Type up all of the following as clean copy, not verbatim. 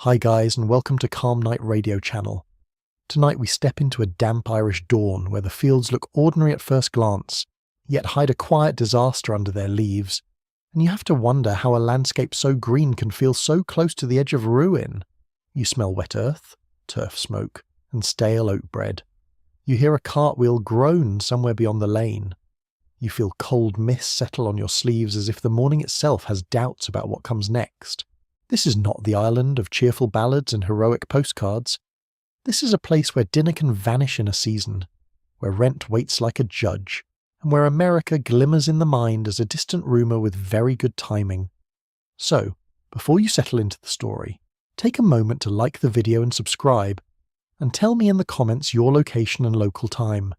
Hi guys, and welcome to Calm Night Radio channel. Tonight we step into a damp Irish dawn where the fields look ordinary at first glance, yet hide a quiet disaster under their leaves, and you have to wonder how a landscape so green can feel so close to the edge of ruin. You smell wet earth, turf smoke, and stale oat bread. You hear a cartwheel groan somewhere beyond the lane. You feel cold mist settle on your sleeves as if the morning itself has doubts about what comes next. This is not the island of cheerful ballads and heroic postcards. This is a place where dinner can vanish in a season, where rent waits like a judge, and where America glimmers in the mind as a distant rumour with very good timing. So, before you settle into the story, take a moment to like the video and subscribe, and tell me in the comments your location and local time.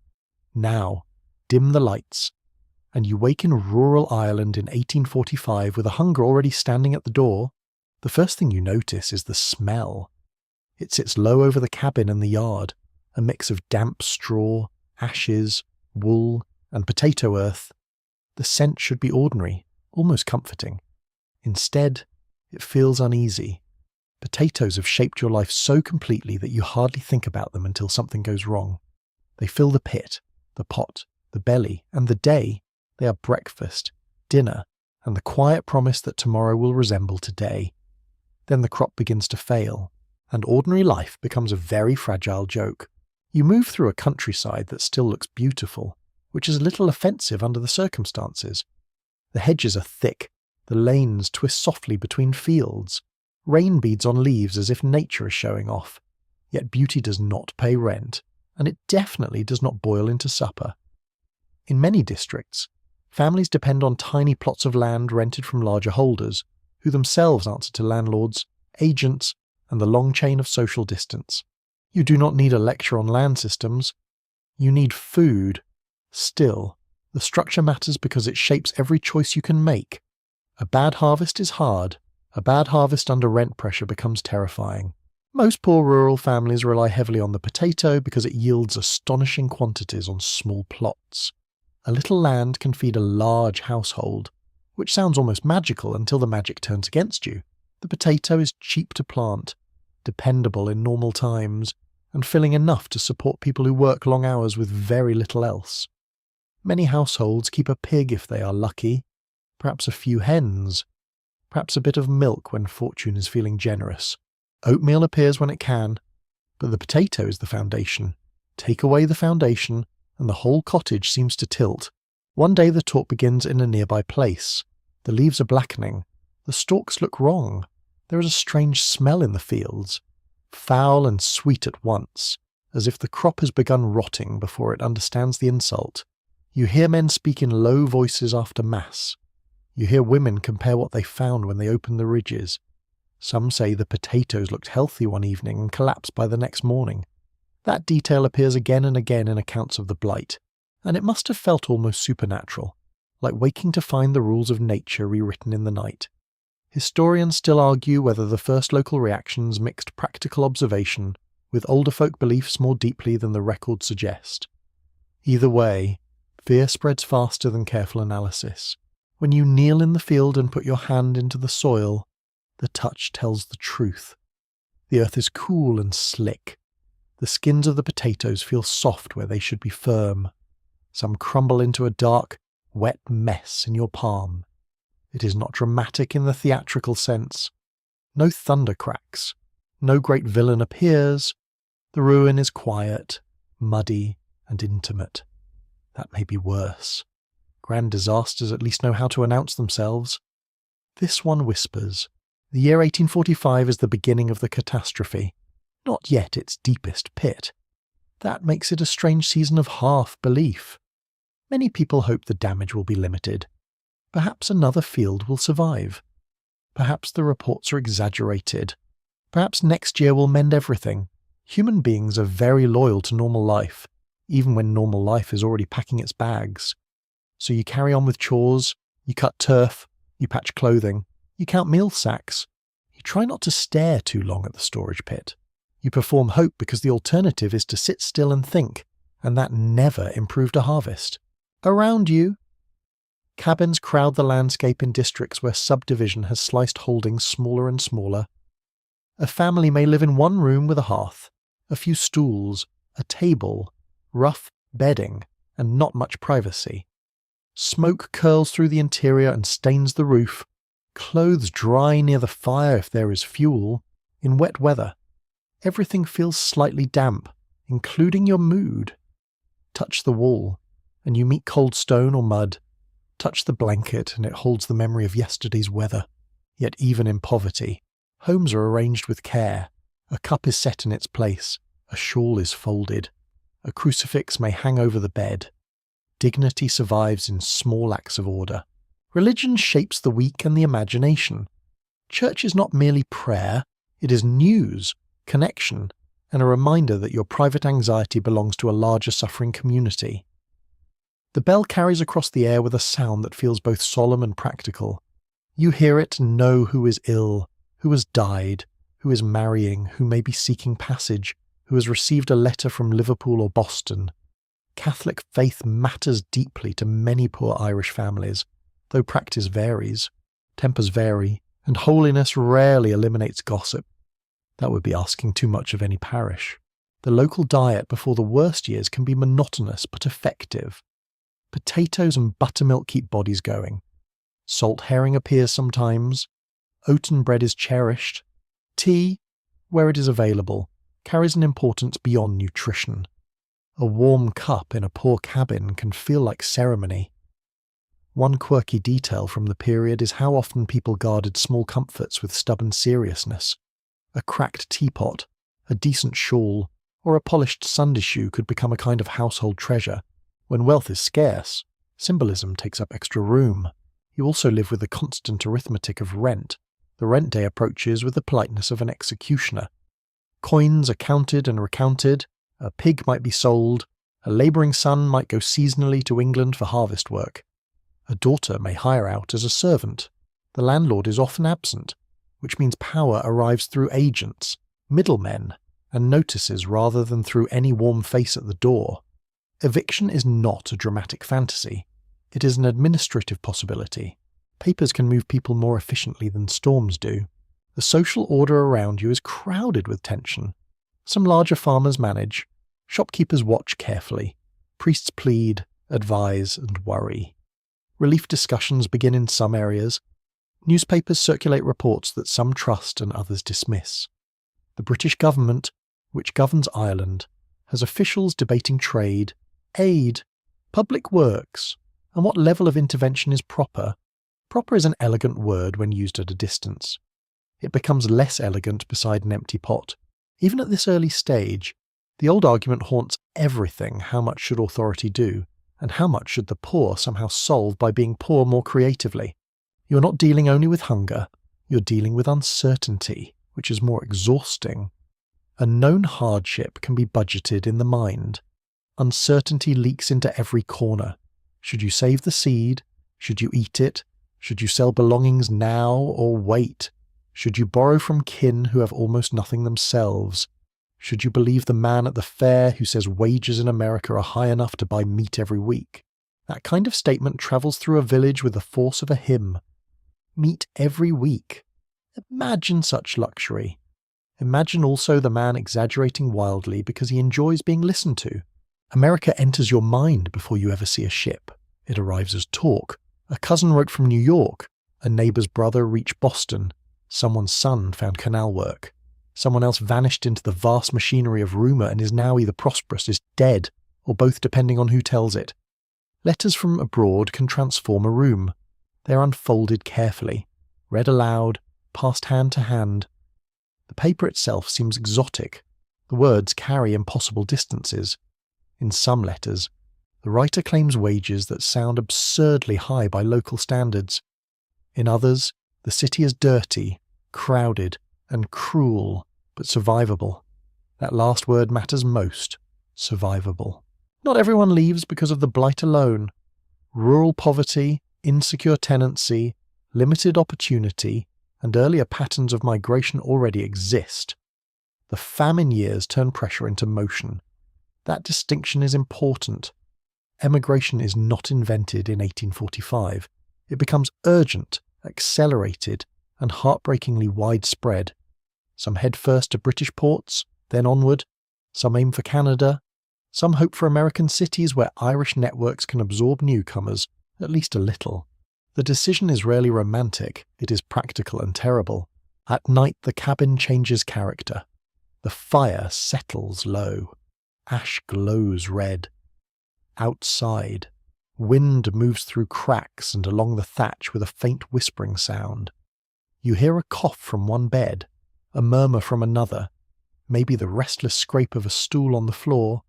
Now, dim the lights, and you wake in rural Ireland in 1845 with a hunger already standing at the door. The first thing you notice is the smell. It sits low over the cabin and the yard, a mix of damp straw, ashes, wool, and potato earth. The scent should be ordinary, almost comforting. Instead, it feels uneasy. Potatoes have shaped your life so completely that you hardly think about them until something goes wrong. They fill the pit, the pot, the belly, and the day. They are breakfast, dinner, and the quiet promise that tomorrow will resemble today. Then the crop begins to fail, and ordinary life becomes a very fragile joke. You move through a countryside that still looks beautiful, which is a little offensive under the circumstances. The hedges are thick, the lanes twist softly between fields, rain beads on leaves as if nature is showing off. Yet beauty does not pay rent, and it definitely does not boil into supper. In many districts, families depend on tiny plots of land rented from larger holders, who themselves answer to landlords, agents, and the long chain of social distance. You do not need a lecture on land systems. You need food. Still, the structure matters because it shapes every choice you can make. A bad harvest is hard. A bad harvest under rent pressure becomes terrifying. Most poor rural families rely heavily on the potato because it yields astonishing quantities on small plots. A little land can feed a large household, which sounds almost magical until the magic turns against you. The potato is cheap to plant, dependable in normal times, and filling enough to support people who work long hours with very little else. Many households keep a pig if they are lucky, perhaps a few hens, perhaps a bit of milk when fortune is feeling generous. Oatmeal appears when it can, but the potato is the foundation. Take away the foundation, and the whole cottage seems to tilt. One day the talk begins in a nearby place. The leaves are blackening. The stalks look wrong. There is a strange smell in the fields, foul and sweet at once, as if the crop has begun rotting before it understands the insult. You hear men speak in low voices after mass. You hear women compare what they found when they opened the ridges. Some say the potatoes looked healthy one evening and collapsed by the next morning. That detail appears again and again in accounts of the blight, and it must have felt almost supernatural, like waking to find the rules of nature rewritten in the night. Historians still argue whether the first local reactions mixed practical observation with older folk beliefs more deeply than the records suggest. Either way, fear spreads faster than careful analysis. When you kneel in the field and put your hand into the soil, the touch tells the truth. The earth is cool and slick. The skins of the potatoes feel soft where they should be firm. Some crumble into a dark, wet mess in your palm. It is not dramatic in the theatrical sense. No thunder cracks. No great villain appears. The ruin is quiet, muddy, and intimate. That may be worse. Grand disasters at least know how to announce themselves. This one whispers. The year 1845 is the beginning of the catastrophe, not yet its deepest pit. That makes it a strange season of half-belief. Many people hope the damage will be limited. Perhaps another field will survive. Perhaps the reports are exaggerated. Perhaps next year will mend everything. Human beings are very loyal to normal life, even when normal life is already packing its bags. So you carry on with chores, you cut turf, you patch clothing, you count meal sacks. You try not to stare too long at the storage pit. You perform hope because the alternative is to sit still and think, and that never improved a harvest. Around you, cabins crowd the landscape in districts where subdivision has sliced holdings smaller and smaller. A family may live in one room with a hearth, a few stools, a table, rough bedding, and not much privacy. Smoke curls through the interior and stains the roof. Clothes dry near the fire if there is fuel. In wet weather, everything feels slightly damp, including your mood. Touch the wall, and you meet cold stone or mud. Touch the blanket, and it holds the memory of yesterday's weather. Yet even in poverty, homes are arranged with care. A cup is set in its place. A shawl is folded. A crucifix may hang over the bed. Dignity survives in small acts of order. Religion shapes the weak and the imagination. Church is not merely prayer, it is news, connection, and a reminder that your private anxiety belongs to a larger suffering community. The bell carries across the air with a sound that feels both solemn and practical. You hear it and know who is ill, who has died, who is marrying, who may be seeking passage, who has received a letter from Liverpool or Boston. Catholic faith matters deeply to many poor Irish families, though practice varies, tempers vary, and holiness rarely eliminates gossip. That would be asking too much of any parish. The local diet before the worst years can be monotonous but effective. Potatoes and buttermilk keep bodies going. Salt herring appears sometimes. Oaten bread is cherished. Tea, where it is available, carries an importance beyond nutrition. A warm cup in a poor cabin can feel like ceremony. One quirky detail from the period is how often people guarded small comforts with stubborn seriousness. A cracked teapot, a decent shawl, or a polished Sunday shoe could become a kind of household treasure. When wealth is scarce, symbolism takes up extra room. You also live with the constant arithmetic of rent. The rent day approaches with the politeness of an executioner. Coins are counted and recounted. A pig might be sold. A labouring son might go seasonally to England for harvest work. A daughter may hire out as a servant. The landlord is often absent, which means power arrives through agents, middlemen, and notices rather than through any warm face at the door. Eviction is not a dramatic fantasy. It is an administrative possibility. Papers can move people more efficiently than storms do. The social order around you is crowded with tension. Some larger farmers manage. Shopkeepers watch carefully. Priests plead, advise, and worry. Relief discussions begin in some areas. Newspapers circulate reports that some trust and others dismiss. The British government, which governs Ireland, has officials debating trade, aid, public works, and what level of intervention is proper. Proper is an elegant word when used at a distance. It becomes less elegant beside an empty pot. Even at this early stage, the old argument haunts everything: how much should authority do, and how much should the poor somehow solve by being poor more creatively. You're not dealing only with hunger, you're dealing with uncertainty, which is more exhausting. A known hardship can be budgeted in the mind. Uncertainty leaks into every corner. Should you save the seed? Should you eat it? Should you sell belongings now or wait? Should you borrow from kin who have almost nothing themselves? Should you believe the man at the fair who says wages in America are high enough to buy meat every week? That kind of statement travels through a village with the force of a hymn. Meat every week. Imagine such luxury. Imagine also the man exaggerating wildly because he enjoys being listened to. America enters your mind before you ever see a ship. It arrives as talk. A cousin wrote from New York. A neighbour's brother reached Boston. Someone's son found canal work. Someone else vanished into the vast machinery of rumour and is now either prosperous, is dead, or both depending on who tells it. Letters from abroad can transform a room. They are unfolded carefully, read aloud, passed hand to hand. The paper itself seems exotic. The words carry impossible distances. In some letters, the writer claims wages that sound absurdly high by local standards. In others, the city is dirty, crowded, and cruel, but survivable. That last word matters most: survivable. Not everyone leaves because of the blight alone. Rural poverty, insecure tenancy, limited opportunity, and earlier patterns of migration already exist. The famine years turn pressure into motion. That distinction is important. Emigration is not invented in 1845. It becomes urgent, accelerated, and heartbreakingly widespread. Some head first to British ports, then onward. Some aim for Canada. Some hope for American cities where Irish networks can absorb newcomers, at least a little. The decision is rarely romantic, it is practical and terrible. At night the cabin changes character. The fire settles low. Ash glows red. Outside, wind moves through cracks and along the thatch with a faint whispering sound. You hear a cough from one bed, a murmur from another, maybe the restless scrape of a stool on the floor.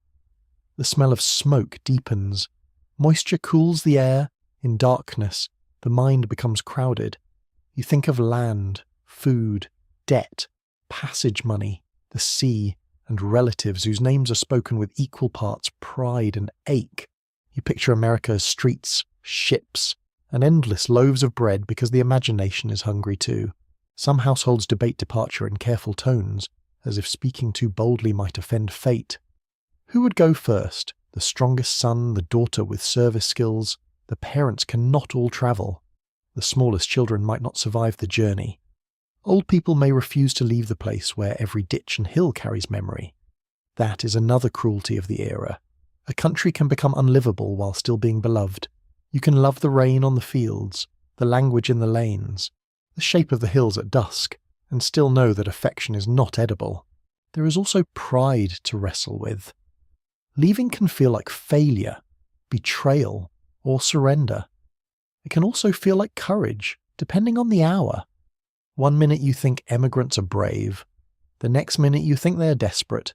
The smell of smoke deepens. Moisture cools the air. In darkness, the mind becomes crowded. You think of land, food, debt, passage money, the sea, and relatives whose names are spoken with equal parts pride and ache. You picture America's streets, ships, and endless loaves of bread because the imagination is hungry too. Some households debate departure in careful tones, as if speaking too boldly might offend fate. Who would go first? The strongest son, the daughter with service skills? The parents cannot all travel. The smallest children might not survive the journey. Old people may refuse to leave the place where every ditch and hill carries memory. That is another cruelty of the era. A country can become unlivable while still being beloved. You can love the rain on the fields, the language in the lanes, the shape of the hills at dusk, and still know that affection is not edible. There is also pride to wrestle with. Leaving can feel like failure, betrayal, or surrender. It can also feel like courage, depending on the hour. One minute you think emigrants are brave. The next minute you think they are desperate.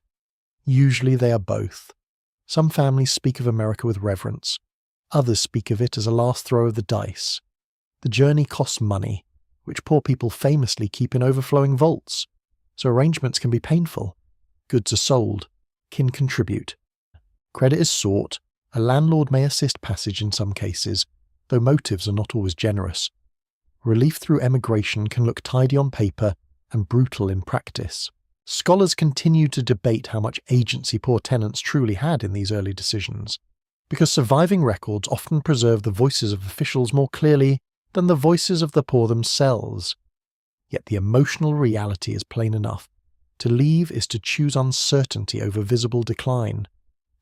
Usually they are both. Some families speak of America with reverence. Others speak of it as a last throw of the dice. The journey costs money, which poor people famously keep in overflowing vaults. So arrangements can be painful. Goods are sold. Kin contribute. Credit is sought. A landlord may assist passage in some cases, though motives are not always generous. Relief through emigration can look tidy on paper and brutal in practice. Scholars continue to debate how much agency poor tenants truly had in these early decisions, because surviving records often preserve the voices of officials more clearly than the voices of the poor themselves. Yet the emotional reality is plain enough. To leave is to choose uncertainty over visible decline.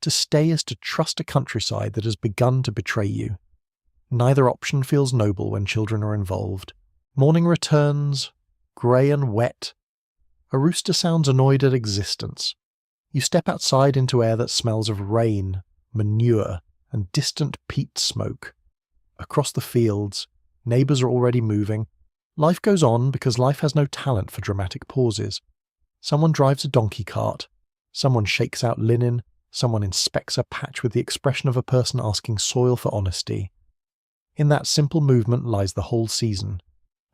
To stay is to trust a countryside that has begun to betray you. Neither option feels noble when children are involved. Morning returns, grey and wet. A rooster sounds annoyed at existence. You step outside into air that smells of rain, manure, and distant peat smoke. Across the fields, neighbours are already moving. Life goes on because life has no talent for dramatic pauses. Someone drives a donkey cart. Someone shakes out linen. Someone inspects a patch with the expression of a person asking soil for honesty. In that simple movement lies the whole season.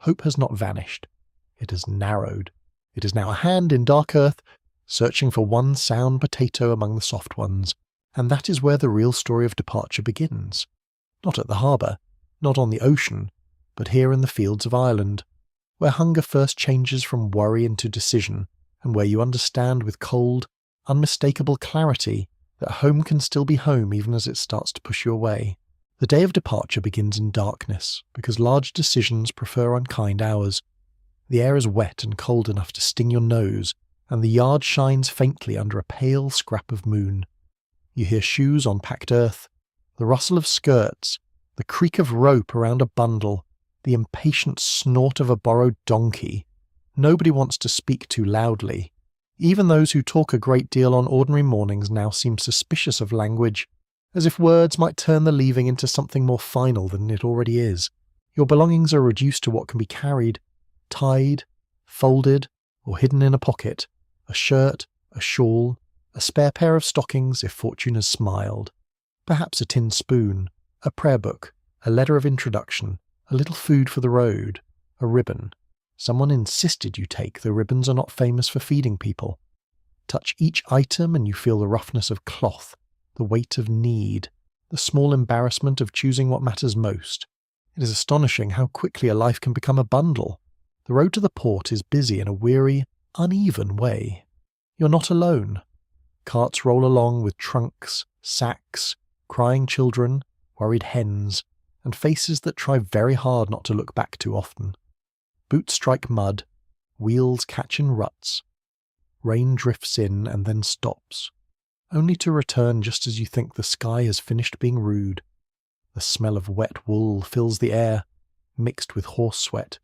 Hope has not vanished. It has narrowed. It is now a hand in dark earth, searching for one sound potato among the soft ones, and that is where the real story of departure begins. Not at the harbour, not on the ocean, but here in the fields of Ireland, where hunger first changes from worry into decision, and where you understand with cold, unmistakable clarity that home can still be home even as it starts to push you away. The day of departure begins in darkness, because large decisions prefer unkind hours. The air is wet and cold enough to sting your nose, and the yard shines faintly under a pale scrap of moon. You hear shoes on packed earth, the rustle of skirts, the creak of rope around a bundle, the impatient snort of a borrowed donkey. Nobody wants to speak too loudly. Even those who talk a great deal on ordinary mornings now seem suspicious of language, as if words might turn the leaving into something more final than it already is. Your belongings are reduced to what can be carried, tied, folded, or hidden in a pocket, a shirt, a shawl, a spare pair of stockings if fortune has smiled, perhaps a tin spoon, a prayer book, a letter of introduction, a little food for the road, a ribbon. Someone insisted you take, though ribbons are not famous for feeding people. Touch each item and you feel the roughness of cloth, the weight of need, the small embarrassment of choosing what matters most. It is astonishing how quickly a life can become a bundle. The road to the port is busy in a weary, uneven way. You're not alone. Carts roll along with trunks, sacks, crying children, worried hens, and faces that try very hard not to look back too often. Boots strike mud, Wheels catch in ruts. Rain drifts in and then stops, only to return just as you think the sky has finished being rude. The smell of wet wool fills the air, mixed with horse sweat,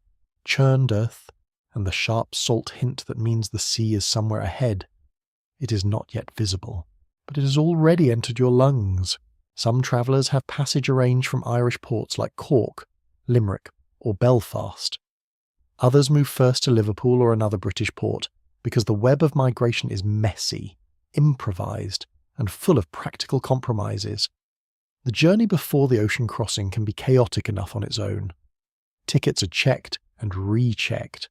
churned earth, and the sharp salt hint that means the sea is somewhere ahead. It is not yet visible, but it has already entered your lungs. Some travellers have passage arranged from Irish ports like Cork, Limerick, or Belfast. Others move first to Liverpool or another British port, because the web of migration is messy, improvised, and full of practical compromises. The journey before the ocean crossing can be chaotic enough on its own. Tickets are checked and rechecked.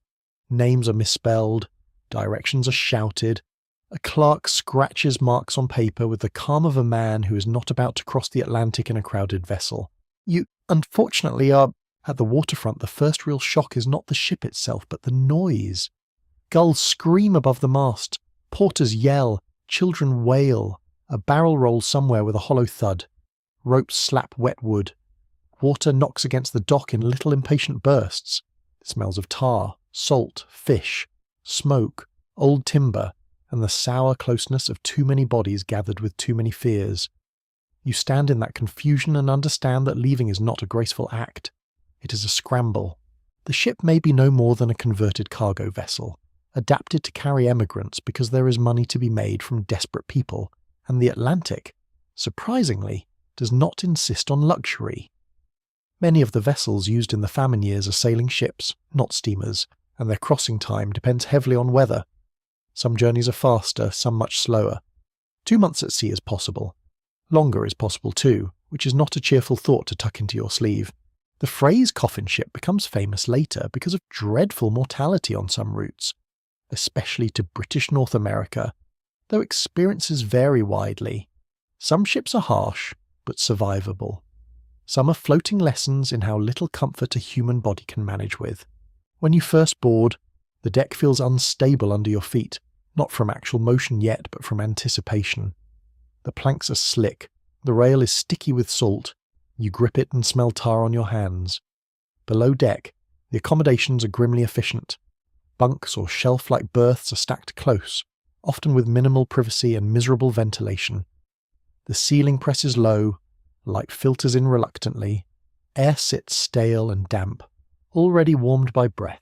Names are misspelled. Directions are shouted. A clerk scratches marks on paper with the calm of a man who is not about to cross the Atlantic in a crowded vessel. You, unfortunately, are at the waterfront. The first real shock is not the ship itself, but the noise. Gulls scream above the mast. Porters yell. Children wail. A barrel rolls somewhere with a hollow thud. Ropes slap wet wood. Water knocks against the dock in little impatient bursts. It smells of tar, salt, fish, smoke, old timber, and the sour closeness of too many bodies gathered with too many fears. You stand in that confusion and understand that leaving is not a graceful act. It is a scramble. The ship may be no more than a converted cargo vessel, adapted to carry emigrants because there is money to be made from desperate people, and the Atlantic, surprisingly, does not insist on luxury. Many of the vessels used in the famine years are sailing ships, not steamers, and their crossing time depends heavily on weather. Some journeys are faster, some much slower. 2 months at sea is possible. Longer is possible too, which is not a cheerful thought to tuck into your sleeve. The phrase coffin ship becomes famous later because of dreadful mortality on some routes, especially to British North America, though experiences vary widely. Some ships are harsh, but survivable. Some are floating lessons in how little comfort a human body can manage with. When you first board, the deck feels unstable under your feet, not from actual motion yet, but from anticipation. The planks are slick, the rail is sticky with salt, you grip it and smell tar on your hands. Below deck, the accommodations are grimly efficient. Bunks or shelf-like berths are stacked close, often with minimal privacy and miserable ventilation. The ceiling presses low, light filters in reluctantly, air sits stale and damp, already warmed by breath.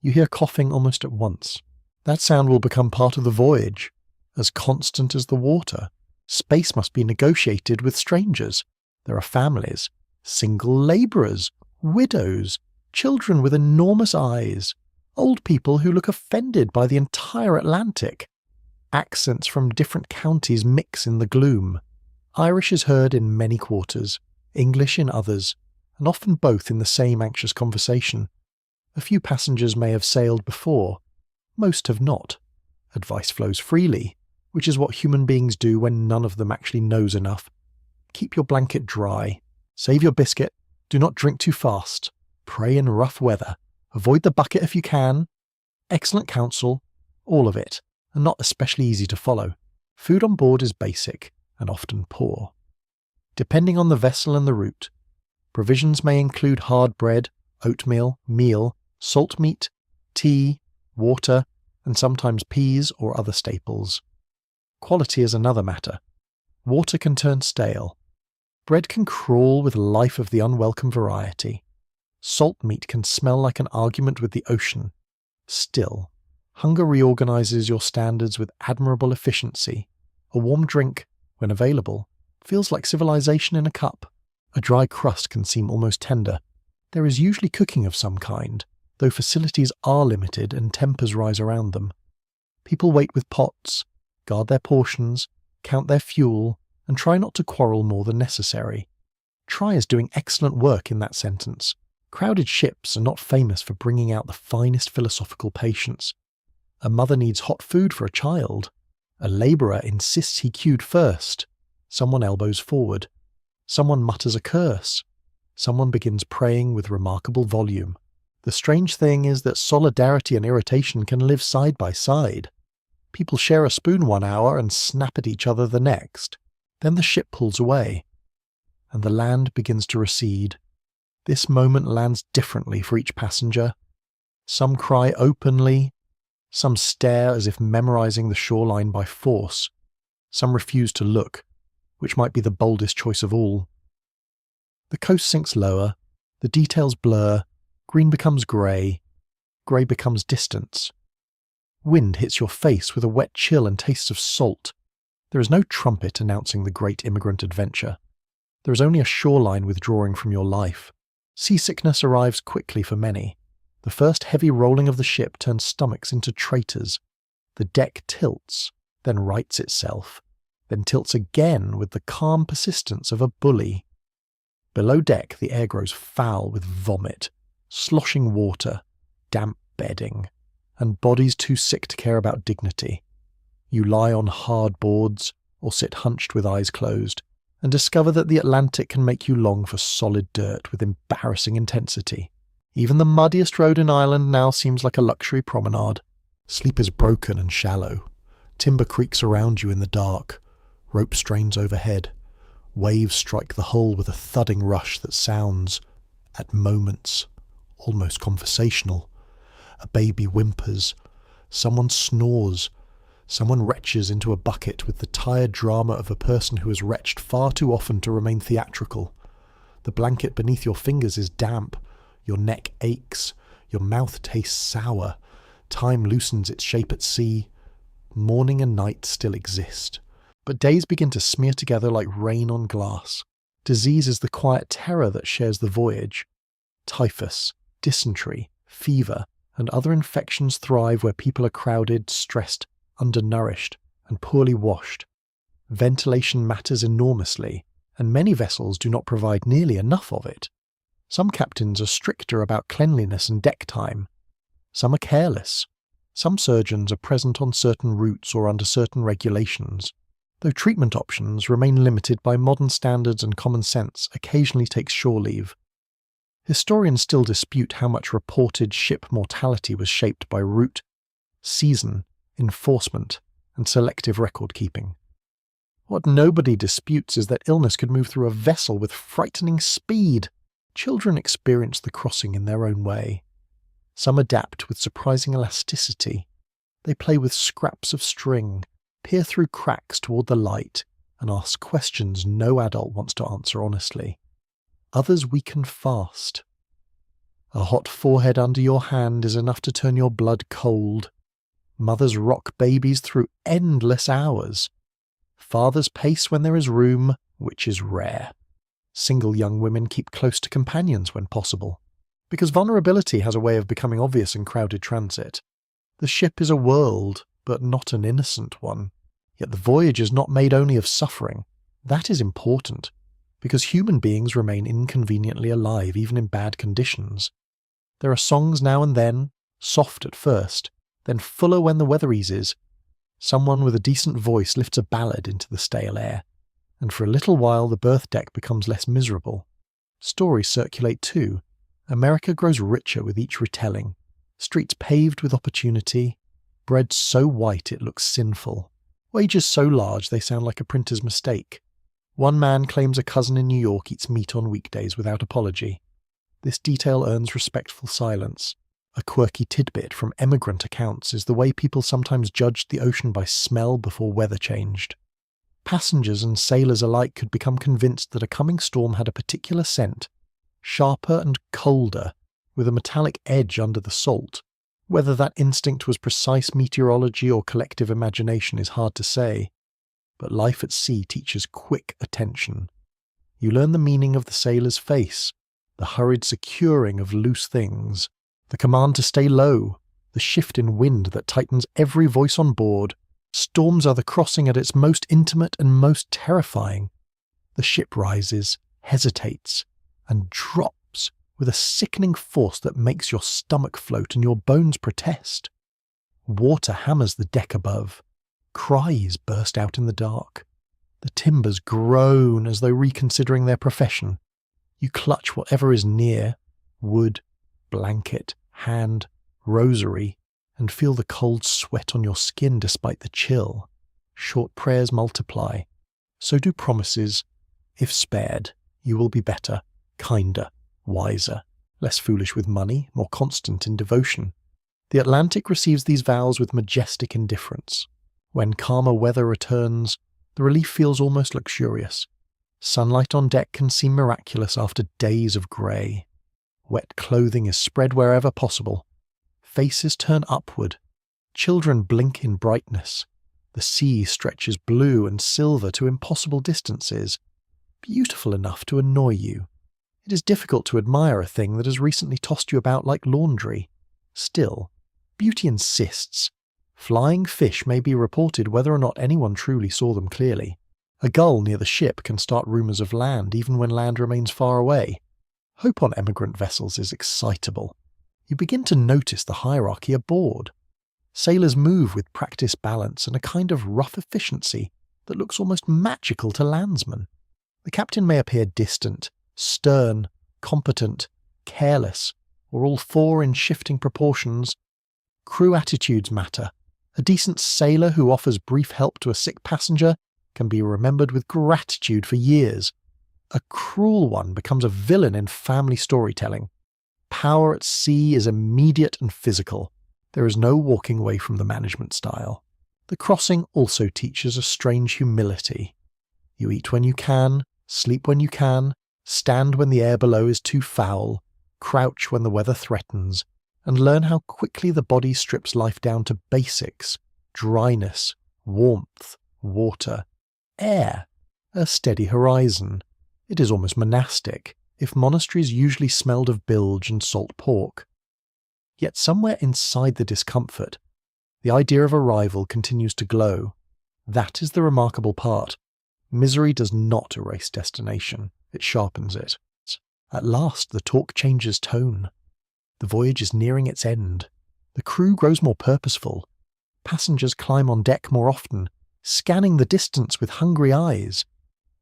You hear coughing almost at once. That sound will become part of the voyage, as constant as the water. Space must be negotiated with strangers. There are families, single labourers, widows, children with enormous eyes, old people who look offended by the entire Atlantic. Accents from different counties mix in the gloom. Irish is heard in many quarters, English in others, and often both in the same anxious conversation. A few passengers may have sailed before. Most have not. Advice flows freely, which is what human beings do when none of them actually knows enough. Keep your blanket dry. Save your biscuit. Do not drink too fast. Pray in rough weather. Avoid the bucket if you can. Excellent counsel. All of it. And not especially easy to follow. Food on board is basic, and often poor. Depending on the vessel and the route, provisions may include hard bread, oatmeal, meal, salt meat, tea, water, and sometimes peas or other staples. Quality is another matter. Water can turn stale. Bread can crawl with life of the unwelcome variety. Salt meat can smell like an argument with the ocean. Still, hunger reorganizes your standards with admirable efficiency. A warm drink, when available, feels like civilization in a cup. A dry crust can seem almost tender. There is usually cooking of some kind, though facilities are limited and tempers rise around them. People wait with pots, guard their portions, count their fuel, and try not to quarrel more than necessary. Try is doing excellent work in that sentence. Crowded ships are not famous for bringing out the finest philosophical patience. A mother needs hot food for a child. A labourer insists he queued first. Someone elbows forward. Someone mutters a curse. Someone begins praying with remarkable volume. The strange thing is that solidarity and irritation can live side by side. People share a spoon 1 hour and snap at each other the next. Then the ship pulls away, and the land begins to recede. This moment lands differently for each passenger. Some cry openly, some stare as if memorizing the shoreline by force, some refuse to look, which might be the boldest choice of all. The coast sinks lower, the details blur, green becomes grey becomes distance. Wind hits your face with a wet chill and tastes of salt. There is no trumpet announcing the great immigrant adventure. There is only a shoreline withdrawing from your life. Seasickness arrives quickly for many. The first heavy rolling of the ship turns stomachs into traitors. The deck tilts, then rights itself, then tilts again with the calm persistence of a bully. Below deck, the air grows foul with vomit, sloshing water, damp bedding, and bodies too sick to care about dignity. You lie on hard boards, or sit hunched with eyes closed, and discover that the Atlantic can make you long for solid dirt with embarrassing intensity. Even the muddiest road in Ireland now seems like a luxury promenade. Sleep is broken and shallow. Timber creaks around you in the dark. Rope strains overhead. Waves strike the hull with a thudding rush that sounds, at moments, almost conversational. A baby whimpers. Someone snores. Someone retches into a bucket with the tired drama of a person who has retched far too often to remain theatrical. The blanket beneath your fingers is damp. Your neck aches. Your mouth tastes sour. Time loosens its shape at sea. Morning and night still exist. But days begin to smear together like rain on glass. Disease is the quiet terror that shares the voyage. Typhus, dysentery, fever, and other infections thrive where people are crowded, stressed, undernourished, and poorly washed. Ventilation matters enormously, and many vessels do not provide nearly enough of it. Some captains are stricter about cleanliness and deck time. Some are careless. Some surgeons are present on certain routes or under certain regulations, though treatment options remain limited by modern standards and common sense occasionally takes shore leave. Historians still dispute how much reported ship mortality was shaped by route, season, enforcement, and selective record-keeping. What nobody disputes is that illness could move through a vessel with frightening speed. Children experience the crossing in their own way. Some adapt with surprising elasticity. They play with scraps of string, peer through cracks toward the light, and ask questions no adult wants to answer honestly. Others weaken fast. A hot forehead under your hand is enough to turn your blood cold. Mothers rock babies through endless hours. Fathers pace when there is room, which is rare. Single young women keep close to companions when possible, because vulnerability has a way of becoming obvious in crowded transit. The ship is a world, but not an innocent one. Yet the voyage is not made only of suffering. That is important, because human beings remain inconveniently alive even in bad conditions. There are songs now and then, soft at first, then fuller when the weather eases. Someone with a decent voice lifts a ballad into the stale air, and for a little while the berth deck becomes less miserable. Stories circulate too. America grows richer with each retelling. Streets paved with opportunity, bread so white it looks sinful, wages so large they sound like a printer's mistake. One man claims a cousin in New York eats meat on weekdays without apology. This detail earns respectful silence. A quirky tidbit from emigrant accounts is the way people sometimes judged the ocean by smell before weather changed. Passengers and sailors alike could become convinced that a coming storm had a particular scent, sharper and colder, with a metallic edge under the salt. Whether that instinct was precise meteorology or collective imagination is hard to say, but life at sea teaches quick attention. You learn the meaning of the sailor's face, the hurried securing of loose things, the command to stay low, the shift in wind that tightens every voice on board. Storms are the crossing at its most intimate and most terrifying. The ship rises, hesitates, and drops with a sickening force that makes your stomach float and your bones protest. Water hammers the deck above. Cries burst out in the dark. The timbers groan as though reconsidering their profession. You clutch whatever is near, wood, blanket, hand, rosary, and feel the cold sweat on your skin despite the chill. Short prayers multiply. So do promises. If spared, you will be better, kinder, wiser, less foolish with money, more constant in devotion. The Atlantic receives these vows with majestic indifference. When calmer weather returns, the relief feels almost luxurious. Sunlight on deck can seem miraculous after days of grey. Wet clothing is spread wherever possible. Faces turn upward. Children blink in brightness. The sea stretches blue and silver to impossible distances, beautiful enough to annoy you. It is difficult to admire a thing that has recently tossed you about like laundry. Still, beauty insists. Flying fish may be reported whether or not anyone truly saw them clearly. A gull near the ship can start rumours of land even when land remains far away. Hope on emigrant vessels is excitable. You begin to notice the hierarchy aboard. Sailors move with practiced balance and a kind of rough efficiency that looks almost magical to landsmen. The captain may appear distant, stern, competent, careless, or all four in shifting proportions. Crew attitudes matter. A decent sailor who offers brief help to a sick passenger can be remembered with gratitude for years. A cruel one becomes a villain in family storytelling. Power at sea is immediate and physical. There is no walking away from the management style. The crossing also teaches a strange humility. You eat when you can, sleep when you can, stand when the air below is too foul, crouch when the weather threatens, and learn how quickly the body strips life down to basics: dryness, warmth, water, air, a steady horizon. It is almost monastic, if monasteries usually smelled of bilge and salt pork. Yet somewhere inside the discomfort, the idea of arrival continues to glow. That is the remarkable part. Misery does not erase destination, it sharpens it. At last the talk changes tone. The voyage is nearing its end. The crew grows more purposeful. Passengers climb on deck more often, scanning the distance with hungry eyes.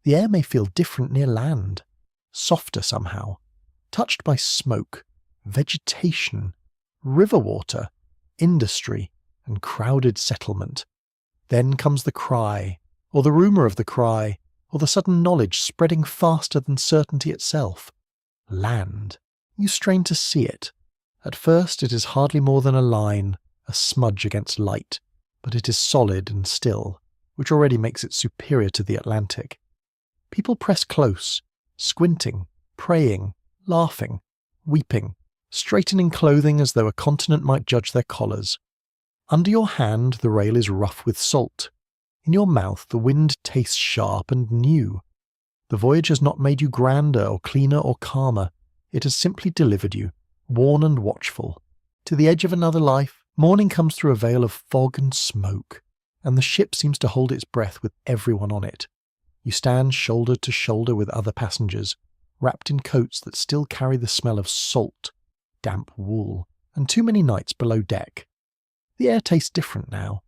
The air may feel different near land, softer somehow, touched by smoke, vegetation, river water, industry, and crowded settlement. Then comes the cry, or the rumour of the cry, or the sudden knowledge spreading faster than certainty itself. Land. You strain to see it. At first it is hardly more than a line, a smudge against light, but it is solid and still, which already makes it superior to the Atlantic. People press close, squinting, praying, laughing, weeping, straightening clothing as though a continent might judge their collars. Under your hand the rail is rough with salt. In your mouth the wind tastes sharp and new. The voyage has not made you grander or cleaner or calmer. It has simply delivered you, worn and watchful, to the edge of another life. Morning comes through a veil of fog and smoke, and the ship seems to hold its breath with everyone on it. You stand shoulder to shoulder with other passengers, wrapped in coats that still carry the smell of salt, damp wool, and too many nights below deck. The air tastes different now.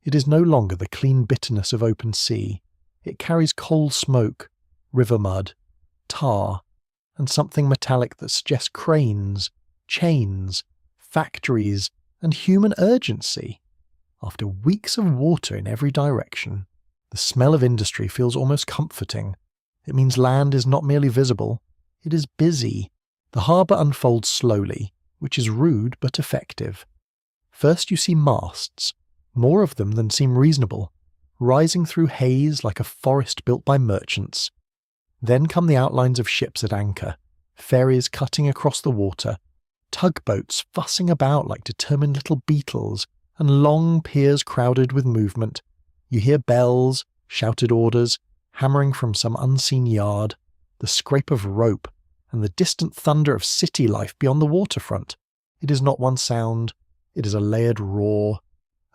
It is no longer the clean bitterness of open sea. It carries coal smoke, river mud, tar, and something metallic that suggests cranes, chains, factories, and human urgency. After weeks of water in every direction, the smell of industry feels almost comforting. It means land is not merely visible, it is busy. The harbour unfolds slowly, which is rude but effective. First you see masts, more of them than seem reasonable, rising through haze like a forest built by merchants. Then come the outlines of ships at anchor, ferries cutting across the water, tugboats fussing about like determined little beetles, and long piers crowded with movement. You hear bells, shouted orders, hammering from some unseen yard, the scrape of rope, and the distant thunder of city life beyond the waterfront. It is not one sound, it is a layered roar.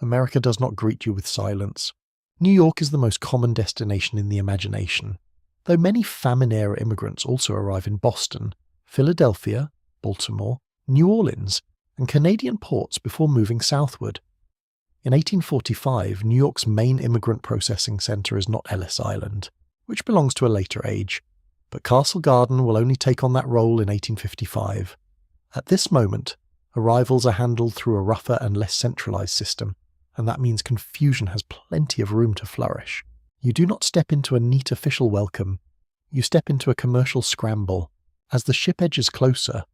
America does not greet you with silence. New York is the most common destination in the imagination, though many famine-era immigrants also arrive in Boston, Philadelphia, Baltimore, New Orleans, and Canadian ports before moving southward. In 1845, New York's main immigrant processing centre is not Ellis Island, which belongs to a later age, but Castle Garden will only take on that role in 1855. At this moment, arrivals are handled through a rougher and less centralised system, and that means confusion has plenty of room to flourish. You do not step into a neat official welcome, you step into a commercial scramble. As the ship edges closer,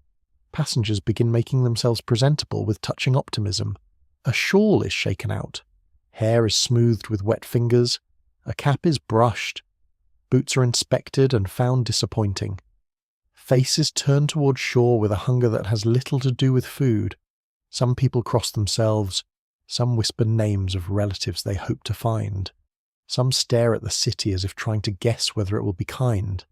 Passengers begin making themselves presentable with touching optimism. A shawl is shaken out. Hair is smoothed with wet fingers. A cap is brushed. Boots are inspected and found disappointing. Faces turn toward shore with a hunger that has little to do with food. Some people cross themselves. Some whisper names of relatives they hope to find. Some stare at the city as if trying to guess whether it will be kind.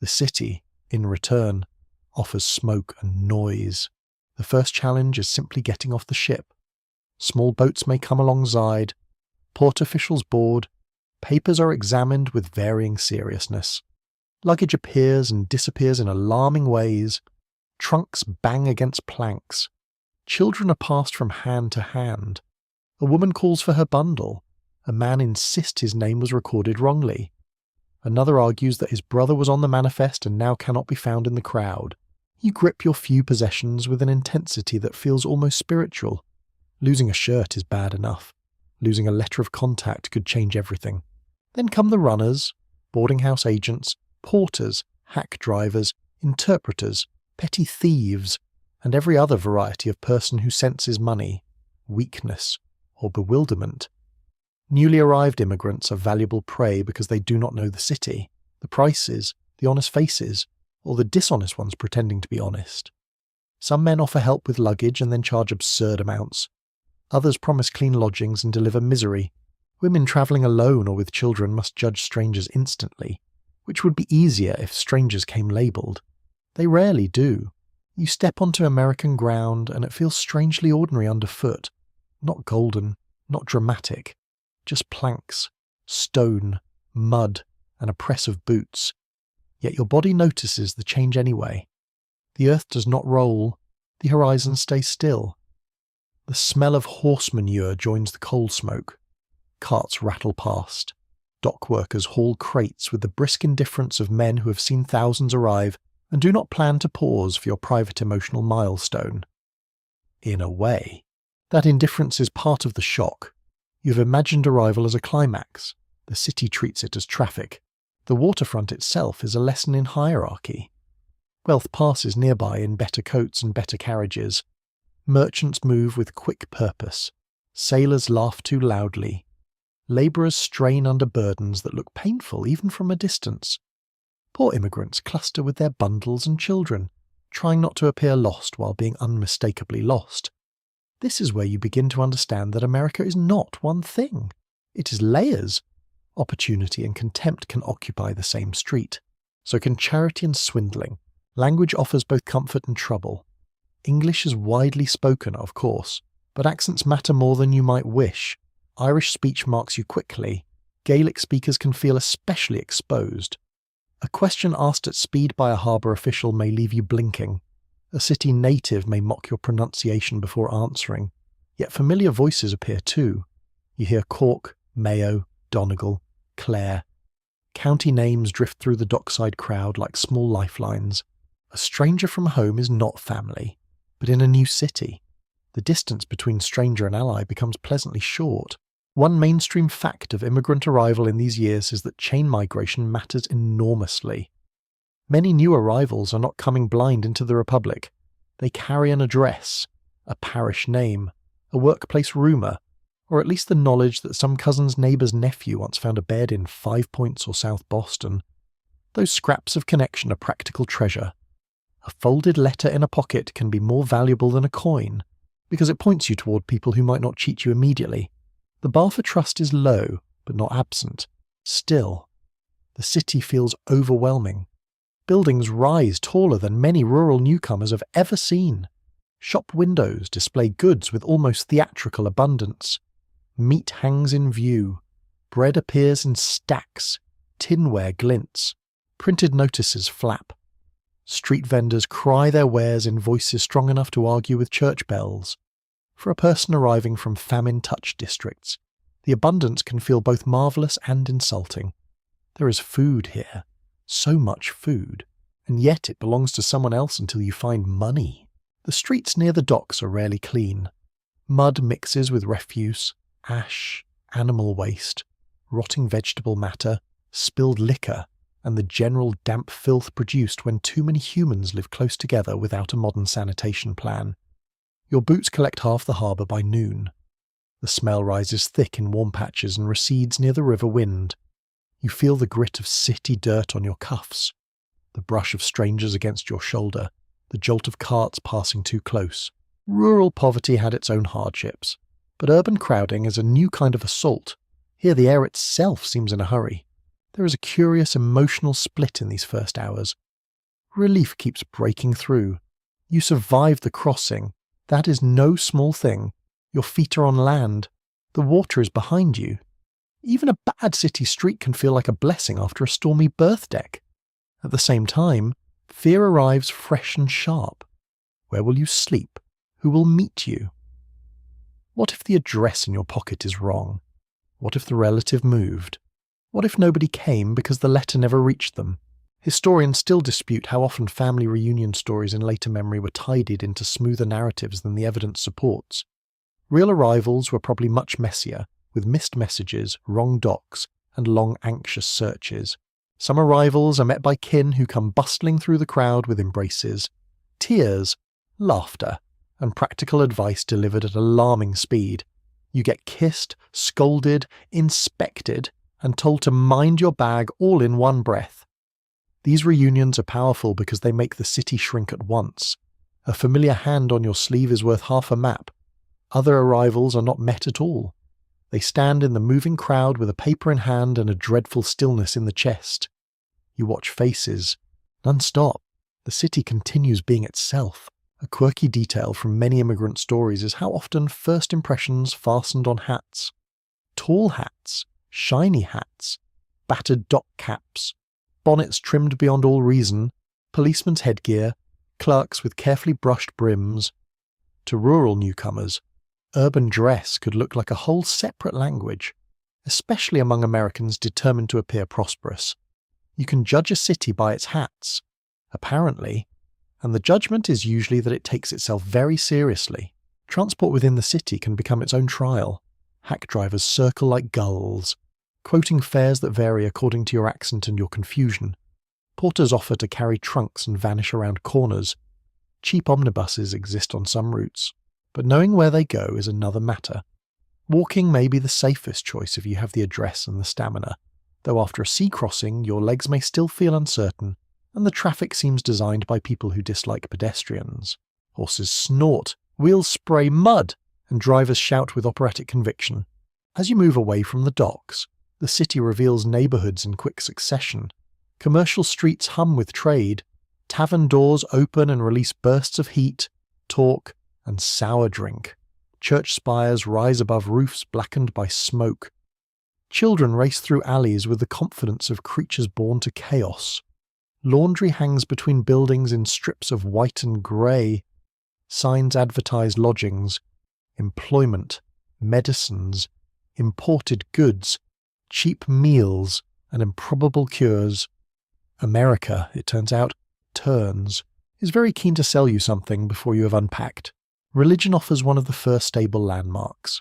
The city, in return, offers smoke and noise. The first challenge is simply getting off the ship. Small boats may come alongside. Port officials board. Papers are examined with varying seriousness. Luggage appears and disappears in alarming ways. Trunks bang against planks. Children are passed from hand to hand. A woman calls for her bundle. A man insists his name was recorded wrongly. Another argues that his brother was on the manifest and now cannot be found in the crowd. You grip your few possessions with an intensity that feels almost spiritual. Losing a shirt is bad enough. Losing a letter of contact could change everything. Then come the runners, boarding house agents, porters, hack drivers, interpreters, petty thieves, and every other variety of person who senses money, weakness, or bewilderment. Newly arrived immigrants are valuable prey because they do not know the city, the prices, the honest faces, or the dishonest ones pretending to be honest. Some men offer help with luggage and then charge absurd amounts. Others promise clean lodgings and deliver misery. Women travelling alone or with children must judge strangers instantly, which would be easier if strangers came labelled. They rarely do. You step onto American ground and it feels strangely ordinary underfoot. Not golden, not dramatic. Just planks, stone, mud, and a press of boots. Yet your body notices the change anyway. The earth does not roll. The horizon stays still. The smell of horse manure joins the coal smoke. Carts rattle past. Dock workers haul crates with the brisk indifference of men who have seen thousands arrive and do not plan to pause for your private emotional milestone. In a way, that indifference is part of the shock. You've imagined arrival as a climax. The city treats it as traffic. The waterfront itself is a lesson in hierarchy. Wealth passes nearby in better coats and better carriages. Merchants move with quick purpose. Sailors laugh too loudly. Labourers strain under burdens that look painful even from a distance. Poor immigrants cluster with their bundles and children, trying not to appear lost while being unmistakably lost. This is where you begin to understand that America is not one thing. It is layers. Opportunity and contempt can occupy the same street. So can charity and swindling. Language offers both comfort and trouble. English is widely spoken, of course, but accents matter more than you might wish. Irish speech marks you quickly. Gaelic speakers can feel especially exposed. A question asked at speed by a harbour official may leave you blinking. A city native may mock your pronunciation before answering. Yet familiar voices appear too. You hear Cork, Mayo, Donegal, Clare. County names drift through the dockside crowd like small lifelines. A stranger from home is not family, but in a new city. The distance between stranger and ally becomes pleasantly short. One mainstream fact of immigrant arrival in these years is that chain migration matters enormously. Many new arrivals are not coming blind into the Republic. They carry an address, a parish name, a workplace rumour, or at least the knowledge that some cousin's neighbour's nephew once found a bed in 5 Points or South Boston. Those scraps of connection are practical treasure. A folded letter in a pocket can be more valuable than a coin, because it points you toward people who might not cheat you immediately. The bar for trust is low, but not absent. Still, the city feels overwhelming. Buildings rise taller than many rural newcomers have ever seen. Shop windows display goods with almost theatrical abundance. Meat hangs in view. Bread appears in stacks. Tinware glints. Printed notices flap. Street vendors cry their wares in voices strong enough to argue with church bells. For a person arriving from famine-touched districts, the abundance can feel both marvellous and insulting. There is food here. So much food, and yet it belongs to someone else until you find money. The streets near the docks are rarely clean. Mud mixes with refuse, ash, animal waste, rotting vegetable matter, spilled liquor, and the general damp filth produced when too many humans live close together without a modern sanitation plan. Your boots collect half the harbour by noon. The smell rises thick in warm patches and recedes near the river Wind. You feel the grit of city dirt on your cuffs, the brush of strangers against your shoulder, the jolt of carts passing too close. Rural poverty had its own hardships, but urban crowding is a new kind of assault. Here the air itself seems in a hurry. There is a curious emotional split in these first hours. Relief keeps breaking through. You survive the crossing. That is no small thing. Your feet are on land. The water is behind you. Even a bad city street can feel like a blessing after a stormy berth deck. At the same time, fear arrives fresh and sharp. Where will you sleep? Who will meet you? What if the address in your pocket is wrong? What if the relative moved? What if nobody came because the letter never reached them? Historians still dispute how often family reunion stories in later memory were tidied into smoother narratives than the evidence supports. Real arrivals were probably much messier, with missed messages, wrong docs, and long anxious searches. Some arrivals are met by kin who come bustling through the crowd with embraces, tears, laughter, and practical advice delivered at alarming speed. You get kissed, scolded, inspected, and told to mind your bag all in one breath. These reunions are powerful because they make the city shrink at once. A familiar hand on your sleeve is worth half a map. Other arrivals are not met at all. They stand in the moving crowd with a paper in hand and a dreadful stillness in the chest. You watch faces. None stop. The city continues being itself. A quirky detail from many immigrant stories is how often first impressions fastened on hats. Tall hats, shiny hats, battered dock caps, bonnets trimmed beyond all reason, policemen's headgear, clerks with carefully brushed brims. To rural newcomers, urban dress could look like a whole separate language, especially among Americans determined to appear prosperous. You can judge a city by its hats, apparently, and the judgment is usually that it takes itself very seriously. Transport within the city can become its own trial. Hack drivers circle like gulls, quoting fares that vary according to your accent and your confusion. Porters offer to carry trunks and vanish around corners. Cheap omnibuses exist on some routes, but knowing where they go is another matter. Walking may be the safest choice if you have the address and the stamina, though after a sea crossing your legs may still feel uncertain, and the traffic seems designed by people who dislike pedestrians. Horses snort, wheels spray mud, and drivers shout with operatic conviction. As you move away from the docks, the city reveals neighbourhoods in quick succession. Commercial streets hum with trade. Tavern doors open and release bursts of heat, talk, and sour drink. Church spires rise above roofs blackened by smoke. Children race through alleys with the confidence of creatures born to chaos. Laundry hangs between buildings in strips of white and grey. Signs advertise lodgings, employment, medicines, imported goods, cheap meals, and improbable cures. America, it turns out, is very keen to sell you something before you have unpacked. Religion offers one of the first stable landmarks.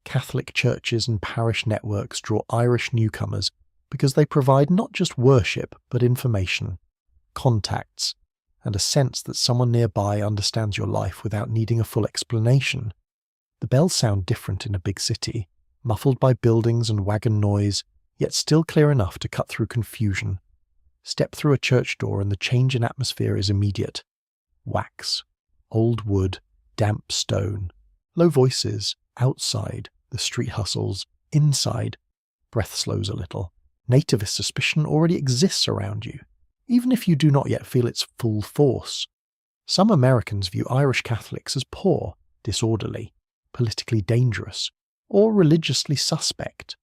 Catholic churches and parish networks draw Irish newcomers because they provide not just worship but information, contacts, and a sense that someone nearby understands your life without needing a full explanation. The bells sound different in a big city, muffled by buildings and wagon noise, yet still clear enough to cut through confusion. Step through a church door and the change in atmosphere is immediate. Wax, old wood, damp stone, low voices, outside, the street hustles, inside. Breath slows a little. Nativist suspicion already exists around you, even if you do not yet feel its full force. Some Americans view Irish Catholics as poor, disorderly, politically dangerous, or religiously suspect.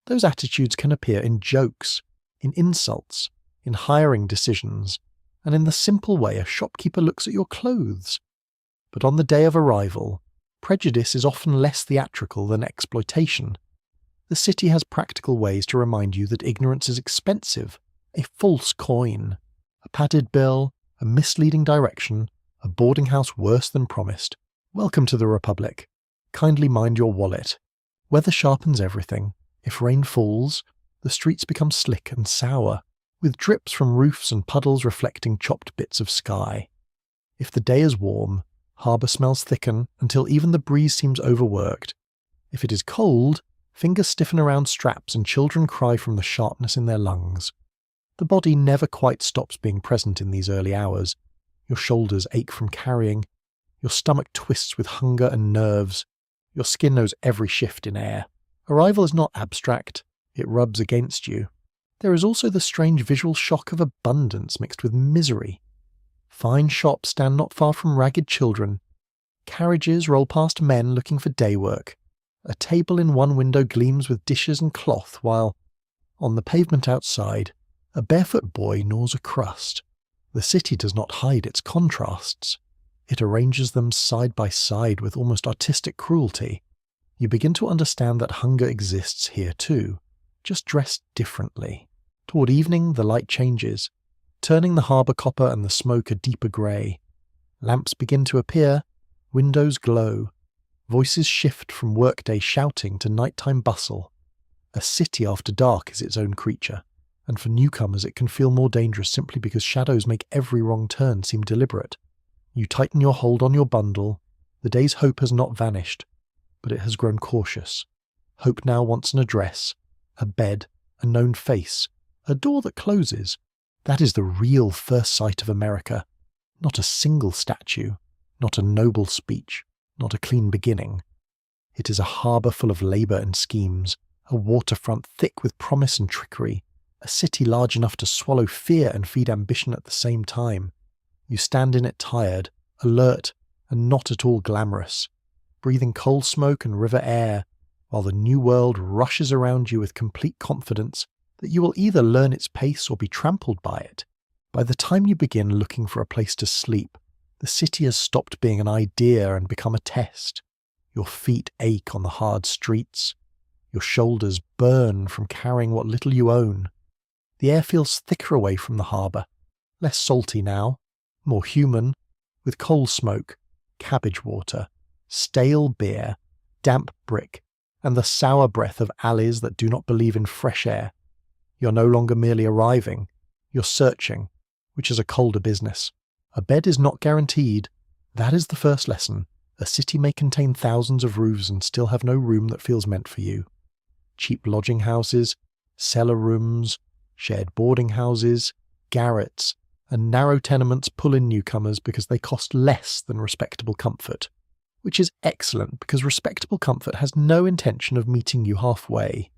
Those attitudes can appear in jokes, in insults, in hiring decisions, and in the simple way a shopkeeper looks at your clothes. But on the day of arrival, prejudice is often less theatrical than exploitation. The city has practical ways to remind you that ignorance is expensive, a false coin, a padded bill, a misleading direction, a boarding house worse than promised. Welcome to the Republic. Kindly mind your wallet. Weather sharpens everything. If rain falls, the streets become slick and sour. with drips from roofs and puddles reflecting chopped bits of sky. If the day is warm, harbour smells thicken until even the breeze seems overworked. If it is cold, fingers stiffen around straps and children cry from the sharpness in their lungs. The body never quite stops being present in these early hours. Your shoulders ache from carrying. Your stomach twists with hunger and nerves. Your skin knows every shift in air. Arrival is not abstract. It rubs against you. There is also the strange visual shock of abundance mixed with misery. Fine shops stand not far from ragged children. Carriages roll past men looking for day work. A table in one window gleams with dishes and cloth while, on the pavement outside, a barefoot boy gnaws a crust. The city does not hide its contrasts. It arranges them side by side with almost artistic cruelty. You begin to understand that hunger exists here too, just dressed differently. Toward evening, the light changes, turning the harbour copper and the smoke a deeper grey. Lamps begin to appear, windows glow. Voices shift from workday shouting to nighttime bustle. A city after dark is its own creature, and for newcomers it can feel more dangerous simply because shadows make every wrong turn seem deliberate. You tighten your hold on your bundle. The day's hope has not vanished, but it has grown cautious. Hope now wants an address, a bed, a known face, a door that closes. That is the real first sight of America. Not a single statue, not a noble speech, not a clean beginning. It is a harbour full of labour and schemes, a waterfront thick with promise and trickery, a city large enough to swallow fear and feed ambition at the same time. You stand in it tired, alert, and not at all glamorous, breathing coal smoke and river air, while the new world rushes around you with complete confidence that you will either learn its pace or be trampled by it. By the time you begin looking for a place to sleep, the city has stopped being an idea and become a test. Your feet ache on the hard streets. Your shoulders burn from carrying what little you own. The air feels thicker away from the harbour, less salty now, more human, with coal smoke, cabbage water, stale beer, damp brick, and the sour breath of alleys that do not believe in fresh air. You're no longer merely arriving, you're searching, which is a colder business. A bed is not guaranteed. That is the first lesson. A city may contain thousands of roofs and still have no room that feels meant for you. Cheap lodging houses, cellar rooms, shared boarding houses, garrets, and narrow tenements pull in newcomers because they cost less than respectable comfort, which is excellent because respectable comfort has no intention of meeting you halfway.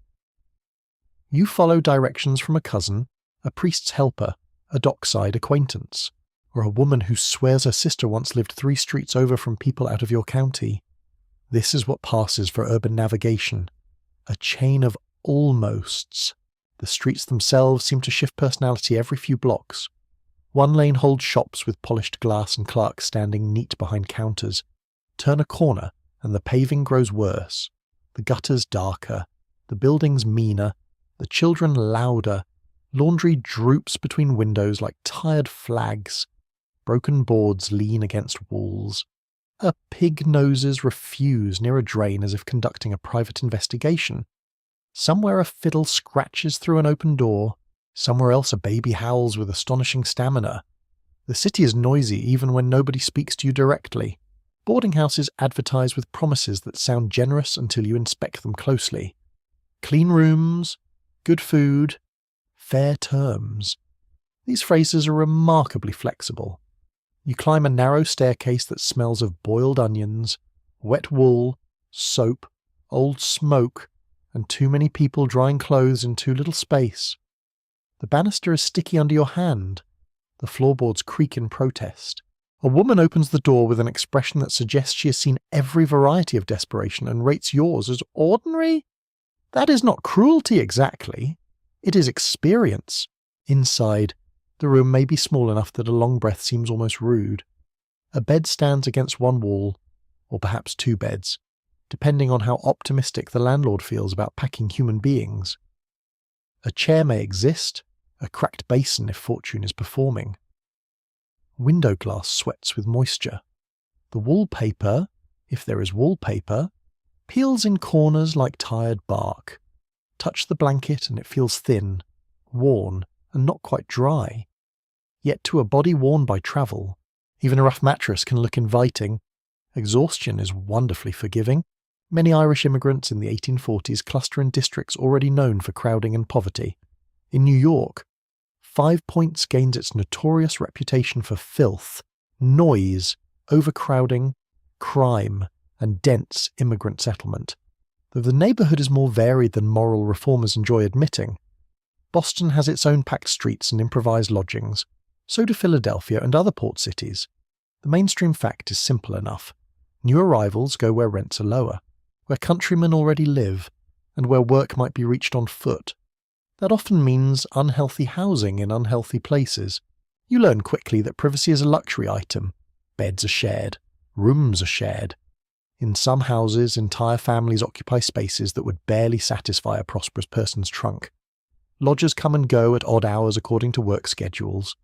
You follow directions from a cousin, a priest's helper, a dockside acquaintance, or a woman who swears her sister once lived 3 streets over from people out of your county. This is what passes for urban navigation, a chain of almosts. The streets themselves seem to shift personality every few blocks. One lane holds shops with polished glass and clerks standing neat behind counters. Turn a corner and the paving grows worse, the gutters darker, the buildings meaner, the children louder, laundry droops between windows like tired flags, broken boards lean against walls. A pig noses refuse near a drain as if conducting a private investigation. Somewhere a fiddle scratches through an open door, somewhere else a baby howls with astonishing stamina. The city is noisy even when nobody speaks to you directly. Boarding houses advertise with promises that sound generous until you inspect them closely. Clean rooms, good food, fair terms. These phrases are remarkably flexible. You climb a narrow staircase that smells of boiled onions, wet wool, soap, old smoke, and too many people drying clothes in too little space. The banister is sticky under your hand. The floorboards creak in protest. A woman opens the door with an expression that suggests she has seen every variety of desperation and rates yours as ordinary. That is not cruelty exactly. It is experience. Inside, the room may be small enough that a long breath seems almost rude. A bed stands against one wall, or perhaps 2 beds, depending on how optimistic the landlord feels about packing human beings. A chair may exist, a cracked basin if fortune is performing. Window glass sweats with moisture. The wallpaper, if there is wallpaper, peels in corners like tired bark. Touch the blanket and it feels thin, worn, and not quite dry. Yet to a body worn by travel, even a rough mattress can look inviting. Exhaustion is wonderfully forgiving. Many Irish immigrants in the 1840s cluster in districts already known for crowding and poverty. In New York, 5 Points gains its notorious reputation for filth, noise, overcrowding, crime, and dense immigrant settlement. Though the neighborhood is more varied than moral reformers enjoy admitting, Boston has its own packed streets and improvised lodgings. So do Philadelphia and other port cities. The mainstream fact is simple enough. New arrivals go where rents are lower, where countrymen already live, and where work might be reached on foot. That often means unhealthy housing in unhealthy places. You learn quickly that privacy is a luxury item. Beds are shared. Rooms are shared. In some houses, entire families occupy spaces that would barely satisfy a prosperous person's trunk. Lodgers come and go at odd hours according to work schedules.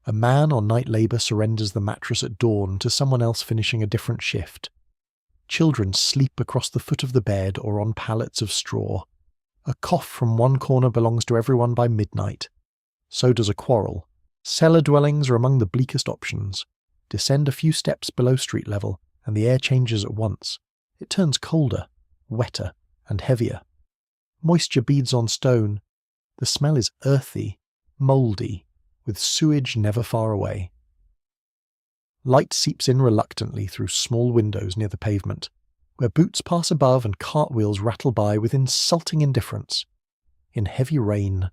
A man on night labour surrenders the mattress at dawn to someone else finishing a different shift. Children sleep across the foot of the bed or on pallets of straw. A cough from one corner belongs to everyone by midnight. So does a quarrel. Cellar dwellings are among the bleakest options. Descend a few steps below street level, and the air changes at once. It turns colder, wetter, and heavier. Moisture beads on stone. The smell is earthy, mouldy, with sewage never far away. Light seeps in reluctantly through small windows near the pavement, where boots pass above and cartwheels rattle by with insulting indifference. In heavy rain,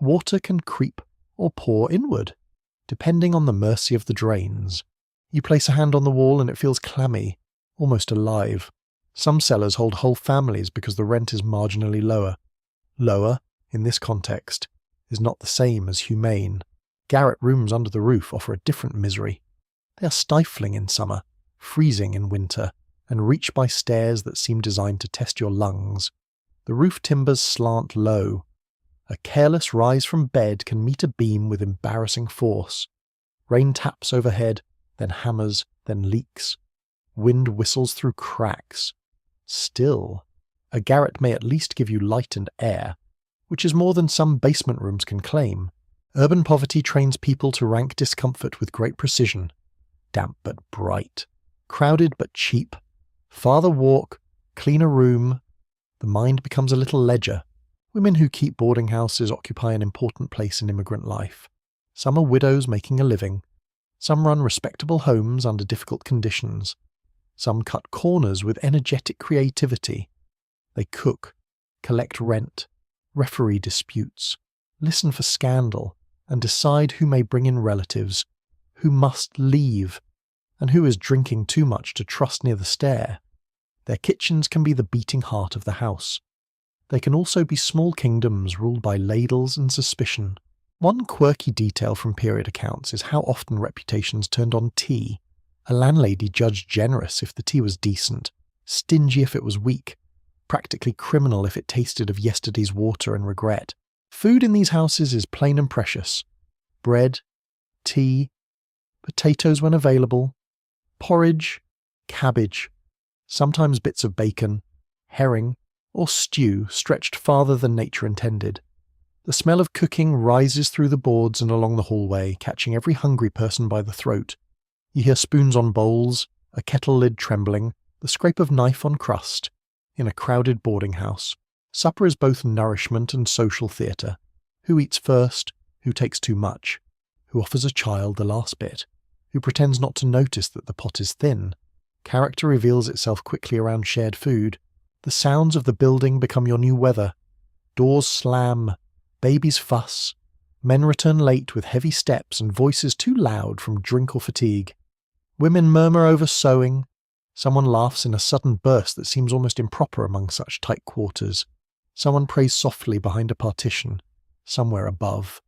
water can creep or pour inward, depending on the mercy of the drains. You place a hand on the wall and it feels clammy, almost alive. Some cellars hold whole families because the rent is marginally lower. Lower, in this context, is not the same as humane. Garret rooms under the roof offer a different misery. They are stifling in summer, freezing in winter, and reach by stairs that seem designed to test your lungs. The roof timbers slant low. A careless rise from bed can meet a beam with embarrassing force. Rain taps overhead, then hammers, then leaks. Wind whistles through cracks. Still, a garret may at least give you light and air, which is more than some basement rooms can claim. Urban poverty trains people to rank discomfort with great precision. Damp but bright. Crowded but cheap. Farther walk, cleaner room. The mind becomes a little ledger. Women who keep boarding houses occupy an important place in immigrant life. Some are widows making a living. Some run respectable homes under difficult conditions. Some cut corners with energetic creativity. They cook, collect rent, referee disputes, listen for scandal, and decide who may bring in relatives, who must leave, and who is drinking too much to trust near the stair. Their kitchens can be the beating heart of the house. They can also be small kingdoms ruled by ladles and suspicion. One quirky detail from period accounts is how often reputations turned on tea. A landlady judged generous if the tea was decent, stingy if it was weak, practically criminal if it tasted of yesterday's water and regret. Food in these houses is plain and precious. Bread, tea, potatoes when available, porridge, cabbage, sometimes bits of bacon, herring, or stew stretched farther than nature intended. The smell of cooking rises through the boards and along the hallway, catching every hungry person by the throat. You hear spoons on bowls, a kettle lid trembling, the scrape of knife on crust. In a crowded boarding house, supper is both nourishment and social theatre. Who eats first? Who takes too much? Who offers a child the last bit? Who pretends not to notice that the pot is thin? Character reveals itself quickly around shared food. The sounds of the building become your new weather. Doors slam, babies fuss, men return late with heavy steps and voices too loud from drink or fatigue. Women murmur over sewing. Someone laughs in a sudden burst that seems almost improper among such tight quarters. Someone prays softly behind a partition, somewhere above.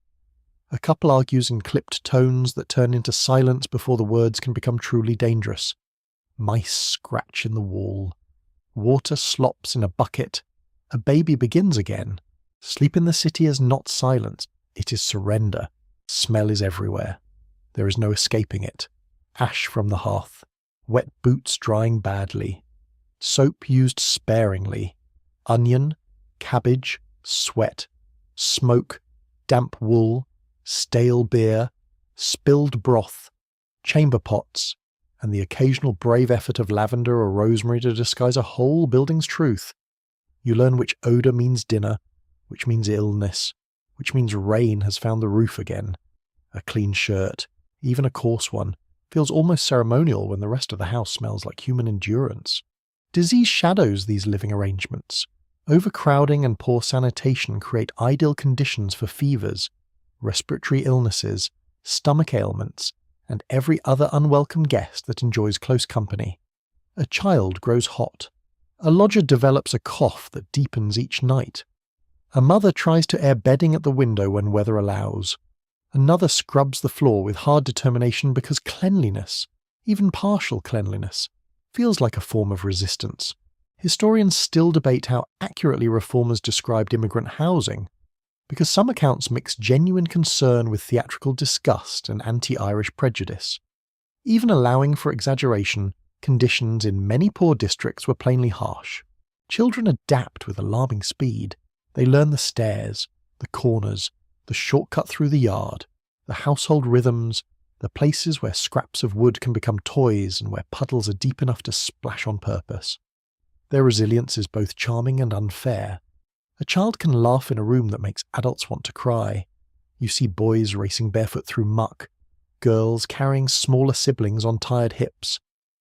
A couple argues in clipped tones that turn into silence before the words can become truly dangerous. Mice scratch in the wall. Water slops in a bucket. A baby begins again. Sleep in the city is not silence. It is surrender. Smell is everywhere. There is no escaping it. Ash from the hearth. Wet boots drying badly. Soap used sparingly. Onion, cabbage, sweat, smoke, damp wool, stale beer, spilled broth, chamber pots, and the occasional brave effort of lavender or rosemary to disguise a whole building's truth. You learn which odour means dinner, which means illness, which means rain has found the roof again. A clean shirt, even a coarse one, feels almost ceremonial when the rest of the house smells like human endurance. Disease shadows these living arrangements. Overcrowding and poor sanitation create ideal conditions for fevers, respiratory illnesses, stomach ailments, and every other unwelcome guest that enjoys close company. A child grows hot. A lodger develops a cough that deepens each night. A mother tries to air bedding at the window when weather allows. Another scrubs the floor with hard determination because cleanliness, even partial cleanliness, feels like a form of resistance. Historians still debate how accurately reformers described immigrant housing, because some accounts mix genuine concern with theatrical disgust and anti-Irish prejudice. Even allowing for exaggeration, conditions in many poor districts were plainly harsh. Children adapt with alarming speed. They learn the stairs, the corners, the shortcut through the yard, the household rhythms, the places where scraps of wood can become toys and where puddles are deep enough to splash on purpose. Their resilience is both charming and unfair. A child can laugh in a room that makes adults want to cry. You see boys racing barefoot through muck, girls carrying smaller siblings on tired hips,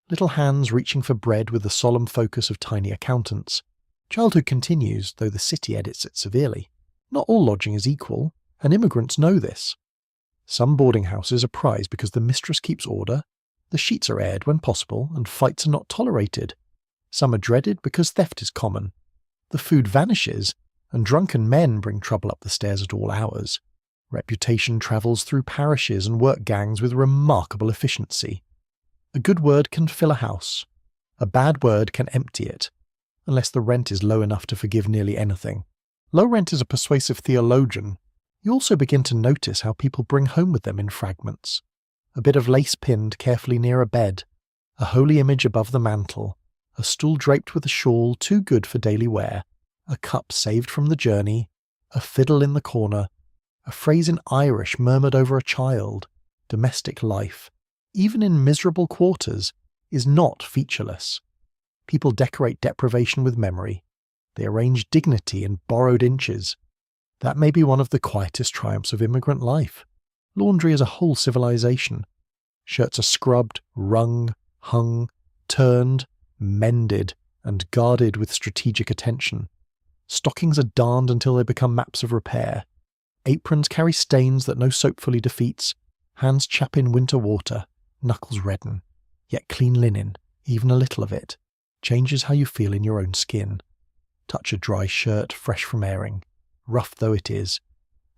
little hands reaching for bread with the solemn focus of tiny accountants. Childhood continues, though the city edits it severely. Not all lodging is equal, and immigrants know this. Some boarding houses are prized because the mistress keeps order, the sheets are aired when possible, and fights are not tolerated. Some are dreaded because theft is common. The food vanishes, and drunken men bring trouble up the stairs at all hours. Reputation travels through parishes and work gangs with remarkable efficiency. A good word can fill a house. A bad word can empty it, unless the rent is low enough to forgive nearly anything. Low rent is a persuasive theologian. You also begin to notice how people bring home with them in fragments. A bit of lace pinned carefully near a bed, a holy image above the mantel, a stool draped with a shawl too good for daily wear, a cup saved from the journey, a fiddle in the corner, a phrase in Irish murmured over a child. Domestic life, even in miserable quarters, is not featureless. People decorate deprivation with memory. They arrange dignity in borrowed inches. That may be one of the quietest triumphs of immigrant life. Laundry is a whole civilization. Shirts are scrubbed, wrung, hung, turned, mended, and guarded with strategic attention. Stockings are darned until they become maps of repair. Aprons carry stains that no soap fully defeats. Hands chap in winter water, knuckles redden. Yet clean linen, even a little of it, changes how you feel in your own skin. Touch a dry shirt fresh from airing, rough though it is,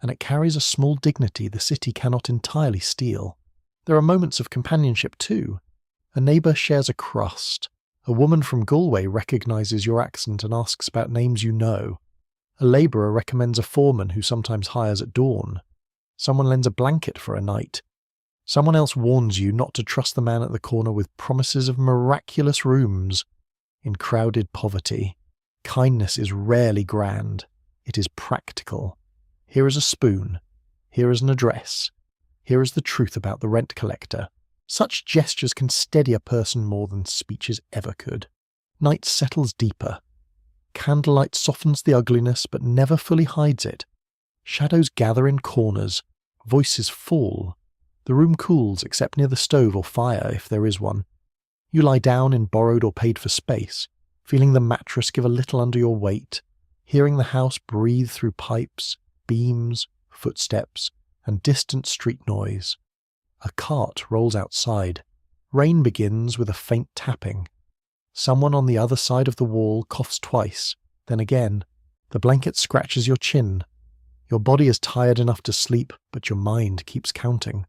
and it carries a small dignity the city cannot entirely steal. There are moments of companionship too. A neighbour shares a crust. A woman from Galway recognises your accent and asks about names you know. A labourer recommends a foreman who sometimes hires at dawn. Someone lends a blanket for a night. Someone else warns you not to trust the man at the corner with promises of miraculous rooms. In crowded poverty, kindness is rarely grand. It is practical. Here is a spoon. Here is an address. Here is the truth about the rent collector. Such gestures can steady a person more than speeches ever could. Night settles deeper. Candlelight softens the ugliness but never fully hides it. Shadows gather in corners. Voices fall. The room cools except near the stove or fire if there is one. You lie down in borrowed or paid for space, feeling the mattress give a little under your weight, hearing the house breathe through pipes, beams, footsteps, and distant street noise. A cart rolls outside. Rain begins with a faint tapping. Someone on the other side of the wall coughs twice, then again. The blanket scratches your chin. Your body is tired enough to sleep, but your mind keeps counting.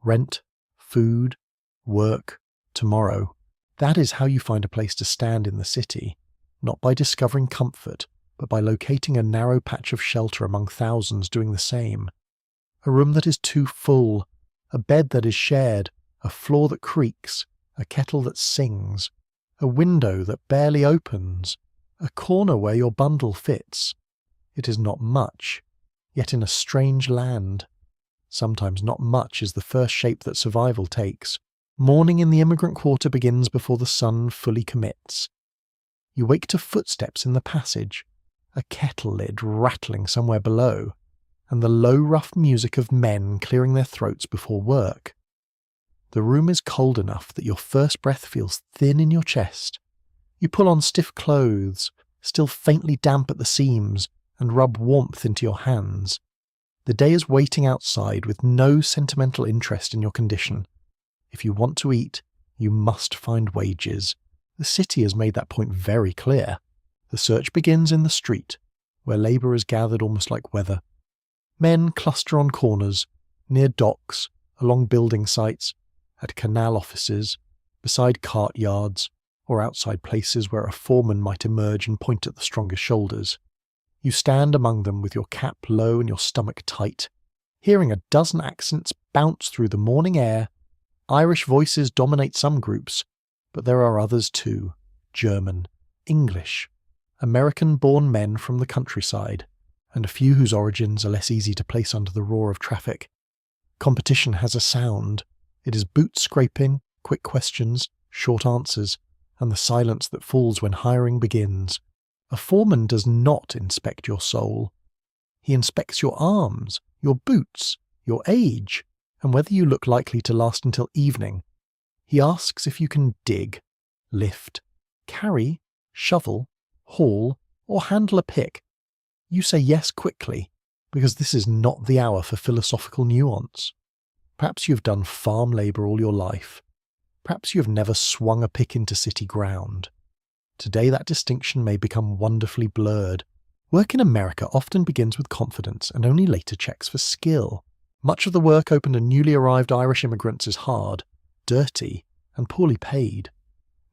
Rent, food, work, tomorrow. That is how you find a place to stand in the city, not by discovering comfort, but by locating a narrow patch of shelter among thousands doing the same. A room that is too full, a bed that is shared, a floor that creaks, a kettle that sings, a window that barely opens, a corner where your bundle fits. It is not much, yet in a strange land. Sometimes not much is the first shape that survival takes. Morning in the immigrant quarter begins before the sun fully commits. You wake to footsteps in the passage, a kettle lid rattling somewhere below, and the low, rough music of men clearing their throats before work. The room is cold enough that your first breath feels thin in your chest. You pull on stiff clothes, still faintly damp at the seams, and rub warmth into your hands. The day is waiting outside with no sentimental interest in your condition. If you want to eat, you must find wages. The city has made that point very clear. The search begins in the street, where labour is gathered almost like weather. Men cluster on corners, near docks, along building sites, at canal offices, beside cart yards, or outside places where a foreman might emerge and point at the strongest shoulders. You stand among them with your cap low and your stomach tight, hearing a dozen accents bounce through the morning air. Irish voices dominate some groups, but there are others too. German, English, American-born men from the countryside, and a few whose origins are less easy to place under the roar of traffic. Competition has a sound. It is boot scraping, quick questions, short answers, and the silence that falls when hiring begins. A foreman does not inspect your soul. He inspects your arms, your boots, your age, and whether you look likely to last until evening. He asks if you can dig, lift, carry, shovel, haul, or handle a pick. You say yes quickly, because this is not the hour for philosophical nuance. Perhaps you've done farm labour all your life. Perhaps you have never swung a pick into city ground. Today that distinction may become wonderfully blurred. Work in America often begins with confidence and only later checks for skill. Much of the work open to newly arrived Irish immigrants is hard, dirty, and poorly paid.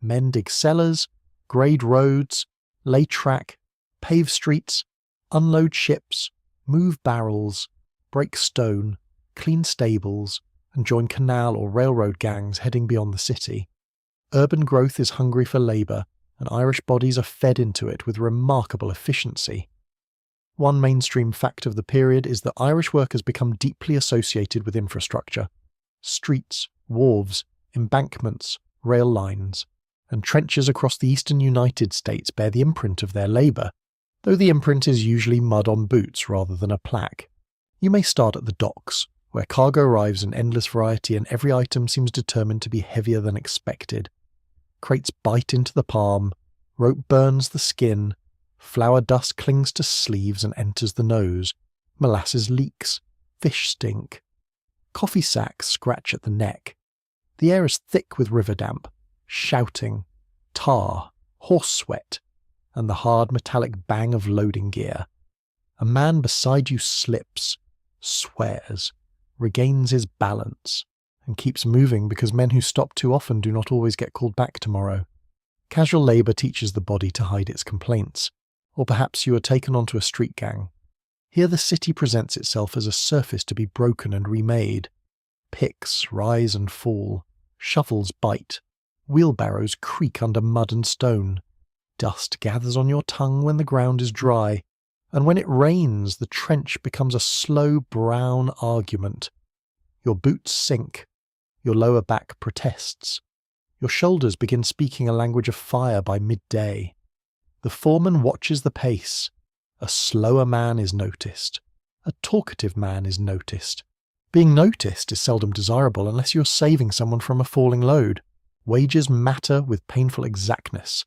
Men dig cellars, grade roads, lay track, pave streets, unload ships, move barrels, break stone, clean stables, and join canal or railroad gangs heading beyond the city. Urban growth is hungry for labour, and Irish bodies are fed into it with remarkable efficiency. One mainstream fact of the period is that Irish work has become deeply associated with infrastructure. Streets, wharves, embankments, rail lines, and trenches across the eastern United States bear the imprint of their labour, though the imprint is usually mud on boots rather than a plaque. You may start at the docks, where cargo arrives in endless variety and every item seems determined to be heavier than expected. Crates bite into the palm, rope burns the skin, flour dust clings to sleeves and enters the nose, molasses leaks, fish stink. Coffee sacks scratch at the neck. The air is thick with river damp, shouting, tar, horse sweat, and the hard metallic bang of loading gear. A man beside you slips, swears, regains his balance, and keeps moving because men who stop too often do not always get called back tomorrow. Casual labour teaches the body to hide its complaints, or perhaps you are taken onto a street gang. Here the city presents itself as a surface to be broken and remade. Picks rise and fall, shovels bite, wheelbarrows creak under mud and stone. Dust gathers on your tongue when the ground is dry, and when it rains the trench becomes a slow brown argument. Your boots sink, your lower back protests. Your shoulders begin speaking a language of fire by midday. The foreman watches the pace. A slower man is noticed. A talkative man is noticed. Being noticed is seldom desirable unless you're saving someone from a falling load. Wages matter with painful exactness.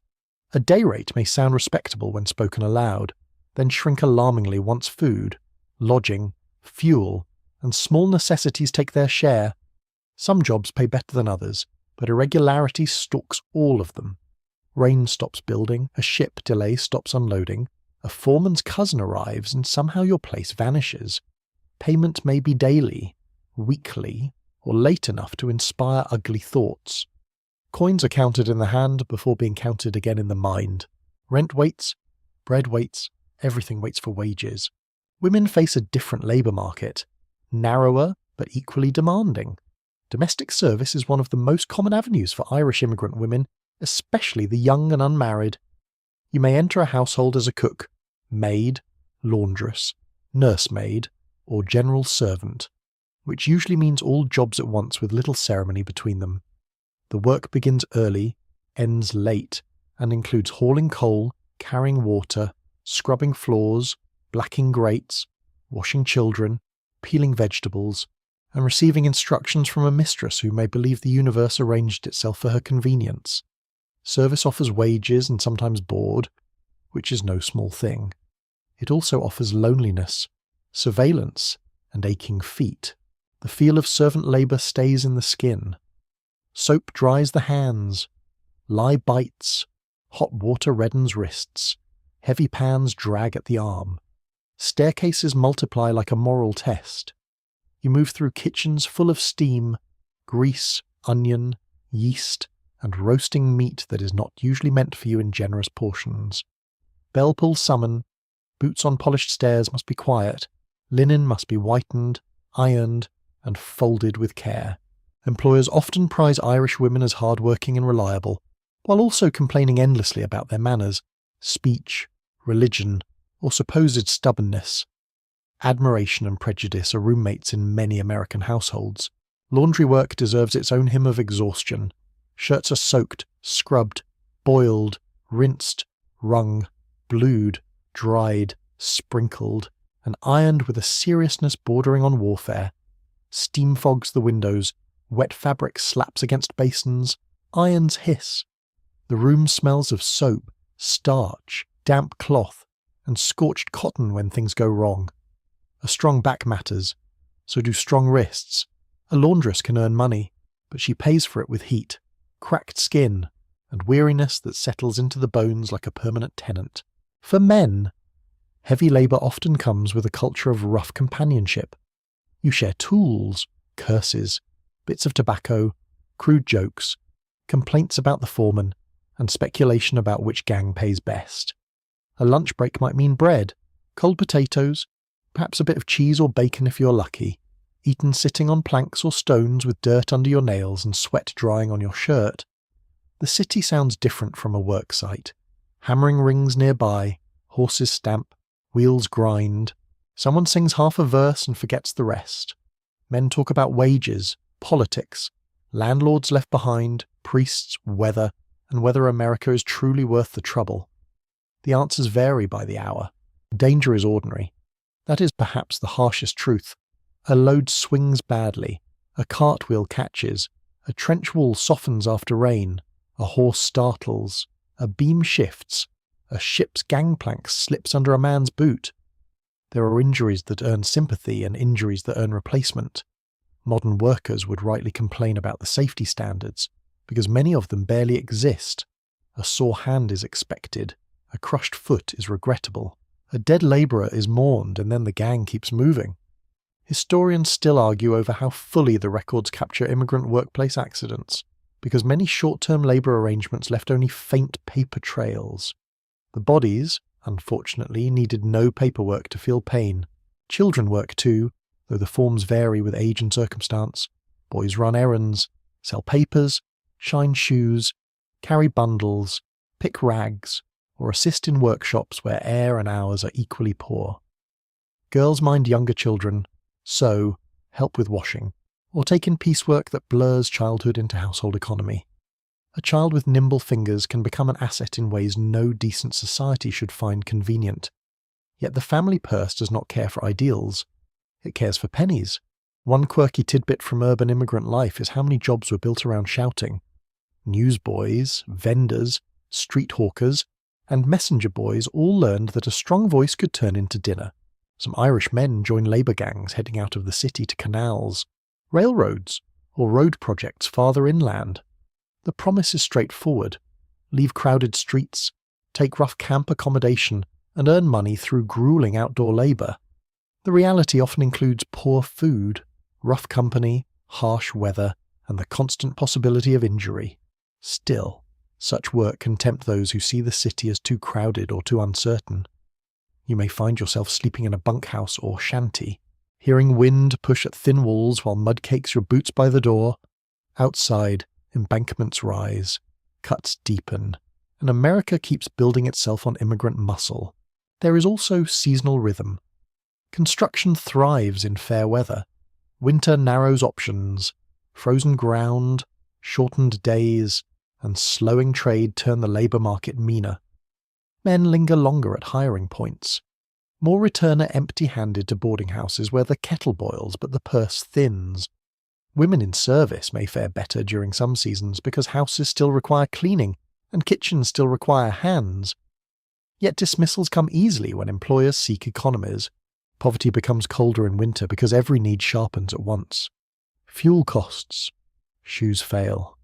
A day rate may sound respectable when spoken aloud, then shrink alarmingly once food, lodging, fuel, and small necessities take their share. Some jobs pay better than others, but irregularity stalks all of them. Rain stops building, a ship delay stops unloading, a foreman's cousin arrives and somehow your place vanishes. Payment may be daily, weekly, or late enough to inspire ugly thoughts. Coins are counted in the hand before being counted again in the mind. Rent waits, bread waits, everything waits for wages. Women face a different labour market, narrower but equally demanding. Domestic service is one of the most common avenues for Irish immigrant women, especially the young and unmarried. You may enter a household as a cook, maid, laundress, nursemaid, or general servant. which usually means all jobs at once with little ceremony between them. The work begins early, ends late, and includes hauling coal, carrying water, scrubbing floors, blacking grates, washing children, peeling vegetables, and receiving instructions from a mistress who may believe the universe arranged itself for her convenience. Service offers wages and sometimes board, which is no small thing. It also offers loneliness, surveillance, and aching feet. The feel of servant labour stays in the skin. Soap dries the hands. Lye bites. Hot water reddens wrists. Heavy pans drag at the arm. Staircases multiply like a moral test. You move through kitchens full of steam, grease, onion, yeast, and roasting meat that is not usually meant for you in generous portions. Bell pulls summon. Boots on polished stairs must be quiet. Linen must be whitened, ironed, and folded with care. Employers often prize Irish women as hard-working and reliable, while also complaining endlessly about their manners, speech, religion, or supposed stubbornness. Admiration and prejudice are roommates in many American households. Laundry work deserves its own hymn of exhaustion. Shirts are soaked, scrubbed, boiled, rinsed, wrung, blued, dried, sprinkled, and ironed with a seriousness bordering on warfare. Steam fogs the windows, wet fabric slaps against basins, irons hiss. The room smells of soap, starch, damp cloth, and scorched cotton when things go wrong. A strong back matters, so do strong wrists. A laundress can earn money, but she pays for it with heat, cracked skin, and weariness that settles into the bones like a permanent tenant. For men, heavy labour often comes with a culture of rough companionship. You share tools, curses, bits of tobacco, crude jokes, complaints about the foreman, and speculation about which gang pays best. A lunch break might mean bread, cold potatoes, perhaps a bit of cheese or bacon if you're lucky, eaten sitting on planks or stones with dirt under your nails and sweat drying on your shirt. The city sounds different from a work site. Hammering rings nearby, horses stamp, wheels grind. Someone sings half a verse and forgets the rest. Men talk about wages, politics, landlords left behind, priests, weather, and whether America is truly worth the trouble. The answers vary by the hour. Danger is ordinary. That is perhaps the harshest truth. A load swings badly, a cartwheel catches, a trench wall softens after rain, a horse startles, a beam shifts, a ship's gangplank slips under a man's boot. There are injuries that earn sympathy and injuries that earn replacement. Modern workers would rightly complain about the safety standards, because many of them barely exist. A sore hand is expected, a crushed foot is regrettable, a dead labourer is mourned, and then the gang keeps moving. Historians still argue over how fully the records capture immigrant workplace accidents, because many short-term labour arrangements left only faint paper trails. The bodies, unfortunately, needed no paperwork to feel pain. Children work too, though the forms vary with age and circumstance. Boys run errands, sell papers, shine shoes, carry bundles, pick rags, or assist in workshops where air and hours are equally poor. Girls mind younger children, sew, help with washing, or take in piecework that blurs childhood into household economy. A child with nimble fingers can become an asset in ways no decent society should find convenient. Yet the family purse does not care for ideals. It cares for pennies. One quirky tidbit from urban immigrant life is how many jobs were built around shouting. Newsboys, vendors, street hawkers, and messenger boys all learned that a strong voice could turn into dinner. Some Irish men join labour gangs heading out of the city to canals, railroads, or road projects farther inland. The promise is straightforward. Leave crowded streets, take rough camp accommodation, and earn money through grueling outdoor labour. The reality often includes poor food, rough company, harsh weather, and the constant possibility of injury. Still, such work can tempt those who see the city as too crowded or too uncertain. You may find yourself sleeping in a bunkhouse or shanty, hearing wind push at thin walls while mud cakes your boots by the door. Outside, embankments rise, cuts deepen, and America keeps building itself on immigrant muscle. There is also seasonal rhythm. Construction thrives in fair weather. Winter narrows options. Frozen ground, shortened days, and slowing trade turn the labour market meaner. Men linger longer at hiring points. More return are empty-handed to boarding houses where the kettle boils but the purse thins. Women in service may fare better during some seasons because houses still require cleaning and kitchens still require hands. Yet dismissals come easily when employers seek economies. Poverty becomes colder in winter because every need sharpens at once. Fuel costs. Shoes fail.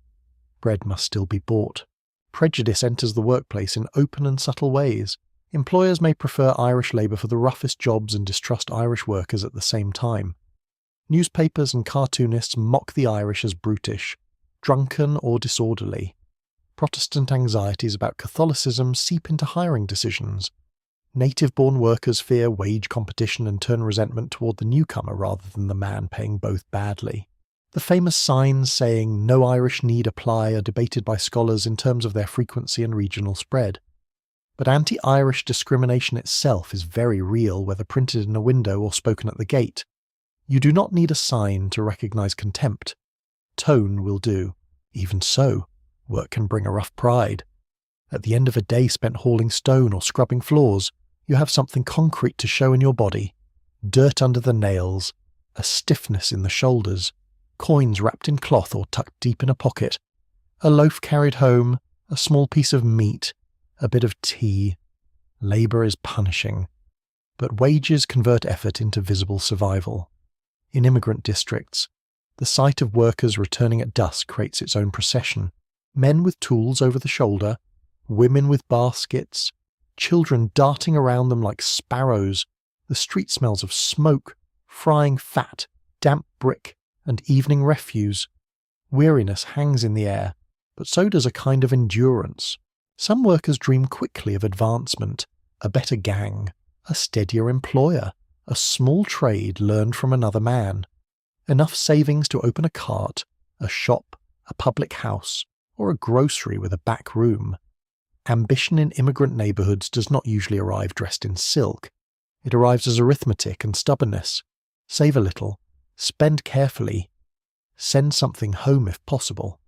Bread must still be bought. Prejudice enters the workplace in open and subtle ways. Employers may prefer Irish labour for the roughest jobs and distrust Irish workers at the same time. Newspapers and cartoonists mock the Irish as brutish, drunken or disorderly. Protestant anxieties about Catholicism seep into hiring decisions. Native-born workers fear wage competition and turn resentment toward the newcomer rather than the man paying both badly. The famous signs saying "No Irish need apply" are debated by scholars in terms of their frequency and regional spread. But anti-Irish discrimination itself is very real, whether printed in a window or spoken at the gate. You do not need a sign to recognise contempt. Tone will do. Even so, work can bring a rough pride. At the end of a day spent hauling stone or scrubbing floors, you have something concrete to show in your body. Dirt under the nails, a stiffness in the shoulders, coins wrapped in cloth or tucked deep in a pocket, a loaf carried home, a small piece of meat, a bit of tea. Labour is punishing, but wages convert effort into visible survival. In immigrant districts, the sight of workers returning at dusk creates its own procession. Men with tools over the shoulder, women with baskets, children darting around them like sparrows. The street smells of smoke, frying fat, damp brick, and evening refuse. Weariness hangs in the air, but so does a kind of endurance. Some workers dream quickly of advancement, a better gang, a steadier employer, a small trade learned from another man. Enough savings to open a cart, a shop, a public house, or a grocery with a back room. Ambition in immigrant neighbourhoods does not usually arrive dressed in silk. It arrives as arithmetic and stubbornness. Save a little. Spend carefully. Send something home if possible.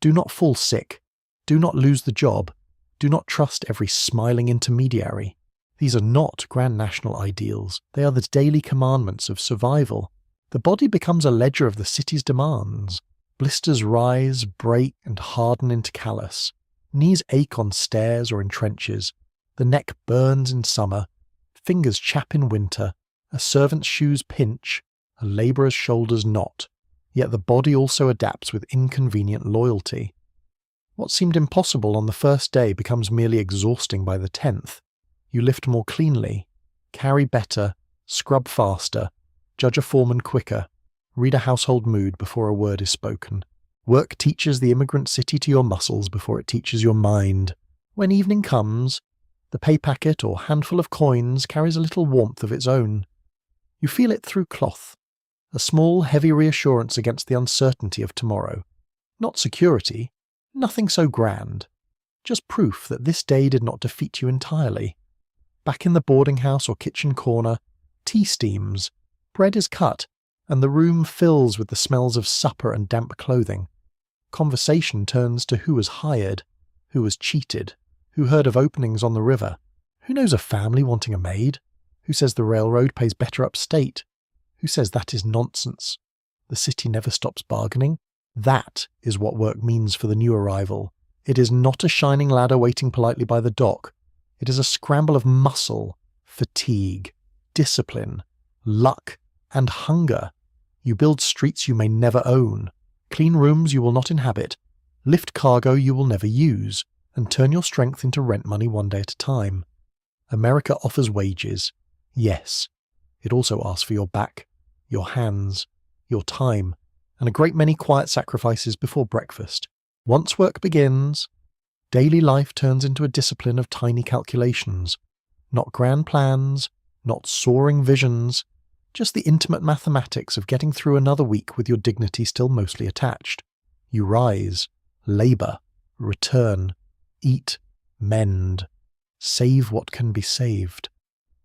Do not fall sick. Do not lose the job. Do not trust every smiling intermediary. These are not grand national ideals. They are the daily commandments of survival. The body becomes a ledger of the city's demands. Blisters rise, break, and harden into callus. Knees ache on stairs or in trenches. The neck burns in summer. Fingers chap in winter. A servant's shoes pinch. A labourer's shoulders knot. Yet the body also adapts with inconvenient loyalty. What seemed impossible on the first day becomes merely exhausting by the 10th. You lift more cleanly, carry better, scrub faster, judge a foreman quicker, read a household mood before a word is spoken. Work teaches the immigrant city to your muscles before it teaches your mind. When evening comes, the pay packet or handful of coins carries a little warmth of its own. You feel it through cloth, a small, heavy reassurance against the uncertainty of tomorrow. Not security, nothing so grand, just proof that this day did not defeat you entirely. Back in the boarding house or kitchen corner, tea steams, bread is cut, and the room fills with the smells of supper and damp clothing. Conversation turns to who was hired, who was cheated, who heard of openings on the river, who knows a family wanting a maid, who says the railroad pays better upstate, who says that is nonsense. The city never stops bargaining. That is what work means for the new arrival. It is not a shining ladder waiting politely by the dock. It is a scramble of muscle, fatigue, discipline, luck, and hunger. You build streets you may never own, clean rooms you will not inhabit, lift cargo you will never use, and turn your strength into rent money one day at a time. America offers wages, yes. It also asks for your back, your hands, your time, and a great many quiet sacrifices before breakfast. Once work begins, daily life turns into a discipline of tiny calculations. Not grand plans, not soaring visions, just the intimate mathematics of getting through another week with your dignity still mostly attached. You rise, labour, return, eat, mend, save what can be saved,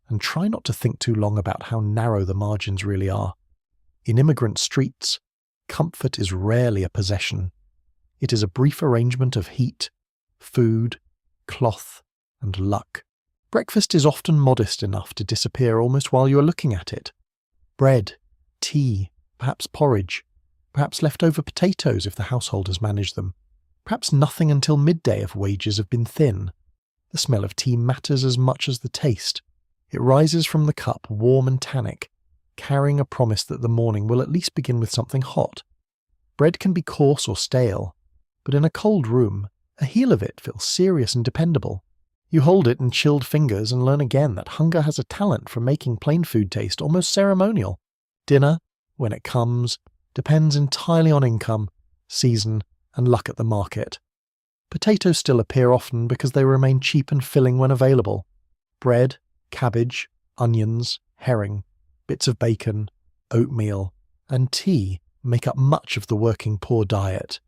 and try not to think too long about how narrow the margins really are. In immigrant streets, comfort is rarely a possession. It is a brief arrangement of heat, food, cloth, and luck. Breakfast is often modest enough to disappear almost while you are looking at it. Bread, tea, perhaps porridge, perhaps leftover potatoes if the household has managed them, perhaps nothing until midday if wages have been thin. The smell of tea matters as much as the taste. It rises from the cup warm and tannic, carrying a promise that the morning will at least begin with something hot. Bread can be coarse or stale, but in a cold room, a heel of it feels serious and dependable. You hold it in chilled fingers and learn again that hunger has a talent for making plain food taste almost ceremonial. Dinner, when it comes, depends entirely on income, season, and luck at the market. Potatoes still appear often because they remain cheap and filling when available. Bread, cabbage, onions, herring, bits of bacon, oatmeal, and tea make up much of the working poor diet.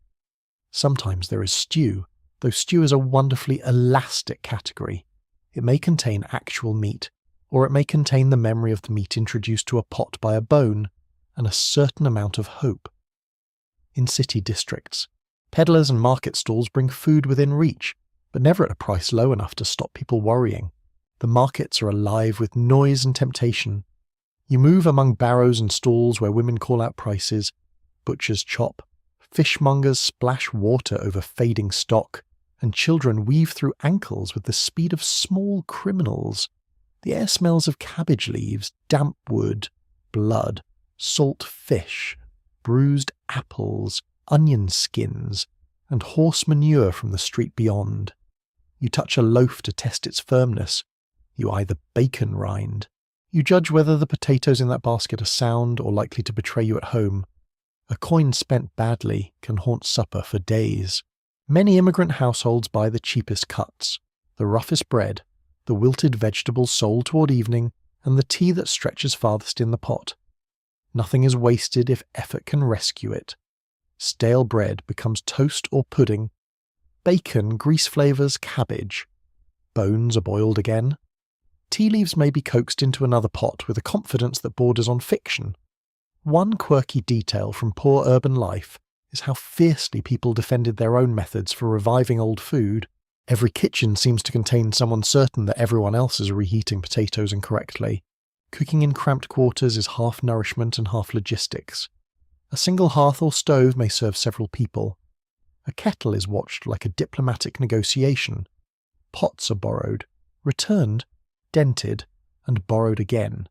Sometimes there is stew, though stew is a wonderfully elastic category. It may contain actual meat, or it may contain the memory of the meat introduced to a pot by a bone, and a certain amount of hope. In city districts, peddlers and market stalls bring food within reach, but never at a price low enough to stop people worrying. The markets are alive with noise and temptation. You move among barrows and stalls where women call out prices, butchers chop, fishmongers splash water over fading stock, and children weave through ankles with the speed of small criminals. The air smells of cabbage leaves, damp wood, blood, salt fish, bruised apples, onion skins, and horse manure from the street beyond. You touch a loaf to test its firmness. You eye the bacon rind. You judge whether the potatoes in that basket are sound or likely to betray you at home. A coin spent badly can haunt supper for days. Many immigrant households buy the cheapest cuts, the roughest bread, the wilted vegetables sold toward evening, and the tea that stretches farthest in the pot. Nothing is wasted if effort can rescue it. Stale bread becomes toast or pudding. Bacon grease flavours cabbage. Bones are boiled again. Tea leaves may be coaxed into another pot with a confidence that borders on fiction. One quirky detail from poor urban life is how fiercely people defended their own methods for reviving old food. Every kitchen seems to contain someone certain that everyone else is reheating potatoes incorrectly. Cooking in cramped quarters is half nourishment and half logistics. A single hearth or stove may serve several people. A kettle is watched like a diplomatic negotiation. Pots are borrowed, returned, dented, and borrowed again.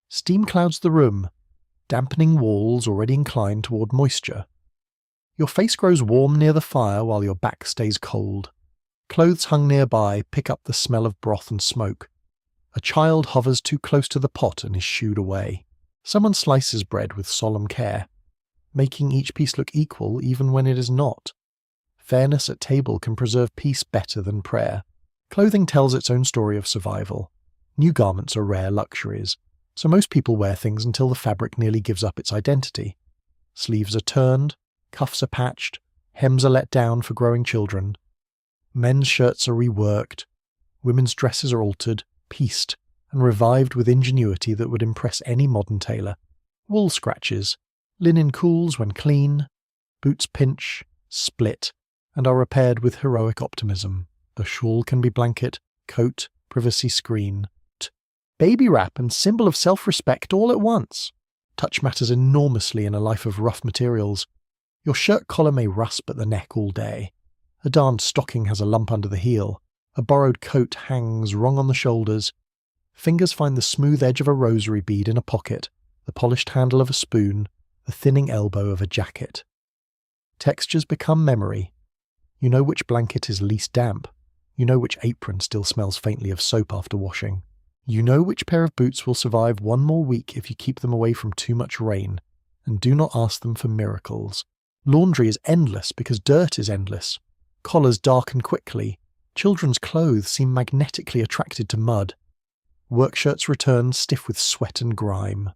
Steam clouds the room, dampening walls already inclined toward moisture. Your face grows warm near the fire while your back stays cold. Clothes hung nearby pick up the smell of broth and smoke. A child hovers too close to the pot and is shooed away. Someone slices bread with solemn care, making each piece look equal even when it is not. Fairness at table can preserve peace better than prayer. Clothing tells its own story of survival. New garments are rare luxuries, so most people wear things until the fabric nearly gives up its identity. Sleeves are turned, cuffs are patched, hems are let down for growing children. Men's shirts are reworked, women's dresses are altered, pieced, and revived with ingenuity that would impress any modern tailor. Wool scratches, linen cools when clean, boots pinch, split, and are repaired with heroic optimism. A shawl can be blanket, coat, privacy screen. Baby wrap and symbol of self-respect all at once. Touch matters enormously in a life of rough materials. Your shirt collar may rasp at the neck all day. A darned stocking has a lump under the heel. A borrowed coat hangs wrong on the shoulders. Fingers find the smooth edge of a rosary bead in a pocket, the polished handle of a spoon, the thinning elbow of a jacket. Textures become memory. You know which blanket is least damp. You know which apron still smells faintly of soap after washing. You know which pair of boots will survive one more week if you keep them away from too much rain, and do not ask them for miracles. Laundry is endless because dirt is endless. Collars darken quickly. Children's clothes seem magnetically attracted to mud. Work shirts return stiff with sweat and grime.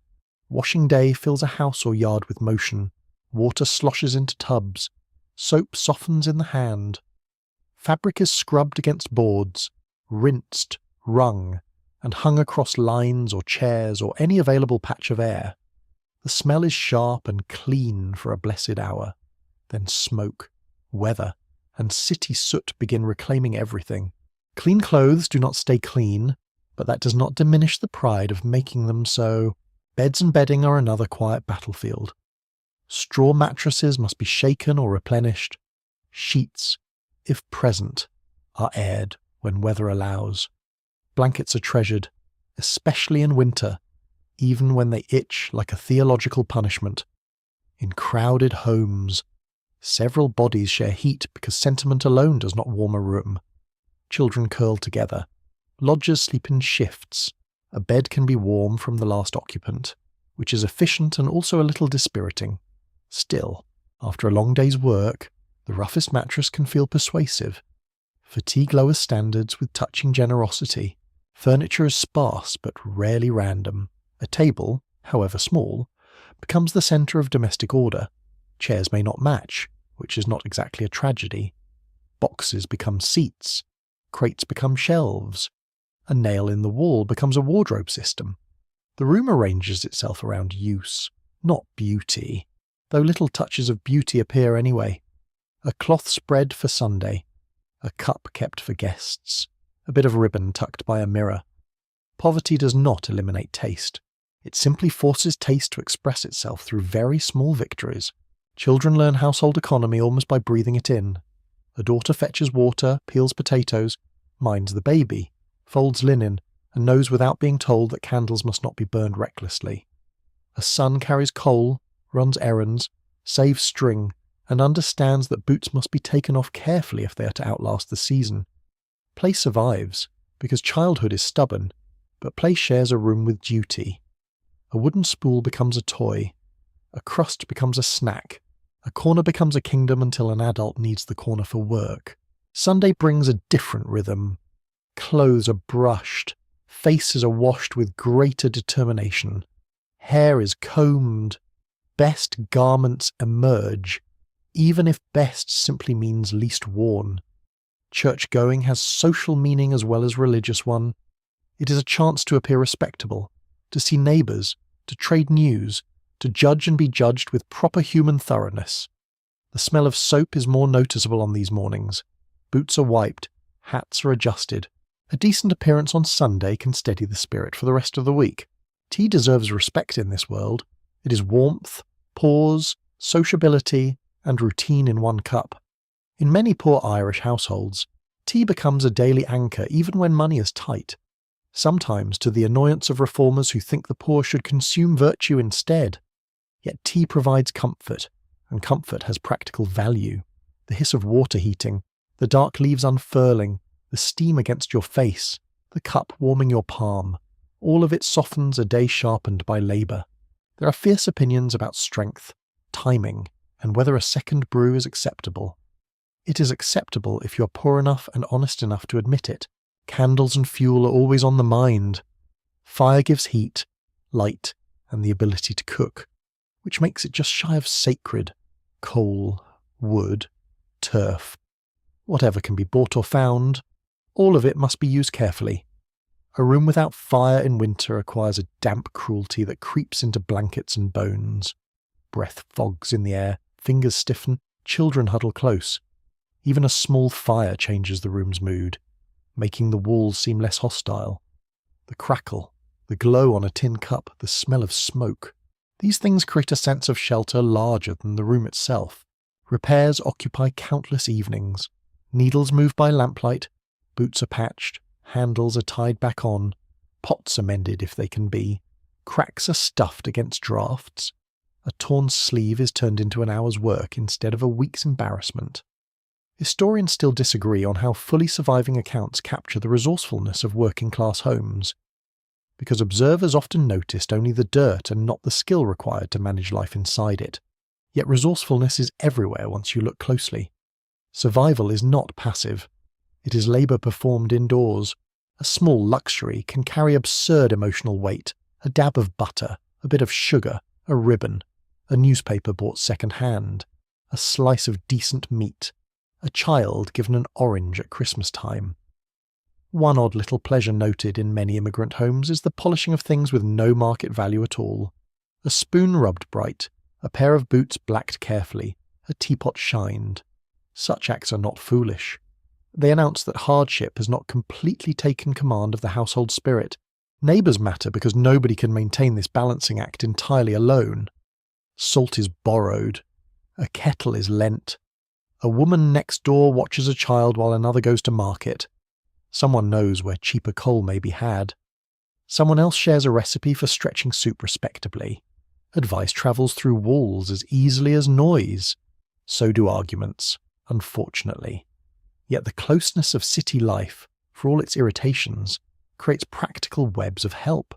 Washing day fills a house or yard with motion. Water sloshes into tubs. Soap softens in the hand. Fabric is scrubbed against boards, rinsed, wrung, and hung across lines or chairs or any available patch of air. The smell is sharp and clean for a blessed hour. Then smoke, weather, and city soot begin reclaiming everything. Clean clothes do not stay clean, but that does not diminish the pride of making them so. Beds and bedding are another quiet battlefield. Straw mattresses must be shaken or replenished. Sheets, if present, are aired when weather allows. Blankets are treasured, especially in winter, even when they itch like a theological punishment. In crowded homes, several bodies share heat because sentiment alone does not warm a room. Children curl together. Lodgers sleep in shifts. A bed can be warm from the last occupant, which is efficient and also a little dispiriting. Still, after a long day's work, the roughest mattress can feel persuasive. Fatigue lowers standards with touching generosity. Furniture is sparse but rarely random. A table, however small, becomes the centre of domestic order. Chairs may not match, which is not exactly a tragedy. Boxes become seats. Crates become shelves. A nail in the wall becomes a wardrobe system. The room arranges itself around use, not beauty, though little touches of beauty appear anyway. A cloth spread for Sunday, a cup kept for guests, a bit of ribbon tucked by a mirror. Poverty does not eliminate taste. It simply forces taste to express itself through very small victories. Children learn household economy almost by breathing it in. A daughter fetches water, peels potatoes, minds the baby, folds linen, and knows without being told that candles must not be burned recklessly. A son carries coal, runs errands, saves string, and understands that boots must be taken off carefully if they are to outlast the season. Play survives, because childhood is stubborn, but play shares a room with duty. A wooden spool becomes a toy. A crust becomes a snack. A corner becomes a kingdom until an adult needs the corner for work. Sunday brings a different rhythm. Clothes are brushed. Faces are washed with greater determination. Hair is combed. Best garments emerge, even if best simply means least worn. Church-going has social meaning as well as religious one. It is a chance to appear respectable, to see neighbours, to trade news, to judge and be judged with proper human thoroughness. The smell of soap is more noticeable on these mornings. Boots are wiped, hats are adjusted. A decent appearance on Sunday can steady the spirit for the rest of the week. Tea deserves respect in this world. It is warmth, pause, sociability, and routine in one cup. In many poor Irish households, tea becomes a daily anchor even when money is tight. Sometimes to the annoyance of reformers who think the poor should consume virtue instead. Yet tea provides comfort, and comfort has practical value. The hiss of water heating, the dark leaves unfurling, the steam against your face, the cup warming your palm, all of it softens a day sharpened by labour. There are fierce opinions about strength, timing, and whether a second brew is acceptable. It is acceptable if you're poor enough and honest enough to admit it. Candles and fuel are always on the mind. Fire gives heat, light, and the ability to cook, which makes it just shy of sacred. Coal, wood, turf, whatever can be bought or found, all of it must be used carefully. A room without fire in winter acquires a damp cruelty that creeps into blankets and bones. Breath fogs in the air, fingers stiffen, children huddle close. Even a small fire changes the room's mood, making the walls seem less hostile. The crackle, the glow on a tin cup, the smell of smoke. These things create a sense of shelter larger than the room itself. Repairs occupy countless evenings. Needles move by lamplight, boots are patched, handles are tied back on, pots are mended if they can be, cracks are stuffed against draughts. A torn sleeve is turned into an hour's work instead of a week's embarrassment. Historians still disagree on how fully surviving accounts capture the resourcefulness of working-class homes, because observers often noticed only the dirt and not the skill required to manage life inside it. Yet resourcefulness is everywhere once you look closely. Survival is not passive. It is labour performed indoors. A small luxury can carry absurd emotional weight, a dab of butter, a bit of sugar, a ribbon, a newspaper bought second-hand, a slice of decent meat, a child given an orange at Christmas time. One odd little pleasure noted in many immigrant homes is the polishing of things with no market value at all. A spoon rubbed bright, a pair of boots blacked carefully, a teapot shined. Such acts are not foolish. They announce that hardship has not completely taken command of the household spirit. Neighbours matter because nobody can maintain this balancing act entirely alone. Salt is borrowed. A kettle is lent. A woman next door watches a child while another goes to market. Someone knows where cheaper coal may be had. Someone else shares a recipe for stretching soup respectably. Advice travels through walls as easily as noise. So do arguments, unfortunately. Yet the closeness of city life, for all its irritations, creates practical webs of help.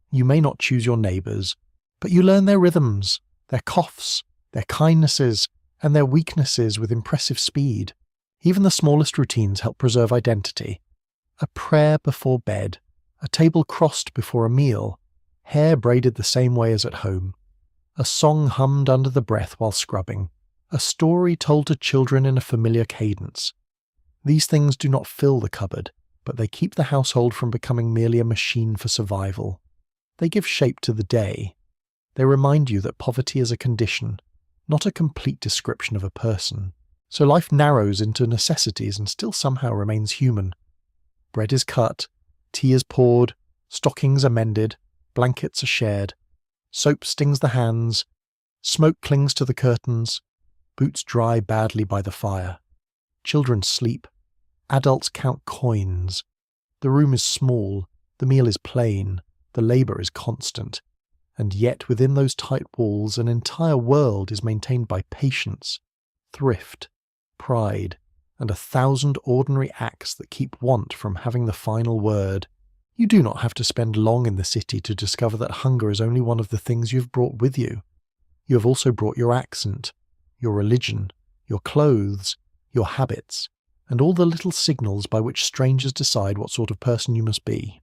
You may not choose your neighbours, but you learn their rhythms, their coughs, their kindnesses, and their weaknesses with impressive speed. Even the smallest routines help preserve identity. A prayer before bed, a table crossed before a meal, hair braided the same way as at home, a song hummed under the breath while scrubbing, a story told to children in a familiar cadence. These things do not fill the cupboard, but they keep the household from becoming merely a machine for survival. They give shape to the day. They remind you that poverty is a condition, not a complete description of a person. So life narrows into necessities and still somehow remains human. Bread is cut, tea is poured, stockings are mended, blankets are shared, soap stings the hands, smoke clings to the curtains, boots dry badly by the fire. Children sleep. Adults count coins. The room is small, the meal is plain, the labour is constant. And yet within those tight walls an entire world is maintained by patience, thrift, pride, and 1,000 ordinary acts that keep want from having the final word. You do not have to spend long in the city to discover that hunger is only one of the things you have brought with you. You have also brought your accent, your religion, your clothes, your habits, and all the little signals by which strangers decide what sort of person you must be.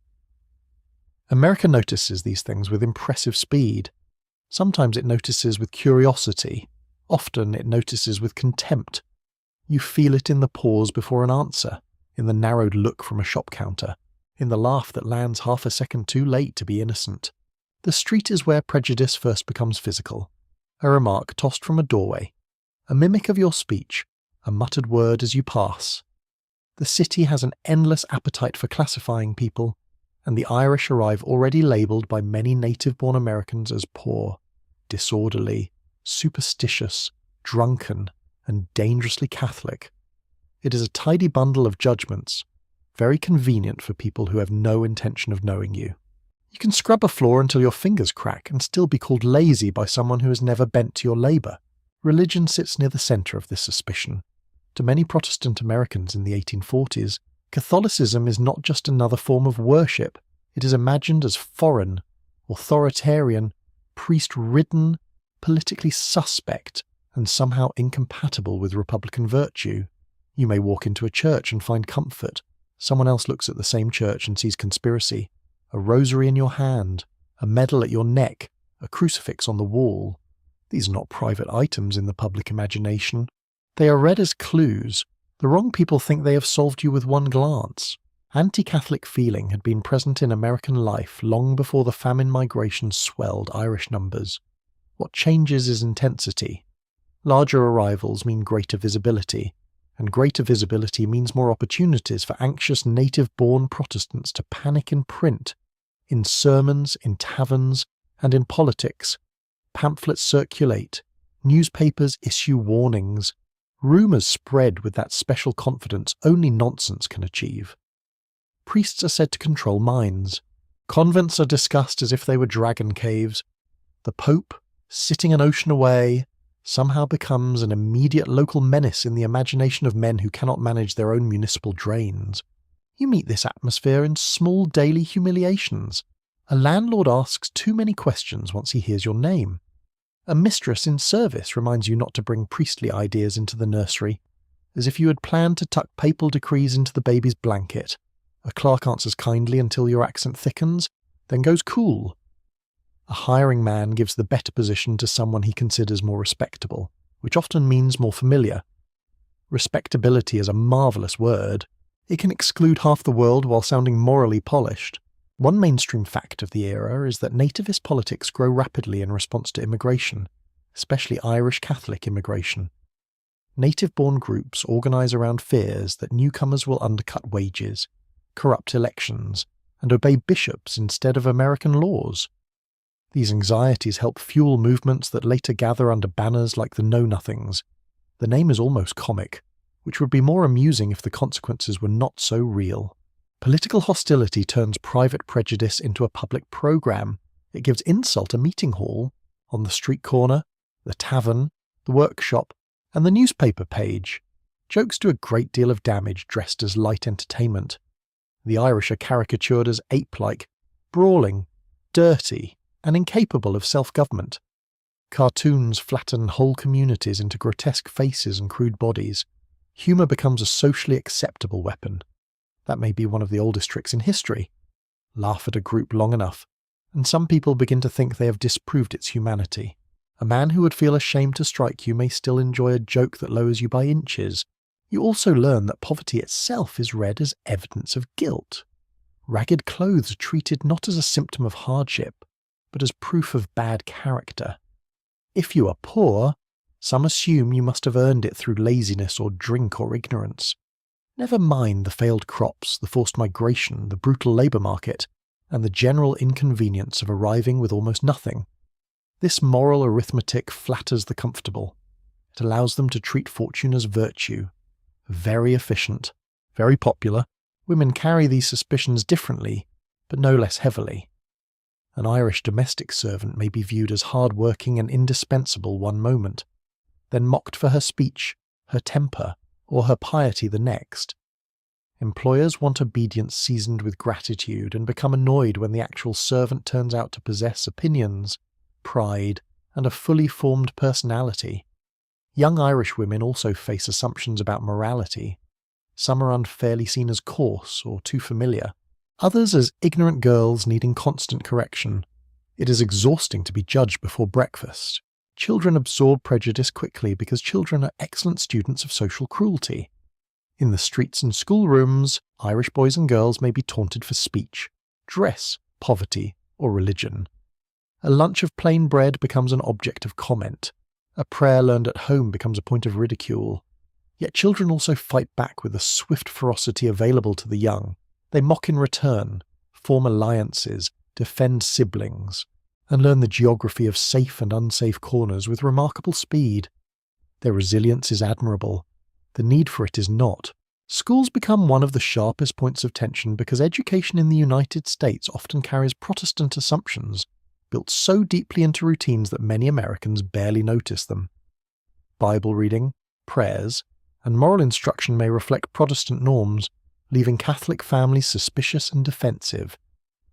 America notices these things with impressive speed. Sometimes it notices with curiosity. Often it notices with contempt. You feel it in the pause before an answer, in the narrowed look from a shop counter, in the laugh that lands half a second too late to be innocent. The street is where prejudice first becomes physical. A remark tossed from a doorway, a mimic of your speech, a muttered word as you pass. The city has an endless appetite for classifying people, and the Irish arrive already labelled by many native-born Americans as poor, disorderly, superstitious, drunken, and dangerously Catholic. It is a tidy bundle of judgments, very convenient for people who have no intention of knowing you. You can scrub a floor until your fingers crack and still be called lazy by someone who has never bent to your labour. Religion sits near the centre of this suspicion. To many Protestant Americans in the 1840s, Catholicism is not just another form of worship. It is imagined as foreign, authoritarian, priest-ridden, politically suspect, and somehow incompatible with Republican virtue. You may walk into a church and find comfort. Someone else looks at the same church and sees conspiracy. A rosary in your hand, a medal at your neck, a crucifix on the wall. These are not private items in the public imagination. They are read as clues. The wrong people think they have solved you with one glance. Anti-Catholic feeling had been present in American life long before the famine migration swelled Irish numbers. What changes is intensity. Larger arrivals mean greater visibility, and greater visibility means more opportunities for anxious native-born Protestants to panic in print, in sermons, in taverns, and in politics. Pamphlets circulate, newspapers issue warnings, rumours spread with that special confidence only nonsense can achieve. Priests are said to control minds. Convents are discussed as if they were dragon caves. The Pope, sitting an ocean away, somehow becomes an immediate local menace in the imagination of men who cannot manage their own municipal drains. You meet this atmosphere in small daily humiliations. A landlord asks too many questions once he hears your name. A mistress in service reminds you not to bring priestly ideas into the nursery, as if you had planned to tuck papal decrees into the baby's blanket. A clerk answers kindly until your accent thickens, then goes cool. A hiring man gives the better position to someone he considers more respectable, which often means more familiar. Respectability is a marvellous word. It can exclude half the world while sounding morally polished. One mainstream fact of the era is that nativist politics grow rapidly in response to immigration, especially Irish Catholic immigration. Native-born groups organise around fears that newcomers will undercut wages, corrupt elections, and obey bishops instead of American laws. These anxieties help fuel movements that later gather under banners like the Know Nothings. The name is almost comic, which would be more amusing if the consequences were not so real. Political hostility turns private prejudice into a public programme. It gives insult a meeting hall, on the street corner, the tavern, the workshop, and the newspaper page. Jokes do a great deal of damage dressed as light entertainment. The Irish are caricatured as ape-like, brawling, dirty, and incapable of self-government. Cartoons flatten whole communities into grotesque faces and crude bodies. Humour becomes a socially acceptable weapon. That may be one of the oldest tricks in history. Laugh at a group long enough, and some people begin to think they have disproved its humanity. A man who would feel ashamed to strike you may still enjoy a joke that lowers you by inches. You also learn that poverty itself is read as evidence of guilt. Ragged clothes are treated not as a symptom of hardship, but as proof of bad character. If you are poor, some assume you must have earned it through laziness or drink or ignorance. Never mind the failed crops, the forced migration, the brutal labour market, and the general inconvenience of arriving with almost nothing. This moral arithmetic flatters the comfortable. It allows them to treat fortune as virtue. Very efficient, very popular. Women carry these suspicions differently, but no less heavily. An Irish domestic servant may be viewed as hard-working and indispensable one moment, then mocked for her speech, her temper, or her piety the next. Employers want obedience seasoned with gratitude and become annoyed when the actual servant turns out to possess opinions, pride, and a fully formed personality. Young Irish women also face assumptions about morality. Some are unfairly seen as coarse or too familiar, others as ignorant girls needing constant correction. It is exhausting to be judged before breakfast. Children absorb prejudice quickly because children are excellent students of social cruelty. In the streets and schoolrooms, Irish boys and girls may be taunted for speech, dress, poverty, or religion. A lunch of plain bread becomes an object of comment. A prayer learned at home becomes a point of ridicule. Yet children also fight back with the swift ferocity available to the young. They mock in return, form alliances, defend siblings, and learn the geography of safe and unsafe corners with remarkable speed. Their resilience is admirable. The need for it is not. Schools become one of the sharpest points of tension because education in the United States often carries Protestant assumptions, built so deeply into routines that many Americans barely notice them. Bible reading, prayers, and moral instruction may reflect Protestant norms, leaving Catholic families suspicious and defensive.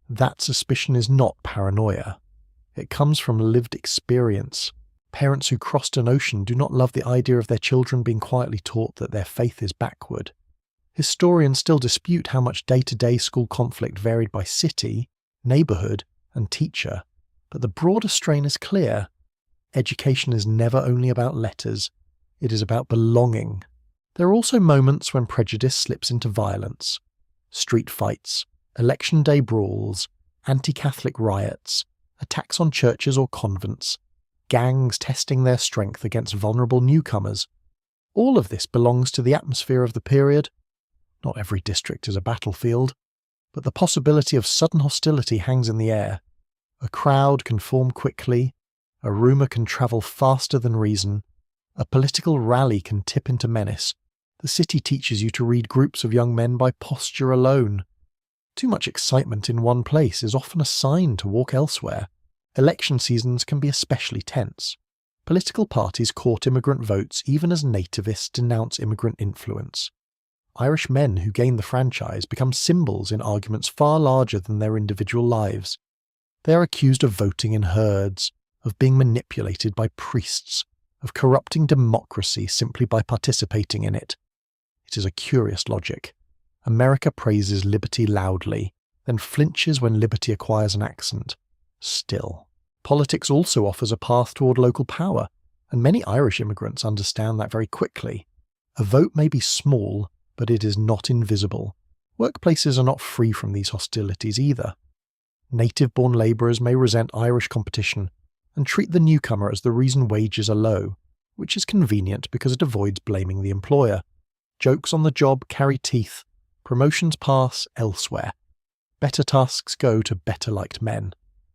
That suspicion is not paranoia. It comes from lived experience. Parents who crossed an ocean do not love the idea of their children being quietly taught that their faith is backward. Historians still dispute how much day-to-day school conflict varied by city, neighbourhood, and teacher, but the broader strain is clear. Education is never only about letters. It is about belonging. There are also moments when prejudice slips into violence. Street fights, election day brawls, anti-Catholic riots, attacks on churches or convents, gangs testing their strength against vulnerable newcomers. All of this belongs to the atmosphere of the period. Not every district is a battlefield, but the possibility of sudden hostility hangs in the air. A crowd can form quickly, a rumour can travel faster than reason, a political rally can tip into menace. The city teaches you to read groups of young men by posture alone. Too much excitement in one place is often a sign to walk elsewhere. Election seasons can be especially tense. Political parties court immigrant votes even as nativists denounce immigrant influence. Irish men who gain the franchise become symbols in arguments far larger than their individual lives. They are accused of voting in herds, of being manipulated by priests, of corrupting democracy simply by participating in it. It is a curious logic. America praises liberty loudly, then flinches when liberty acquires an accent. Still, politics also offers a path toward local power, and many Irish immigrants understand that very quickly. A vote may be small, but it is not invisible. Workplaces are not free from these hostilities either. Native-born labourers may resent Irish competition and treat the newcomer as the reason wages are low, which is convenient because it avoids blaming the employer. Jokes on the job carry teeth. Promotions pass elsewhere. Better tasks go to better-liked men.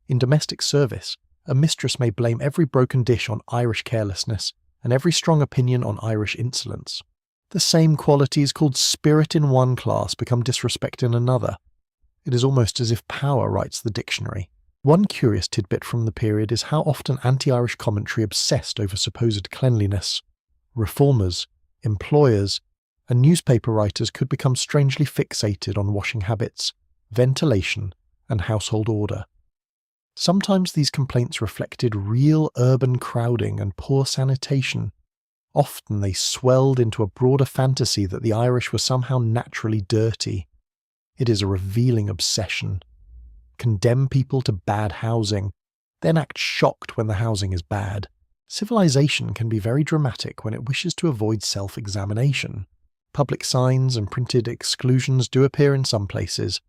In domestic service, a mistress may blame every broken dish on Irish carelessness and every strong opinion on Irish insolence. The same qualities called spirit in one class become disrespect in another. It is almost as if power writes the dictionary. One curious tidbit from the period is how often anti-Irish commentary obsessed over supposed cleanliness. Reformers, employers, and newspaper writers could become strangely fixated on washing habits, ventilation, and household order. Sometimes these complaints reflected real urban crowding and poor sanitation. Often they swelled into a broader fantasy that the Irish were somehow naturally dirty. It is a revealing obsession. Condemn people to bad housing, then act shocked when the housing is bad. Civilization can be very dramatic when it wishes to avoid self-examination. Public signs and printed exclusions do appear in some places.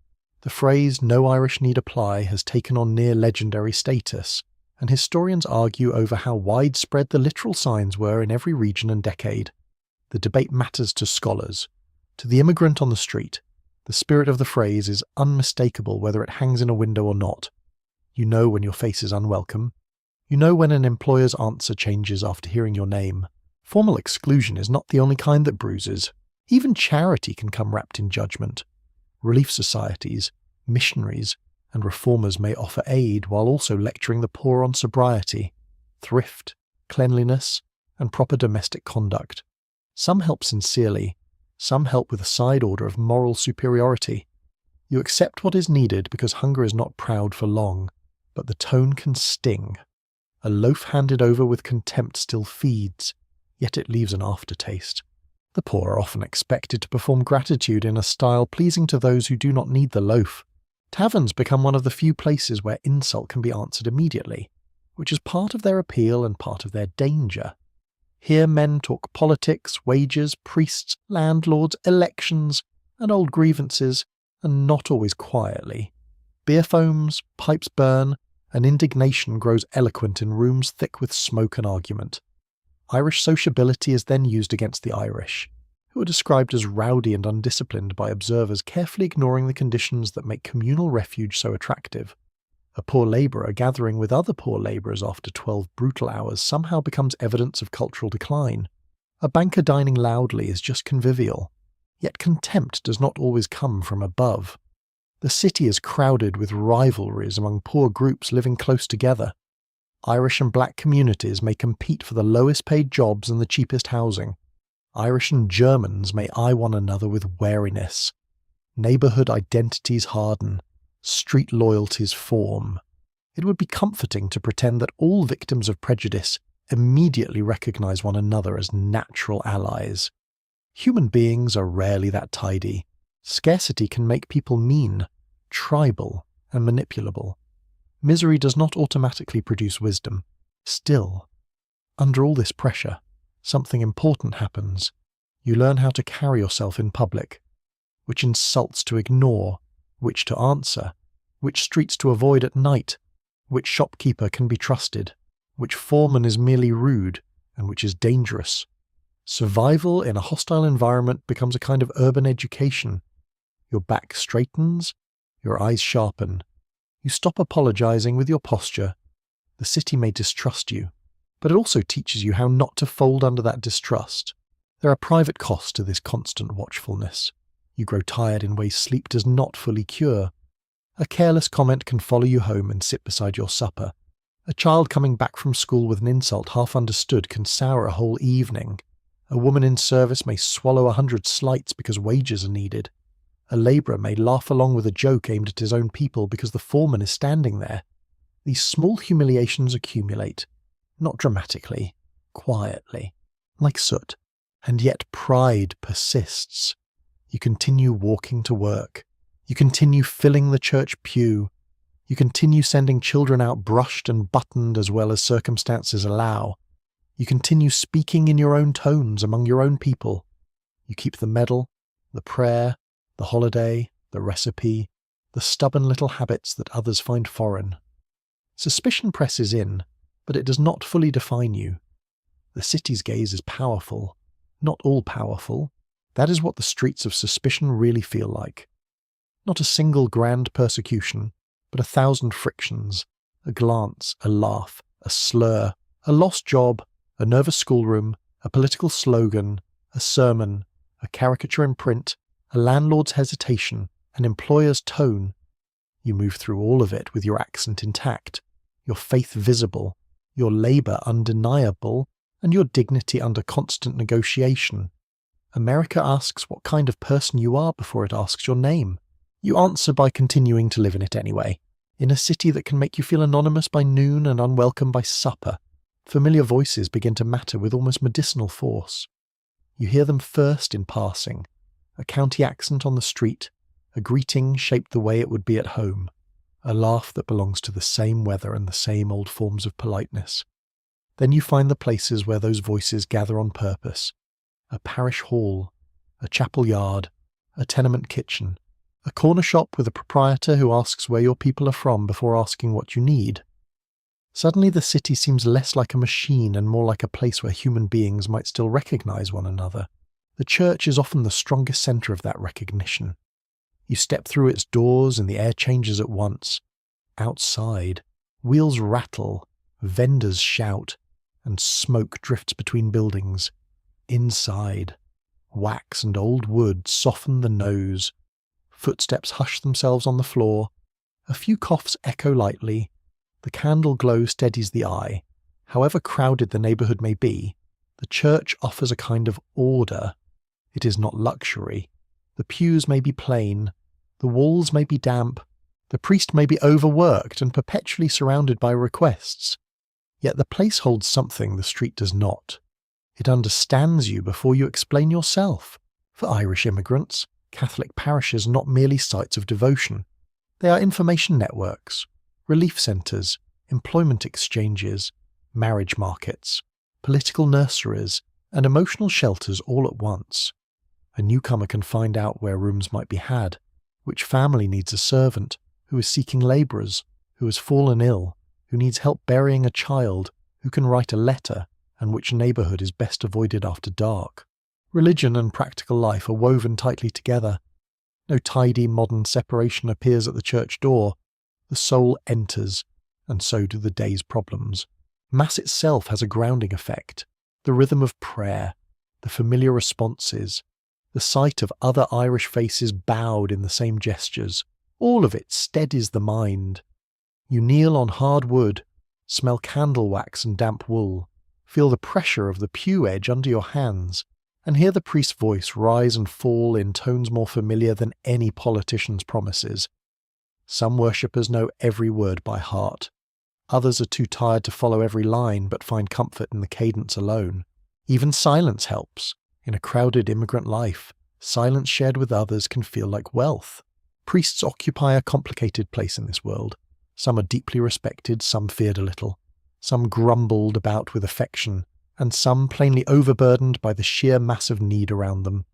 The phrase "no Irish need apply" has taken on near legendary status, and historians argue over how widespread the literal signs were in every region and decade. The debate matters to scholars. To the immigrant on the street, the spirit of the phrase is unmistakable whether it hangs in a window or not. You know when your face is unwelcome. You know when an employer's answer changes after hearing your name. Formal exclusion is not the only kind that bruises. Even charity can come wrapped in judgment. Relief societies, missionaries, and reformers may offer aid while also lecturing the poor on sobriety, thrift, cleanliness, and proper domestic conduct. Some help sincerely, some help with a side order of moral superiority. You accept what is needed because hunger is not proud for long, but the tone can sting. A loaf handed over with contempt still feeds, yet it leaves an aftertaste. The poor are often expected to perform gratitude in a style pleasing to those who do not need the loaf. Taverns become one of the few places where insult can be answered immediately, which is part of their appeal and part of their danger. Here men talk politics, wages, priests, landlords, elections, and old grievances, and not always quietly. Beer foams, pipes burn, and indignation grows eloquent in rooms thick with smoke and argument. Irish sociability is then used against the Irish, who are described as rowdy and undisciplined by observers carefully ignoring the conditions that make communal refuge so attractive. A poor labourer gathering with other poor labourers after 12 brutal hours somehow becomes evidence of cultural decline. A banker dining loudly is just convivial, yet contempt does not always come from above. The city is crowded with rivalries among poor groups living close together. Irish and black communities may compete for the lowest paid jobs and the cheapest housing. Irish and Germans may eye one another with wariness. Neighbourhood identities harden. Street loyalties form. It would be comforting to pretend that all victims of prejudice immediately recognise one another as natural allies. Human beings are rarely that tidy. Scarcity can make people mean, tribal, and manipulable. Misery does not automatically produce wisdom. Still, under all this pressure, something important happens. You learn how to carry yourself in public, which insults to ignore, which to answer, which streets to avoid at night, which shopkeeper can be trusted, which foreman is merely rude, and which is dangerous. Survival in a hostile environment becomes a kind of urban education. Your back straightens, your eyes sharpen. You stop apologizing with your posture. The city may distrust you, but it also teaches you how not to fold under that distrust. There are private costs to this constant watchfulness. You grow tired in ways sleep does not fully cure. A careless comment can follow you home and sit beside your supper. A child coming back from school with an insult half understood can sour a whole evening. A woman in service may swallow 100 slights because wages are needed. A labourer may laugh along with a joke aimed at his own people because the foreman is standing there. These small humiliations accumulate, not dramatically, quietly, like soot. And yet pride persists. You continue walking to work. You continue filling the church pew. You continue sending children out brushed and buttoned as well as circumstances allow. You continue speaking in your own tones among your own people. You keep the medal, the prayer, the holiday, the recipe, the stubborn little habits that others find foreign. Suspicion presses in, but it does not fully define you. The city's gaze is powerful, not all-powerful. That is what the streets of suspicion really feel like. Not a single grand persecution, but 1,000 frictions, a glance, a laugh, a slur, a lost job, a nervous schoolroom, a political slogan, a sermon, a caricature in print, a landlord's hesitation, an employer's tone. You move through all of it with your accent intact, your faith visible, your labour undeniable, and your dignity under constant negotiation. America asks what kind of person you are before it asks your name. You answer by continuing to live in it anyway, in a city that can make you feel anonymous by noon and unwelcome by supper. Familiar voices begin to matter with almost medicinal force. You hear them first in passing, a county accent on the street, a greeting shaped the way it would be at home, a laugh that belongs to the same weather and the same old forms of politeness. Then you find the places where those voices gather on purpose, a parish hall, a chapel yard, a tenement kitchen, a corner shop with a proprietor who asks where your people are from before asking what you need. Suddenly the city seems less like a machine and more like a place where human beings might still recognize one another. The church is often the strongest centre of that recognition. You step through its doors and the air changes at once. Outside, wheels rattle, vendors shout, and smoke drifts between buildings. Inside, wax and old wood soften the nose. Footsteps hush themselves on the floor. A few coughs echo lightly. The candle glow steadies the eye. However crowded the neighbourhood may be, the church offers a kind of order. It is not luxury. The pews may be plain. The walls may be damp. The priest may be overworked and perpetually surrounded by requests. Yet the place holds something the street does not. It understands you before you explain yourself. For Irish immigrants, Catholic parishes are not merely sites of devotion. They are information networks, relief centres, employment exchanges, marriage markets, political nurseries, and emotional shelters all at once. A newcomer can find out where rooms might be had, which family needs a servant, who is seeking labourers, who has fallen ill, who needs help burying a child, who can write a letter, and which neighbourhood is best avoided after dark. Religion and practical life are woven tightly together. No tidy modern separation appears at the church door. The soul enters, and so do the day's problems. Mass itself has a grounding effect. The rhythm of prayer, the familiar responses, the sight of other Irish faces bowed in the same gestures, all of it steadies the mind. You kneel on hard wood, smell candle wax and damp wool, feel the pressure of the pew edge under your hands, and hear the priest's voice rise and fall in tones more familiar than any politician's promises. Some worshippers know every word by heart. Others are too tired to follow every line but find comfort in the cadence alone. Even silence helps. In a crowded immigrant life, silence shared with others can feel like wealth. Priests occupy a complicated place in this world. Some are deeply respected, some feared a little. Some grumbled about with affection, and some plainly overburdened by the sheer mass of need around them.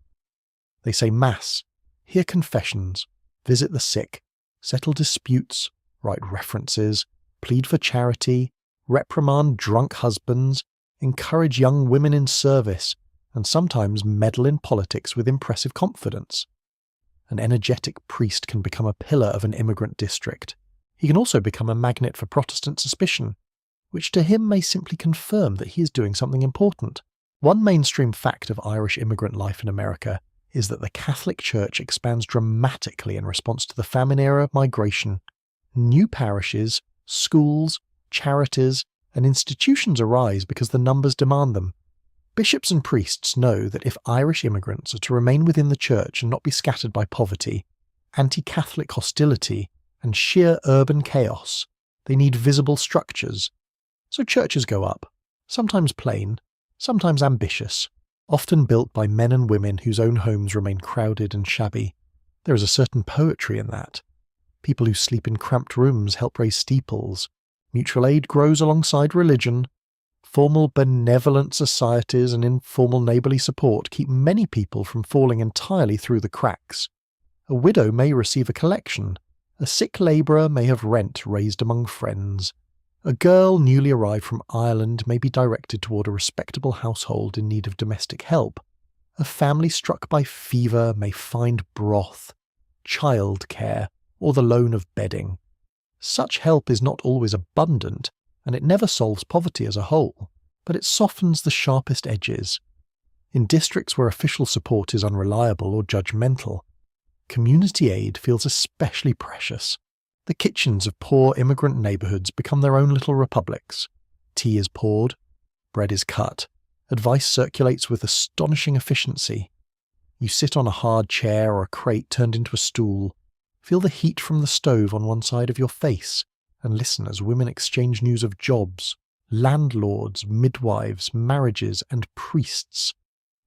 They say Mass, hear confessions, visit the sick, settle disputes, write references, plead for charity, reprimand drunk husbands, encourage young women in service, and sometimes meddle in politics with impressive confidence. An energetic priest can become a pillar of an immigrant district. He can also become a magnet for Protestant suspicion, which to him may simply confirm that he is doing something important. One mainstream fact of Irish immigrant life in America is that the Catholic Church expands dramatically in response to the famine-era migration. New parishes, schools, charities, and institutions arise because the numbers demand them. Bishops and priests know that if Irish immigrants are to remain within the church and not be scattered by poverty, anti-Catholic hostility, and sheer urban chaos, they need visible structures. So churches go up, sometimes plain, sometimes ambitious, often built by men and women whose own homes remain crowded and shabby. There is a certain poetry in that. People who sleep in cramped rooms help raise steeples. Mutual aid grows alongside religion. Formal benevolent societies and informal neighbourly support keep many people from falling entirely through the cracks. A widow may receive a collection. A sick labourer may have rent raised among friends. A girl newly arrived from Ireland may be directed toward a respectable household in need of domestic help. A family struck by fever may find broth, childcare, or the loan of bedding. Such help is not always abundant, and it never solves poverty as a whole, but it softens the sharpest edges. In districts where official support is unreliable or judgmental, community aid feels especially precious. The kitchens of poor immigrant neighbourhoods become their own little republics. Tea is poured, bread is cut, advice circulates with astonishing efficiency. You sit on a hard chair or a crate turned into a stool, feel the heat from the stove on one side of your face, and listen as women exchange news of jobs, landlords, midwives, marriages, and priests.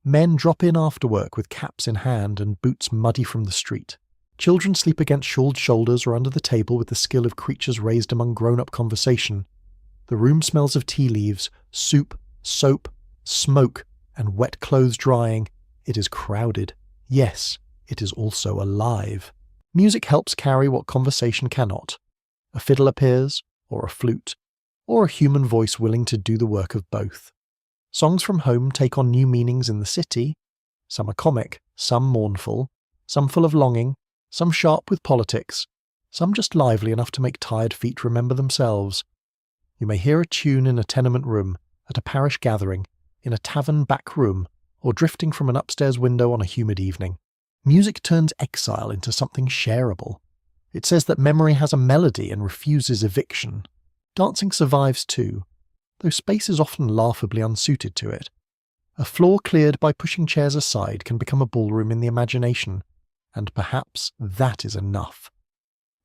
Men drop in after work with caps in hand and boots muddy from the street. Children sleep against shawled shoulders or under the table with the skill of creatures raised among grown-up conversation. The room smells of tea leaves, soup, soap, smoke, and wet clothes drying. It is crowded. Yes, it is also alive. Music helps carry what conversation cannot. A fiddle appears, or a flute, or a human voice willing to do the work of both. Songs from home take on new meanings in the city. Some are comic, some mournful, some full of longing, some sharp with politics, some just lively enough to make tired feet remember themselves. You may hear a tune in a tenement room, at a parish gathering, in a tavern back room, or drifting from an upstairs window on a humid evening. Music turns exile into something shareable. It says that memory has a melody and refuses eviction. Dancing survives too, though space is often laughably unsuited to it. A floor cleared by pushing chairs aside can become a ballroom in the imagination, and perhaps that is enough.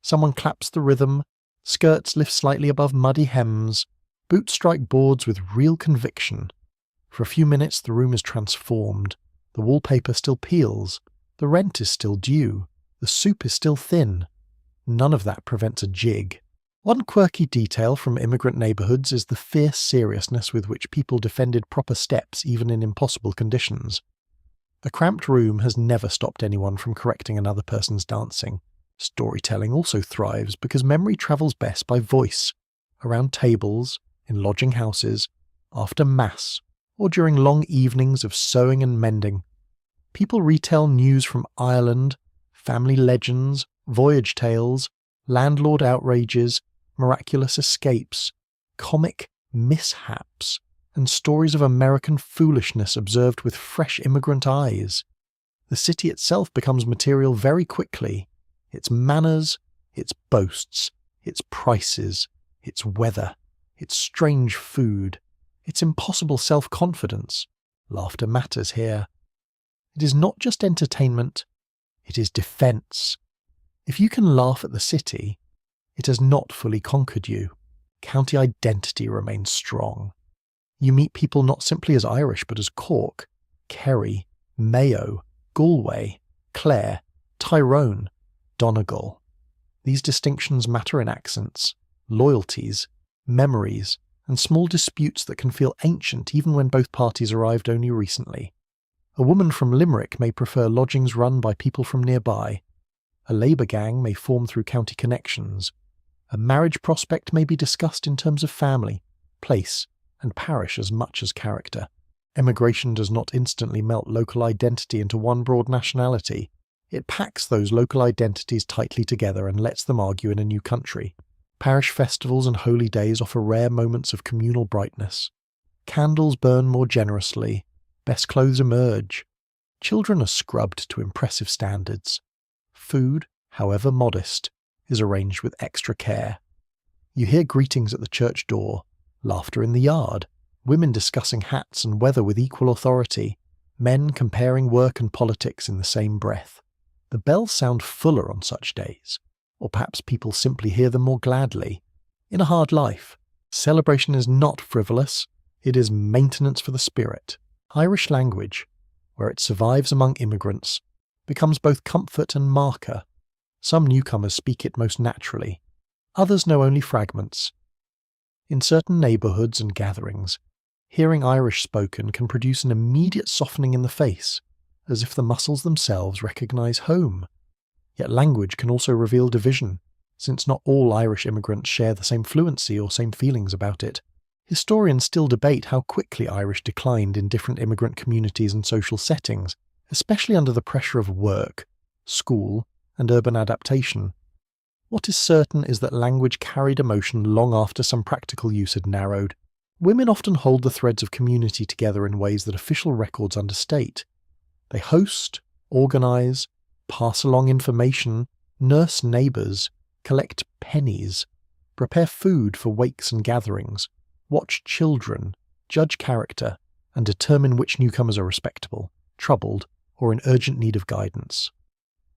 Someone claps the rhythm, skirts lift slightly above muddy hems, boots strike boards with real conviction. For a few minutes the room is transformed, the wallpaper still peels, the rent is still due, the soup is still thin. None of that prevents a jig. One quirky detail from immigrant neighbourhoods is the fierce seriousness with which people defended proper steps even in impossible conditions. A cramped room has never stopped anyone from correcting another person's dancing. Storytelling also thrives because memory travels best by voice, around tables, in lodging houses, after mass, or during long evenings of sewing and mending. People retell news from Ireland, family legends, voyage tales, landlord outrages, miraculous escapes, comic mishaps, and stories of American foolishness observed with fresh immigrant eyes. The city itself becomes material very quickly. Its manners, its boasts, its prices, its weather, its strange food, its impossible self-confidence. Laughter matters here. It is not just entertainment, it is defence. If you can laugh at the city, it has not fully conquered you. County identity remains strong. You meet people not simply as Irish but as Cork, Kerry, Mayo, Galway, Clare, Tyrone, Donegal. These distinctions matter in accents, loyalties, memories, and small disputes that can feel ancient even when both parties arrived only recently. A woman from Limerick may prefer lodgings run by people from nearby. A labour gang may form through county connections. A marriage prospect may be discussed in terms of family, place, and parish as much as character. Emigration does not instantly melt local identity into one broad nationality. It packs those local identities tightly together and lets them argue in a new country. Parish festivals and holy days offer rare moments of communal brightness. Candles burn more generously. Best clothes emerge. Children are scrubbed to impressive standards. Food, however modest, is arranged with extra care. You hear greetings at the church door, laughter in the yard, women discussing hats and weather with equal authority, men comparing work and politics in the same breath. The bells sound fuller on such days, or perhaps people simply hear them more gladly. In a hard life, celebration is not frivolous, it is maintenance for the spirit. Irish language, where it survives among immigrants, becomes both comfort and marker. Some newcomers speak it most naturally, others know only fragments. In certain neighbourhoods and gatherings, hearing Irish spoken can produce an immediate softening in the face, as if the muscles themselves recognise home. Yet language can also reveal division. since not all Irish immigrants share the same fluency or same feelings about it. Historians still debate how quickly Irish declined in different immigrant communities and social settings, especially under the pressure of work, school, and urban adaptation. What is certain is that language carried emotion long after some practical use had narrowed. Women often hold the threads of community together in ways that official records understate. They host, organise, pass along information, nurse neighbours, collect pennies, prepare food for wakes and gatherings, watch children, judge character, and determine which newcomers are respectable, troubled, or in urgent need of guidance.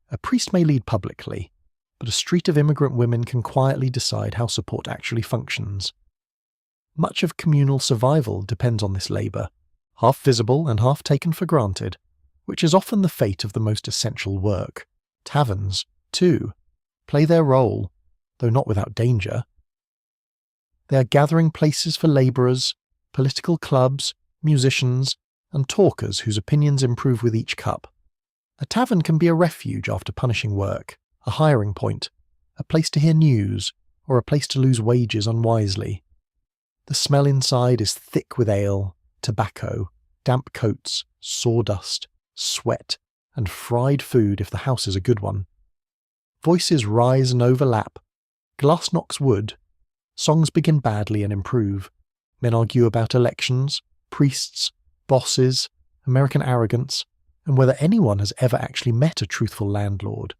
A priest may lead publicly, but a street of immigrant women can quietly decide how support actually functions. Much of communal survival depends on this labour, half visible and half taken for granted, which is often the fate of the most essential work. Taverns, too, play their role, though not without danger. They are gathering places for labourers, political clubs, musicians, and talkers whose opinions improve with each cup. A tavern can be a refuge after punishing work, a hiring point, a place to hear news, or a place to lose wages unwisely. The smell inside is thick with ale, tobacco, damp coats, sawdust, sweat, and fried food if the house is a good one. Voices rise and overlap. Glass knocks wood. Songs begin badly and improve. Men argue about elections, priests, bosses, American arrogance, and whether anyone has ever actually met a truthful landlord.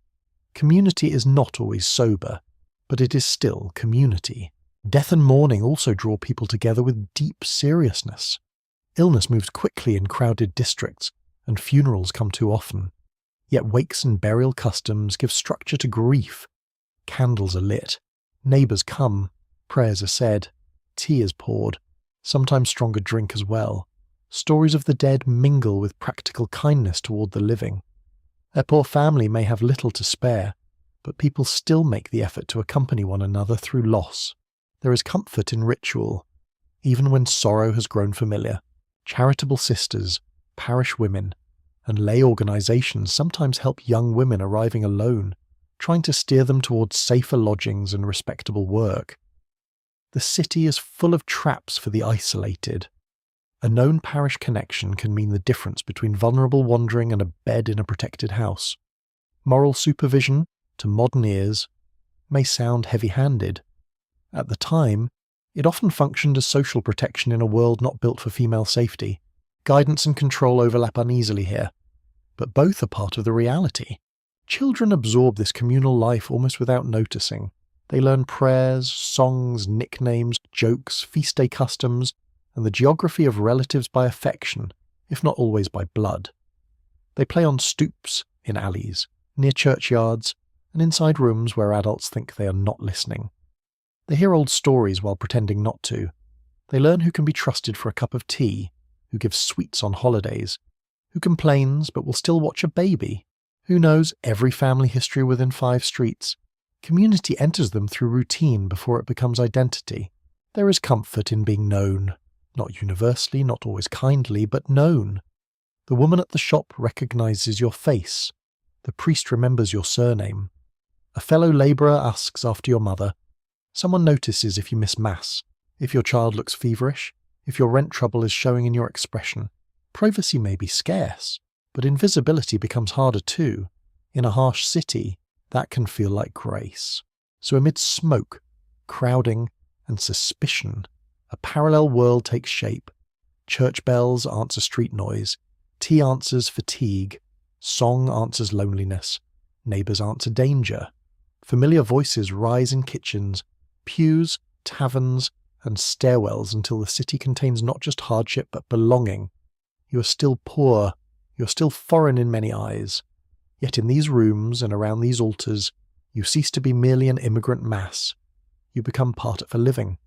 Community is not always sober, but it is still community. Death and mourning also draw people together with deep seriousness. Illness moves quickly in crowded districts, and funerals come too often. Yet wakes and burial customs give structure to grief. Candles are lit, neighbours come, prayers are said, tea is poured, sometimes stronger drink as well. Stories of the dead mingle with practical kindness toward the living. Their poor family may have little to spare, but people still make the effort to accompany one another through loss. There is comfort in ritual, even when sorrow has grown familiar. Charitable sisters, parish women, and lay organisations sometimes help young women arriving alone, trying to steer them towards safer lodgings and respectable work. The city is full of traps for the isolated. A known parish connection can mean the difference between vulnerable wandering and a bed in a protected house. Moral supervision, to modern ears, may sound heavy-handed. At the time, it often functioned as social protection in a world not built for female safety. Guidance and control overlap uneasily here, but both are part of the reality. Children absorb this communal life almost without noticing. They learn prayers, songs, nicknames, jokes, feast day customs, and the geography of relatives by affection, if not always by blood. They play on stoops, in alleys, near churchyards, and inside rooms where adults think they are not listening. They hear old stories while pretending not to. They learn who can be trusted for a cup of tea, who gives sweets on holidays, who complains but will still watch a baby, who knows every family history within 5 streets. Community enters them through routine before it becomes identity. There is comfort in being known, not universally, not always kindly, but known. The woman at the shop recognizes your face. The priest remembers your surname. A fellow labourer asks after your mother. Someone notices if you miss mass, if your child looks feverish, if your rent trouble is showing in your expression. Privacy may be scarce, but invisibility becomes harder too. In a harsh city, that can feel like grace. So amid smoke, crowding, and suspicion, a parallel world takes shape. Church bells answer street noise, tea answers fatigue, song answers loneliness, neighbours answer danger. Familiar voices rise in kitchens, pews, taverns, and stairwells until the city contains not just hardship but belonging. You are still poor, you are still foreign in many eyes. Yet in these rooms and around these altars, you cease to be merely an immigrant mass. You become part of a living,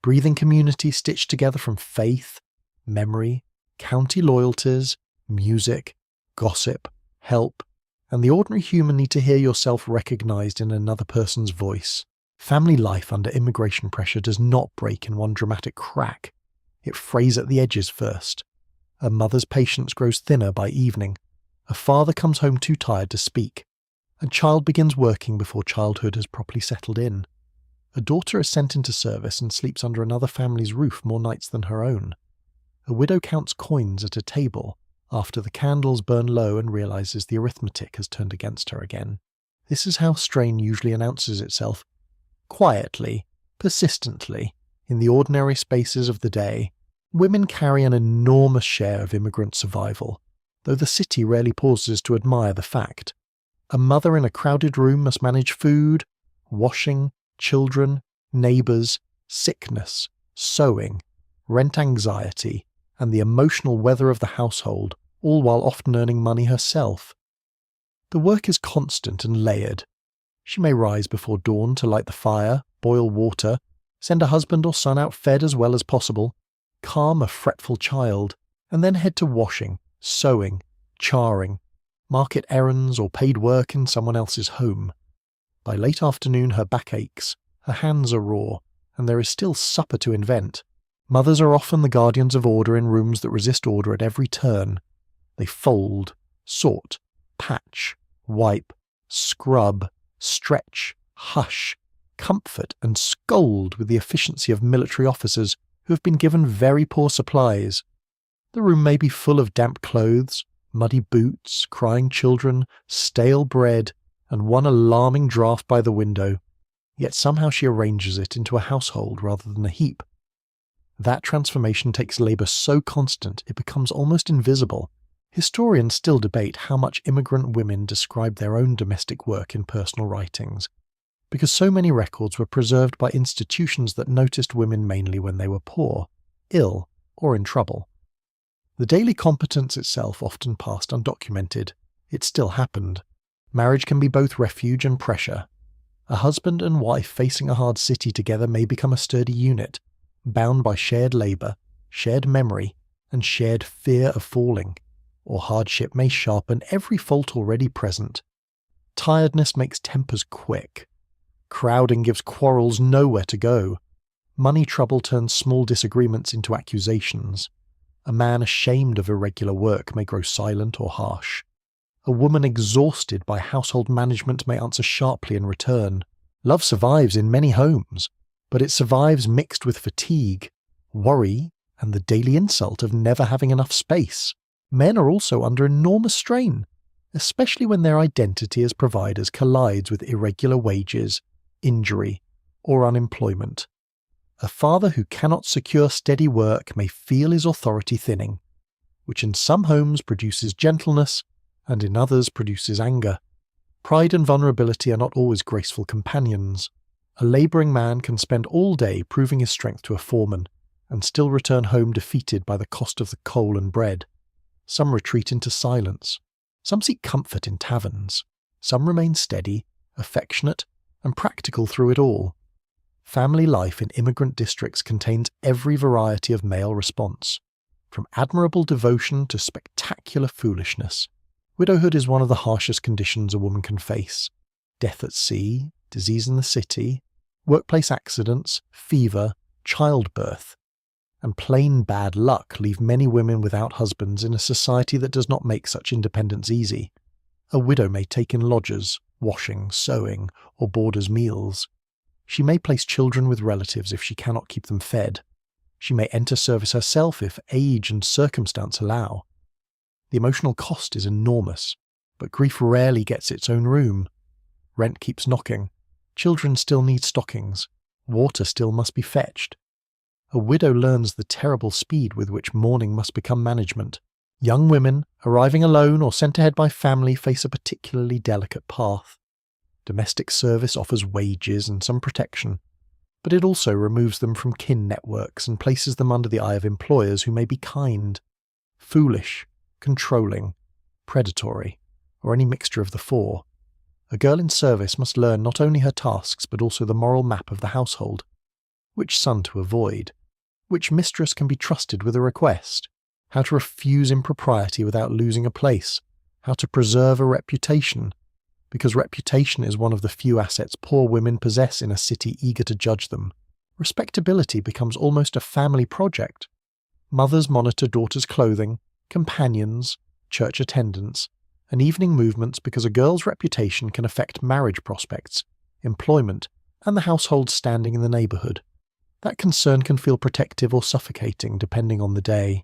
breathing community stitched together from faith, memory, county loyalties, music, gossip, help, and the ordinary human need to hear yourself recognised in another person's voice. Family life under immigration pressure does not break in one dramatic crack. It frays at the edges first. A mother's patience grows thinner by evening. A father comes home too tired to speak. A child begins working before childhood has properly settled in. A daughter is sent into service and sleeps under another family's roof more nights than her own. A widow counts coins at a table after the candles burn low and realizes the arithmetic has turned against her again. This is how strain usually announces itself. Quietly, persistently, in the ordinary spaces of the day, women carry an enormous share of immigrant survival, though the city rarely pauses to admire the fact. A mother in a crowded room must manage food, washing, children, neighbours, sickness, sewing, rent anxiety, and the emotional weather of the household, all while often earning money herself. The work is constant and layered. She may rise before dawn to light the fire, boil water, send a husband or son out fed as well as possible, calm a fretful child, and then head to washing, sewing, charring, market errands or paid work in someone else's home. By late afternoon her back aches, her hands are raw, and there is still supper to invent. Mothers are often the guardians of order in rooms that resist order at every turn. They fold, sort, patch, wipe, scrub, stretch, hush, comfort and scold with the efficiency of military officers who have been given very poor supplies. The room may be full of damp clothes, muddy boots, crying children, stale bread, and one alarming draught by the window, yet somehow she arranges it into a household rather than a heap. That transformation takes labour so constant it becomes almost invisible. Historians still debate how much immigrant women describe their own domestic work in personal writings, because so many records were preserved by institutions that noticed women mainly when they were poor, ill, or in trouble. The daily competence itself often passed undocumented. It still happened. Marriage can be both refuge and pressure. A husband and wife facing a hard city together may become a sturdy unit, bound by shared labour, shared memory, and shared fear of falling, or hardship may sharpen every fault already present. Tiredness makes tempers quick. Crowding gives quarrels nowhere to go. Money trouble turns small disagreements into accusations. A man ashamed of irregular work may grow silent or harsh. A woman exhausted by household management may answer sharply in return. Love survives in many homes, but it survives mixed with fatigue, worry, and the daily insult of never having enough space. Men are also under enormous strain, especially when their identity as providers collides with irregular wages, injury, or unemployment. A father who cannot secure steady work may feel his authority thinning, which in some homes produces gentleness and in others produces anger. Pride and vulnerability are not always graceful companions. A labouring man can spend all day proving his strength to a foreman and still return home defeated by the cost of the coal and bread. Some retreat into silence. Some seek comfort in taverns. Some remain steady, affectionate, and practical through it all. Family life in immigrant districts contains every variety of male response, from admirable devotion to spectacular foolishness. Widowhood is one of the harshest conditions a woman can face. Death at sea, disease in the city, workplace accidents, fever, childbirth, and plain bad luck leave many women without husbands in a society that does not make such independence easy. A widow may take in lodgers, washing, sewing, or boarders' meals. She may place children with relatives if she cannot keep them fed. She may enter service herself if age and circumstance allow. The emotional cost is enormous, but grief rarely gets its own room. Rent keeps knocking. Children still need stockings. Water still must be fetched. A widow learns the terrible speed with which mourning must become management. Young women, arriving alone or sent ahead by family, face a particularly delicate path. Domestic service offers wages and some protection, but it also removes them from kin networks and places them under the eye of employers who may be kind, foolish, controlling, predatory, or any mixture of the four. A girl in service must learn not only her tasks but also the moral map of the household. Which son to avoid, which mistress can be trusted with a request, how to refuse impropriety without losing a place, how to preserve a reputation, because reputation is one of the few assets poor women possess in a city eager to judge them. Respectability becomes almost a family project. Mothers monitor daughters' clothing, companions, church attendance, and evening movements because a girl's reputation can affect marriage prospects, employment, and the household's standing in the neighbourhood. That concern can feel protective or suffocating depending on the day.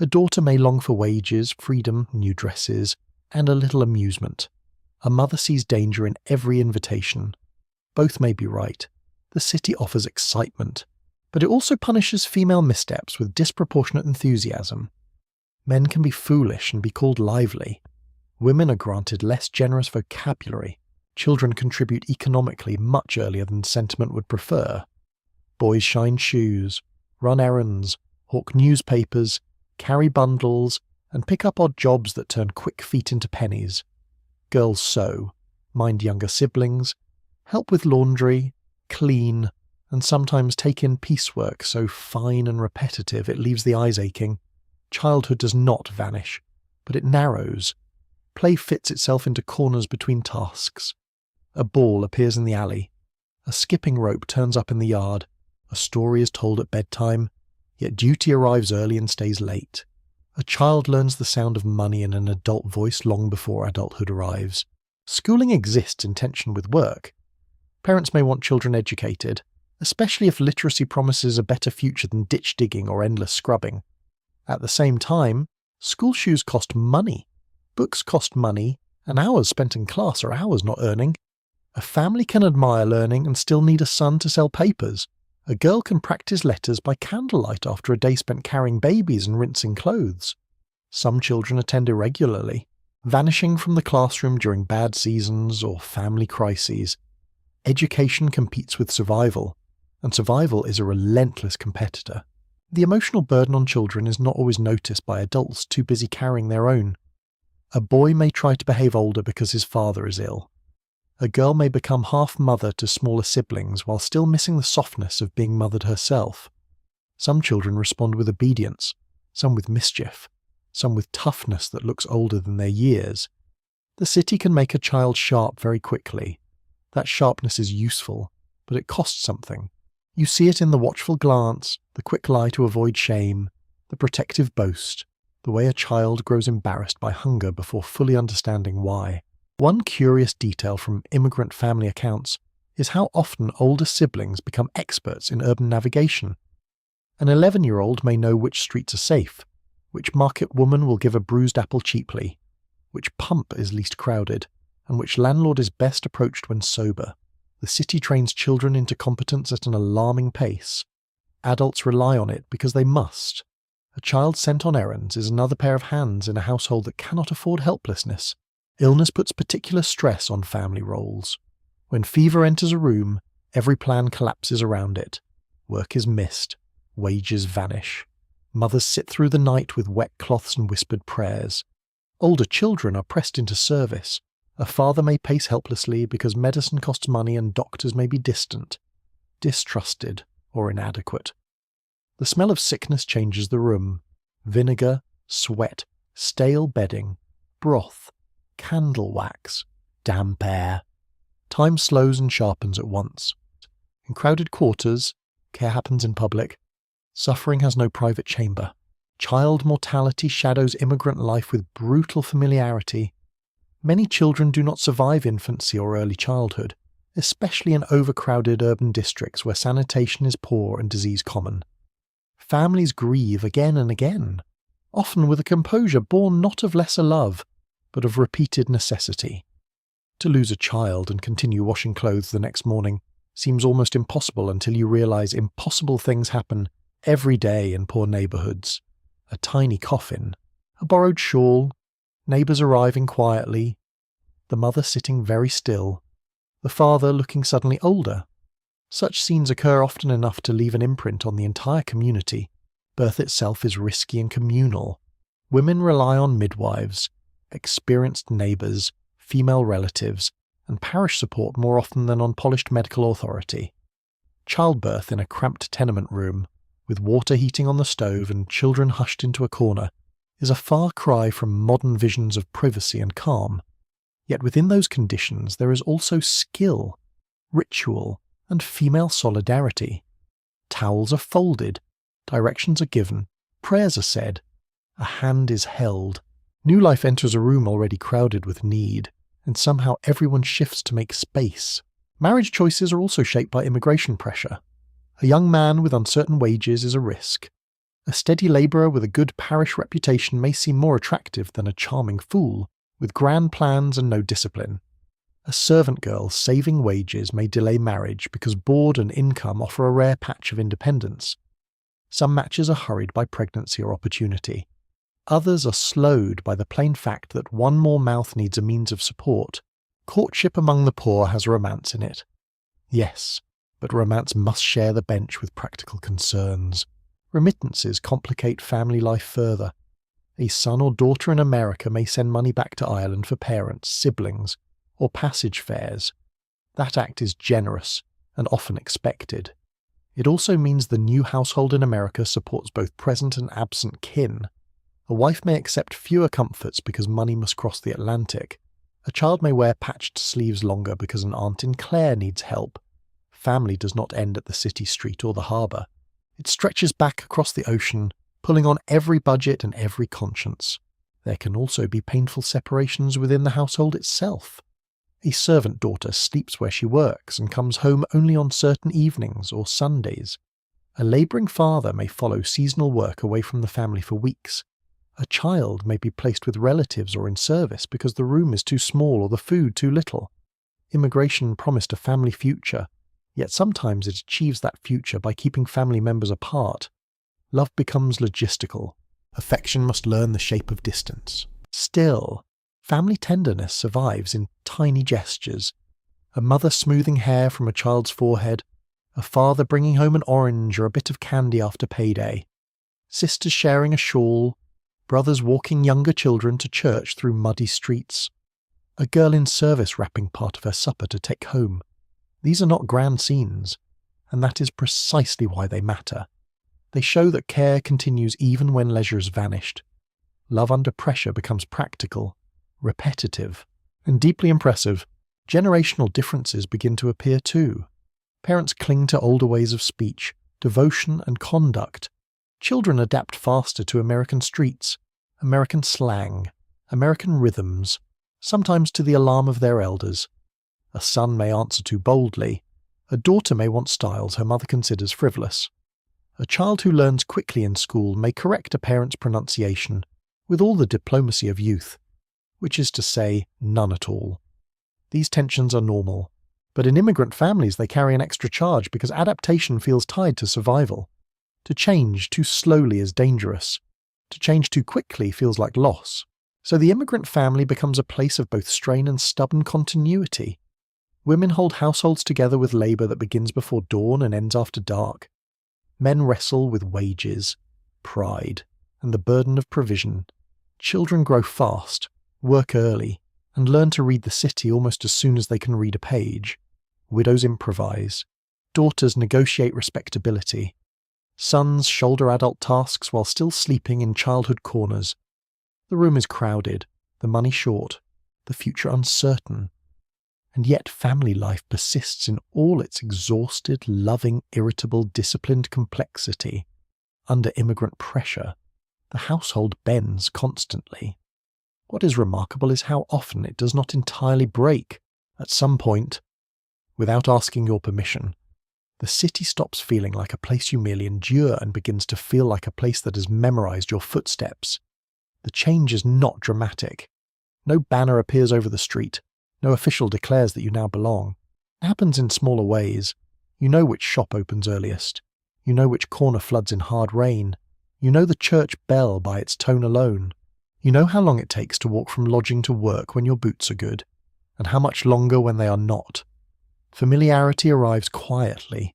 A daughter may long for wages, freedom, new dresses, and a little amusement. A mother sees danger in every invitation. Both may be right. The city offers excitement, but it also punishes female missteps with disproportionate enthusiasm. Men can be foolish and be called lively. Women are granted less generous vocabulary. Children contribute economically much earlier than sentiment would prefer. Boys shine shoes, run errands, hawk newspapers, carry bundles, and pick up odd jobs that turn quick feet into pennies. Girls sew, mind younger siblings, help with laundry, clean, and sometimes take in piecework so fine and repetitive it leaves the eyes aching. Childhood does not vanish, but it narrows. Play fits itself into corners between tasks. A ball appears in the alley. A skipping rope turns up in the yard. A story is told at bedtime, yet duty arrives early and stays late. A child learns the sound of money in an adult voice long before adulthood arrives. Schooling exists in tension with work. Parents may want children educated, especially if literacy promises a better future than ditch digging or endless scrubbing. At the same time, school shoes cost money, books cost money, and hours spent in class are hours not earning. A family can admire learning and still need a son to sell papers. A girl can practice letters by candlelight after a day spent carrying babies and rinsing clothes. Some children attend irregularly, vanishing from the classroom during bad seasons or family crises. Education competes with survival, and survival is a relentless competitor. The emotional burden on children is not always noticed by adults too busy carrying their own. A boy may try to behave older because his father is ill. A girl may become half mother to smaller siblings while still missing the softness of being mothered herself. Some children respond with obedience, some with mischief, some with toughness that looks older than their years. The city can make a child sharp very quickly. That sharpness is useful, but it costs something. You see it in the watchful glance, the quick lie to avoid shame, the protective boast, the way a child grows embarrassed by hunger before fully understanding why. One curious detail from immigrant family accounts is how often older siblings become experts in urban navigation. An 11-year-old may know which streets are safe, which market woman will give a bruised apple cheaply, which pump is least crowded, and which landlord is best approached when sober. The city trains children into competence at an alarming pace. Adults rely on it because they must. A child sent on errands is another pair of hands in a household that cannot afford helplessness. Illness puts particular stress on family roles. When fever enters a room, every plan collapses around it. Work is missed. Wages vanish. Mothers sit through the night with wet cloths and whispered prayers. Older children are pressed into service. A father may pace helplessly because medicine costs money and doctors may be distant, distrusted, or inadequate. The smell of sickness changes the room. Vinegar, sweat, stale bedding, broth, candle wax, damp air. Time slows and sharpens at once. In crowded quarters, care happens in public. Suffering has no private chamber. Child mortality shadows immigrant life with brutal familiarity. Many children do not survive infancy or early childhood, especially in overcrowded urban districts where sanitation is poor and disease common. Families grieve again and again, often with a composure born not of lesser love, but of repeated necessity. To lose a child and continue washing clothes the next morning seems almost impossible until you realize impossible things happen every day in poor neighborhoods. A tiny coffin, a borrowed shawl, neighbors arriving quietly, the mother sitting very still, the father looking suddenly older. Such scenes occur often enough to leave an imprint on the entire community. Birth itself is risky and communal. Women rely on midwives, experienced neighbours, female relatives, and parish support more often than on polished medical authority. Childbirth in a cramped tenement room, with water heating on the stove and children hushed into a corner, is a far cry from modern visions of privacy and calm. Yet within those conditions there is also skill, ritual, and female solidarity. Towels are folded, directions are given, prayers are said, a hand is held, New life enters a room already crowded with need, and somehow everyone shifts to make space. Marriage choices are also shaped by immigration pressure. A young man with uncertain wages is a risk. A steady labourer with a good parish reputation may seem more attractive than a charming fool, with grand plans and no discipline. A servant girl saving wages may delay marriage because board and income offer a rare patch of independence. Some matches are hurried by pregnancy or opportunity. Others are slowed by the plain fact that one more mouth needs a means of support. Courtship among the poor has romance in it. Yes, but romance must share the bench with practical concerns. Remittances complicate family life further. A son or daughter in America may send money back to Ireland for parents, siblings, or passage fares. That act is generous and often expected. It also means the new household in America supports both present and absent kin. A wife may accept fewer comforts because money must cross the Atlantic. A child may wear patched sleeves longer because an aunt in Clare needs help. Family does not end at the city street or the harbour. It stretches back across the ocean, pulling on every budget and every conscience. There can also be painful separations within the household itself. A servant daughter sleeps where she works and comes home only on certain evenings or Sundays. A labouring father may follow seasonal work away from the family for weeks. A child may be placed with relatives or in service because the room is too small or the food too little. Immigration promised a family future, yet sometimes it achieves that future by keeping family members apart. Love becomes logistical. Affection must learn the shape of distance. Still, family tenderness survives in tiny gestures. A mother smoothing hair from a child's forehead, a father bringing home an orange or a bit of candy after payday, sisters sharing a shawl, brothers walking younger children to church through muddy streets, a girl in service wrapping part of her supper to take home. These are not grand scenes, and that is precisely why they matter. They show that care continues even when leisure has vanished. Love under pressure becomes practical, repetitive, and deeply impressive. Generational differences begin to appear too. Parents cling to older ways of speech, devotion, and conduct. Children adapt faster to American streets, American slang, American rhythms, sometimes to the alarm of their elders. A son may answer too boldly. A daughter may want styles her mother considers frivolous. A child who learns quickly in school may correct a parent's pronunciation with all the diplomacy of youth, which is to say, none at all. These tensions are normal, but in immigrant families they carry an extra charge because adaptation feels tied to survival. To change too slowly is dangerous. To change too quickly feels like loss. So the immigrant family becomes a place of both strain and stubborn continuity. Women hold households together with labour that begins before dawn and ends after dark. Men wrestle with wages, pride, and the burden of provision. Children grow fast, work early, and learn to read the city almost as soon as they can read a page. Widows improvise. Daughters negotiate respectability. Sons shoulder adult tasks while still sleeping in childhood corners. The room is crowded, the money short, the future uncertain. And yet family life persists in all its exhausted, loving, irritable, disciplined complexity. Under immigrant pressure, the household bends constantly. What is remarkable is how often it does not entirely break. At some point, without asking your permission, the city stops feeling like a place you merely endure and begins to feel like a place that has memorized your footsteps. The change is not dramatic. No banner appears over the street. No official declares that you now belong. It happens in smaller ways. You know which shop opens earliest. You know which corner floods in hard rain. You know the church bell by its tone alone. You know how long it takes to walk from lodging to work when your boots are good, and how much longer when they are not. Familiarity arrives quietly,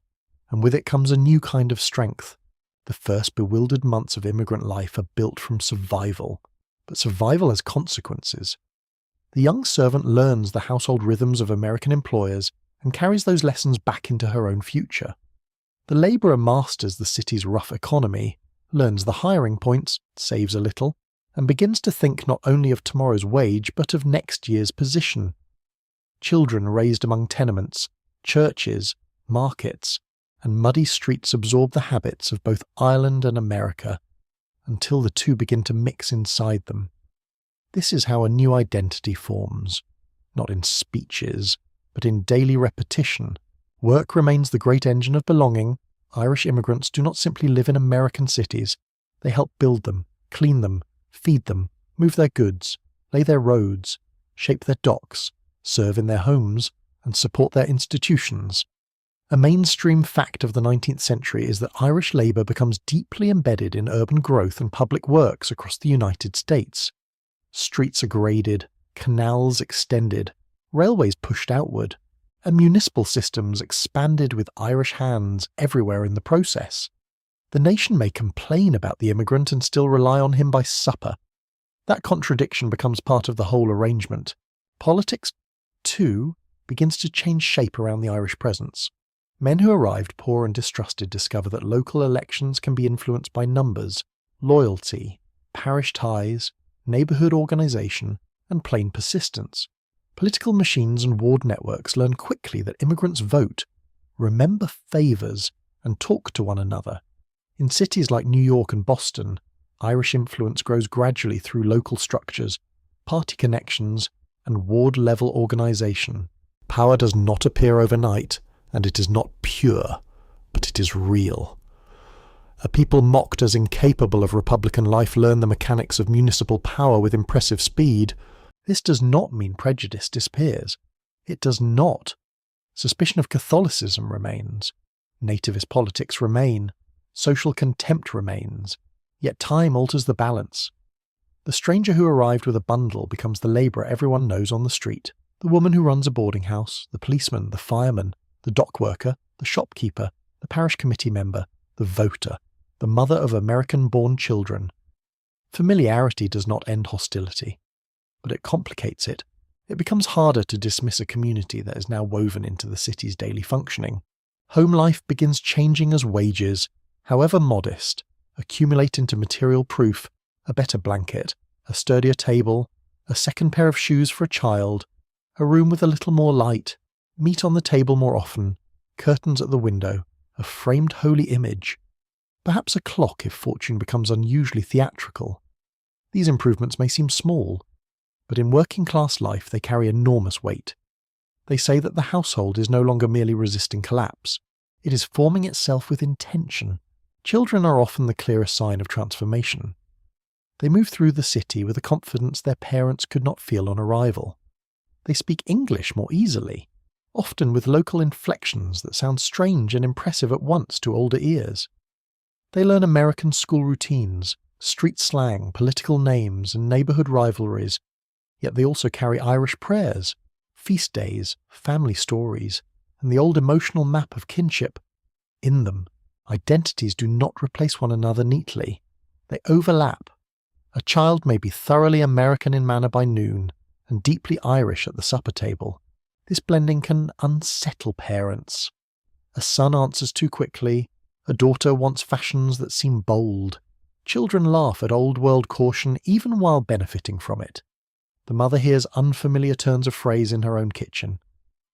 and with it comes a new kind of strength. The first bewildered months of immigrant life are built from survival, but survival has consequences. The young servant learns the household rhythms of American employers and carries those lessons back into her own future. The labourer masters the city's rough economy, learns the hiring points, saves a little, and begins to think not only of tomorrow's wage but of next year's position. Children raised among tenements, churches, markets, and muddy streets absorb the habits of both Ireland and America, until the two begin to mix inside them. This is how a new identity forms, not in speeches, but in daily repetition. Work remains the great engine of belonging. Irish immigrants do not simply live in American cities. They help build them, clean them, feed them, move their goods, lay their roads, shape their docks, serve in their homes, and support their institutions. A mainstream fact of the 19th century is that Irish labour becomes deeply embedded in urban growth and public works across the United States. Streets are graded, canals extended, railways pushed outward, and municipal systems expanded with Irish hands everywhere in the process. The nation may complain about the immigrant and still rely on him by supper. That contradiction becomes part of the whole arrangement. Politics, too, begins to change shape around the Irish presence. Men who arrived poor and distrusted discover that local elections can be influenced by numbers, loyalty, parish ties, neighbourhood organisation, and plain persistence. Political machines and ward networks learn quickly that immigrants vote, remember favours, and talk to one another. In cities like New York and Boston, Irish influence grows gradually through local structures, party connections, and ward-level organisation. Power does not appear overnight, and it is not pure, but it is real. A people mocked as incapable of republican life learn the mechanics of municipal power with impressive speed. This does not mean prejudice disappears. It does not. Suspicion of Catholicism remains. Nativist politics remain. Social contempt remains. Yet time alters the balance. The stranger who arrived with a bundle becomes the labourer everyone knows on the street, the woman who runs a boarding house, the policeman, the fireman, the dock worker, the shopkeeper, the parish committee member, the voter, the mother of American-born children. Familiarity does not end hostility, but it complicates it. It becomes harder to dismiss a community that is now woven into the city's daily functioning. Home life begins changing as wages, however modest, accumulate into material proof, a better blanket, a sturdier table, a second pair of shoes for a child, a room with a little more light, meat on the table more often, curtains at the window, a framed holy image, perhaps a clock if fortune becomes unusually theatrical. These improvements may seem small, but in working-class life they carry enormous weight. They say that the household is no longer merely resisting collapse, it is forming itself with intention. Children are often the clearest sign of transformation. They move through the city with a confidence their parents could not feel on arrival. They speak English more easily, often with local inflections that sound strange and impressive at once to older ears. They learn American school routines, street slang, political names, and neighbourhood rivalries, yet they also carry Irish prayers, feast days, family stories, and the old emotional map of kinship. In them, identities do not replace one another neatly. They overlap. A child may be thoroughly American in manner by noon and deeply Irish at the supper table. This blending can unsettle parents. A son answers too quickly. A daughter wants fashions that seem bold. Children laugh at old-world caution even while benefiting from it. The mother hears unfamiliar turns of phrase in her own kitchen.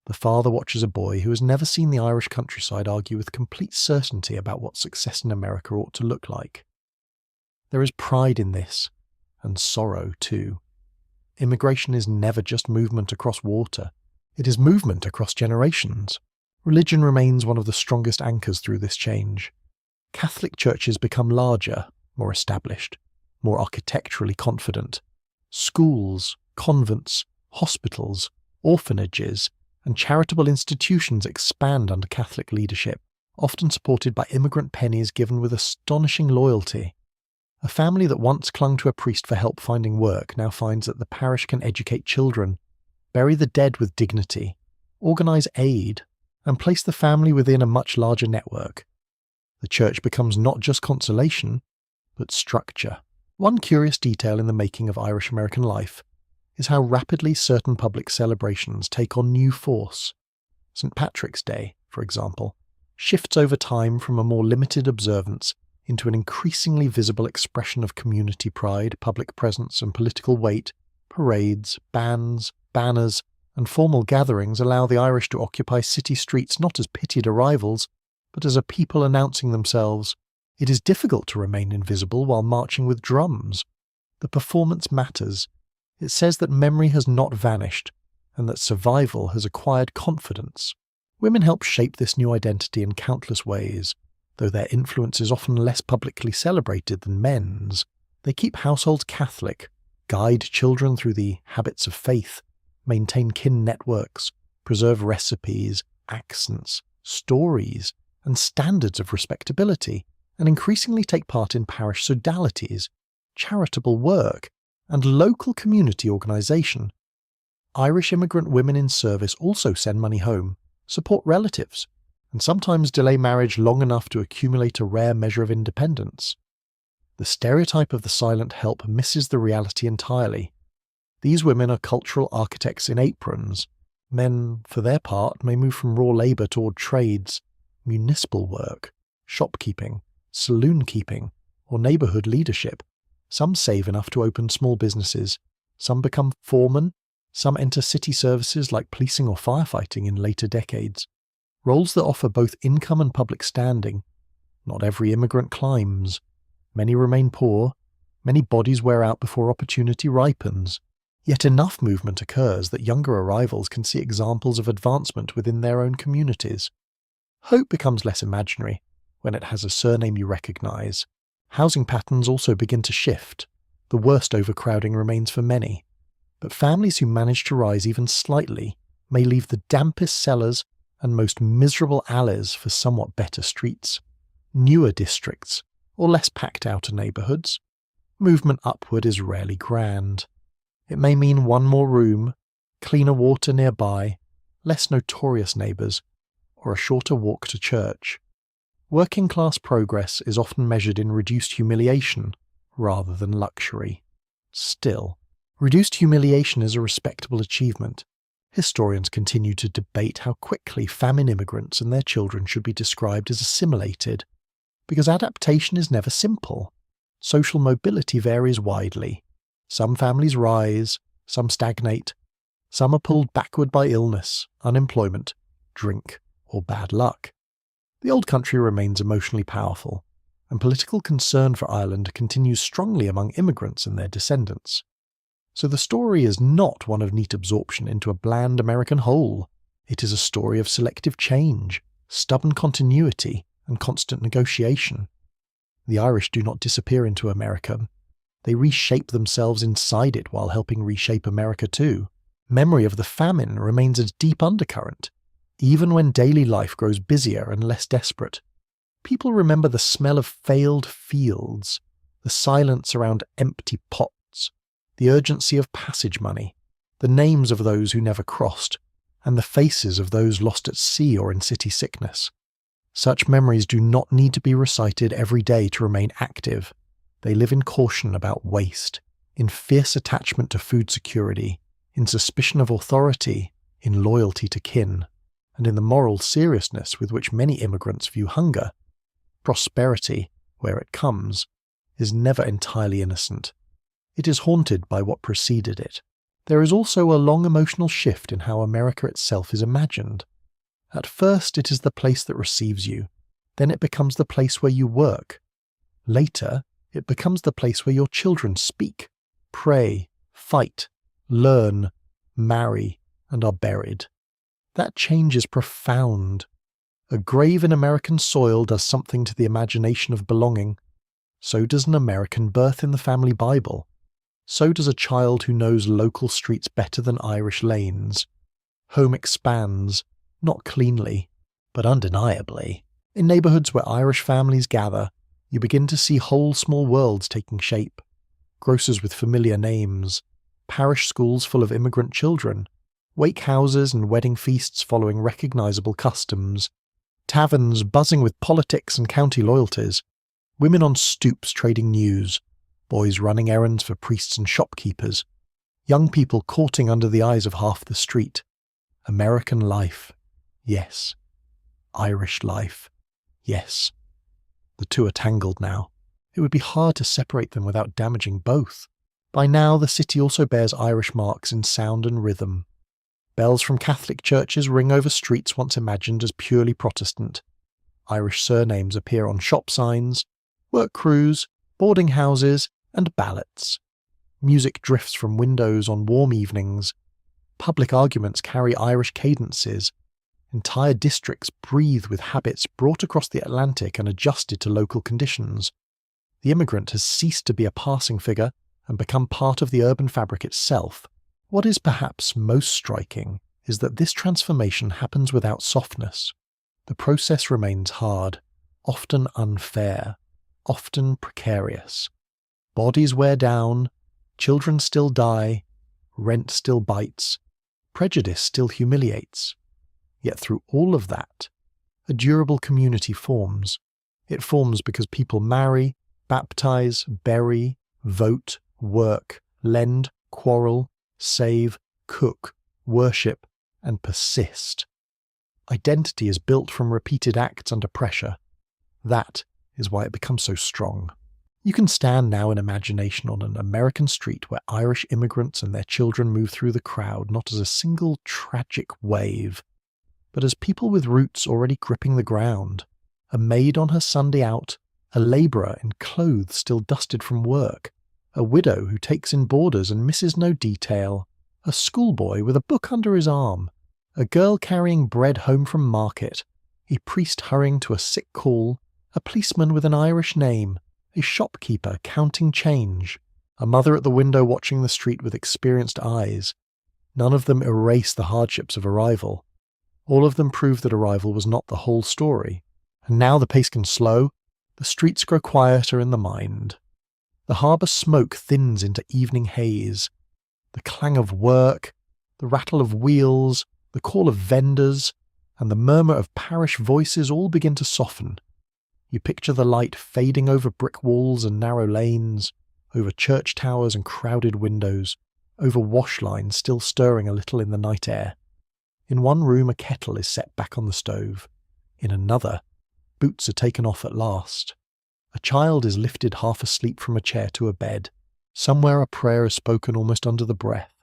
The father watches a boy who has never seen the Irish countryside argue with complete certainty about what success in America ought to look like. There is pride in this, and sorrow too. Immigration is never just movement across water. It is movement across generations. Religion remains one of the strongest anchors through this change. Catholic churches become larger, more established, more architecturally confident. Schools, convents, hospitals, orphanages, and charitable institutions expand under Catholic leadership, often supported by immigrant pennies given with astonishing loyalty. A family that once clung to a priest for help finding work now finds that the parish can educate children, bury the dead with dignity, organise aid, and place the family within a much larger network. The church becomes not just consolation, but structure. One curious detail in the making of Irish American life is how rapidly certain public celebrations take on new force. St. Patrick's Day, for example, shifts over time from a more limited observance into an increasingly visible expression of community pride, public presence, and political weight. Parades, bands, banners, and formal gatherings allow the Irish to occupy city streets not as pitied arrivals, but as a people announcing themselves. It is difficult to remain invisible while marching with drums. The performance matters. It says that memory has not vanished and that survival has acquired confidence. Women help shape this new identity in countless ways. Though their influence is often less publicly celebrated than men's, they keep households Catholic, guide children through the habits of faith, maintain kin networks, preserve recipes, accents, stories, and standards of respectability, and increasingly take part in parish sodalities, charitable work, and local community organisation. Irish immigrant women in service also send money home, support relatives, and sometimes delay marriage long enough to accumulate a rare measure of independence. The stereotype of the silent help misses the reality entirely. These women are cultural architects in aprons. Men, for their part, may move from raw labour toward trades, municipal work, shopkeeping, saloon keeping, or neighbourhood leadership. Some save enough to open small businesses, some become foremen, some enter city services like policing or firefighting in later decades. Roles that offer both income and public standing. Not every immigrant climbs. Many remain poor. Many bodies wear out before opportunity ripens. Yet enough movement occurs that younger arrivals can see examples of advancement within their own communities. Hope becomes less imaginary when it has a surname you recognise. Housing patterns also begin to shift. The worst overcrowding remains for many. But families who manage to rise even slightly may leave the dampest cellars and most miserable alleys for somewhat better streets, newer districts, or less packed outer neighbourhoods. Movement upward is rarely grand. It may mean one more room, cleaner water nearby, less notorious neighbours, or a shorter walk to church. Working class progress is often measured in reduced humiliation rather than luxury. Still, reduced humiliation is a respectable achievement. Historians continue to debate how quickly famine immigrants and their children should be described as assimilated, because adaptation is never simple. Social mobility varies widely. Some families rise, some stagnate, some are pulled backward by illness, unemployment, drink, or bad luck. The old country remains emotionally powerful, and political concern for Ireland continues strongly among immigrants and their descendants. So the story is not one of neat absorption into a bland American whole. It is a story of selective change, stubborn continuity, and constant negotiation. The Irish do not disappear into America. They reshape themselves inside it while helping reshape America too. Memory of the famine remains a deep undercurrent, even when daily life grows busier and less desperate. People remember the smell of failed fields, the silence around empty pots, the urgency of passage money, the names of those who never crossed, and the faces of those lost at sea or in city sickness. Such memories do not need to be recited every day to remain active. They live in caution about waste, in fierce attachment to food security, in suspicion of authority, in loyalty to kin, and in the moral seriousness with which many immigrants view hunger. Prosperity, where it comes, is never entirely innocent. It is haunted by what preceded it. There is also a long emotional shift in how America itself is imagined. At first it is the place that receives you, then it becomes the place where you work. Later, it becomes the place where your children speak, pray, fight, learn, marry, and are buried. That change is profound. A grave in American soil does something to the imagination of belonging. So does an American birth in the family Bible. So does a child who knows local streets better than Irish lanes. Home expands, not cleanly, but undeniably. In neighbourhoods where Irish families gather, you begin to see whole small worlds taking shape. Grocers with familiar names, parish schools full of immigrant children, wake houses and wedding feasts following recognisable customs, taverns buzzing with politics and county loyalties, women on stoops trading news, boys running errands for priests and shopkeepers, young people courting under the eyes of half the street. American life, yes. Irish life, yes. The two are tangled now. It would be hard to separate them without damaging both. By now, the city also bears Irish marks in sound and rhythm. Bells from Catholic churches ring over streets once imagined as purely Protestant. Irish surnames appear on shop signs, work crews, boarding houses, and ballots. Music drifts from windows on warm evenings. Public arguments carry Irish cadences. Entire districts breathe with habits brought across the Atlantic and adjusted to local conditions. The immigrant has ceased to be a passing figure and become part of the urban fabric itself. What is perhaps most striking is that this transformation happens without softness. The process remains hard, often unfair, often precarious. Bodies wear down, children still die, rent still bites, prejudice still humiliates. Yet through all of that, a durable community forms. It forms because people marry, baptize, bury, vote, work, lend, quarrel, save, cook, worship, and persist. Identity is built from repeated acts under pressure. That is why it becomes so strong. You can stand now in imagination on an American street where Irish immigrants and their children move through the crowd not as a single tragic wave, but as people with roots already gripping the ground. A maid on her Sunday out, a labourer in clothes still dusted from work, a widow who takes in boarders and misses no detail, a schoolboy with a book under his arm, a girl carrying bread home from market, a priest hurrying to a sick call, a policeman with an Irish name, a shopkeeper counting change, a mother at the window watching the street with experienced eyes. None of them erase the hardships of arrival. All of them prove that arrival was not the whole story. And now the pace can slow, the streets grow quieter in the mind. The harbour smoke thins into evening haze. The clang of work, the rattle of wheels, the call of vendors, and the murmur of parish voices all begin to soften. You picture the light fading over brick walls and narrow lanes, over church towers and crowded windows, over wash lines still stirring a little in the night air. In one room a kettle is set back on the stove. In another, boots are taken off at last. A child is lifted half asleep from a chair to a bed. Somewhere a prayer is spoken almost under the breath.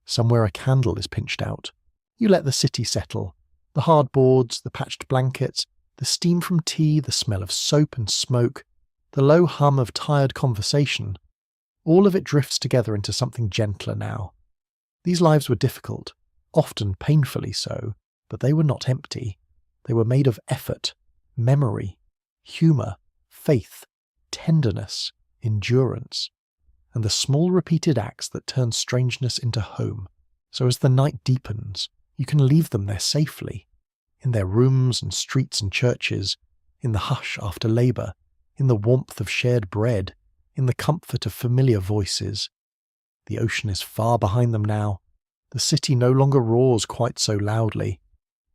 Somewhere a candle is pinched out. You let the city settle. The hard boards, the patched blankets, the steam from tea, the smell of soap and smoke, the low hum of tired conversation. All of it drifts together into something gentler now. These lives were difficult, often painfully so, but they were not empty. They were made of effort, memory, humour, faith, tenderness, endurance, and the small repeated acts that turn strangeness into home. So as the night deepens, you can leave them there safely, in their rooms and streets and churches, in the hush after labour, in the warmth of shared bread, in the comfort of familiar voices. The ocean is far behind them now. The city no longer roars quite so loudly.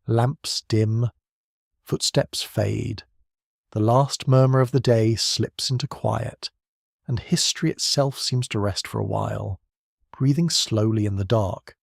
Lamps dim, footsteps fade. The last murmur of the day slips into quiet, and history itself seems to rest for a while, breathing slowly in the dark.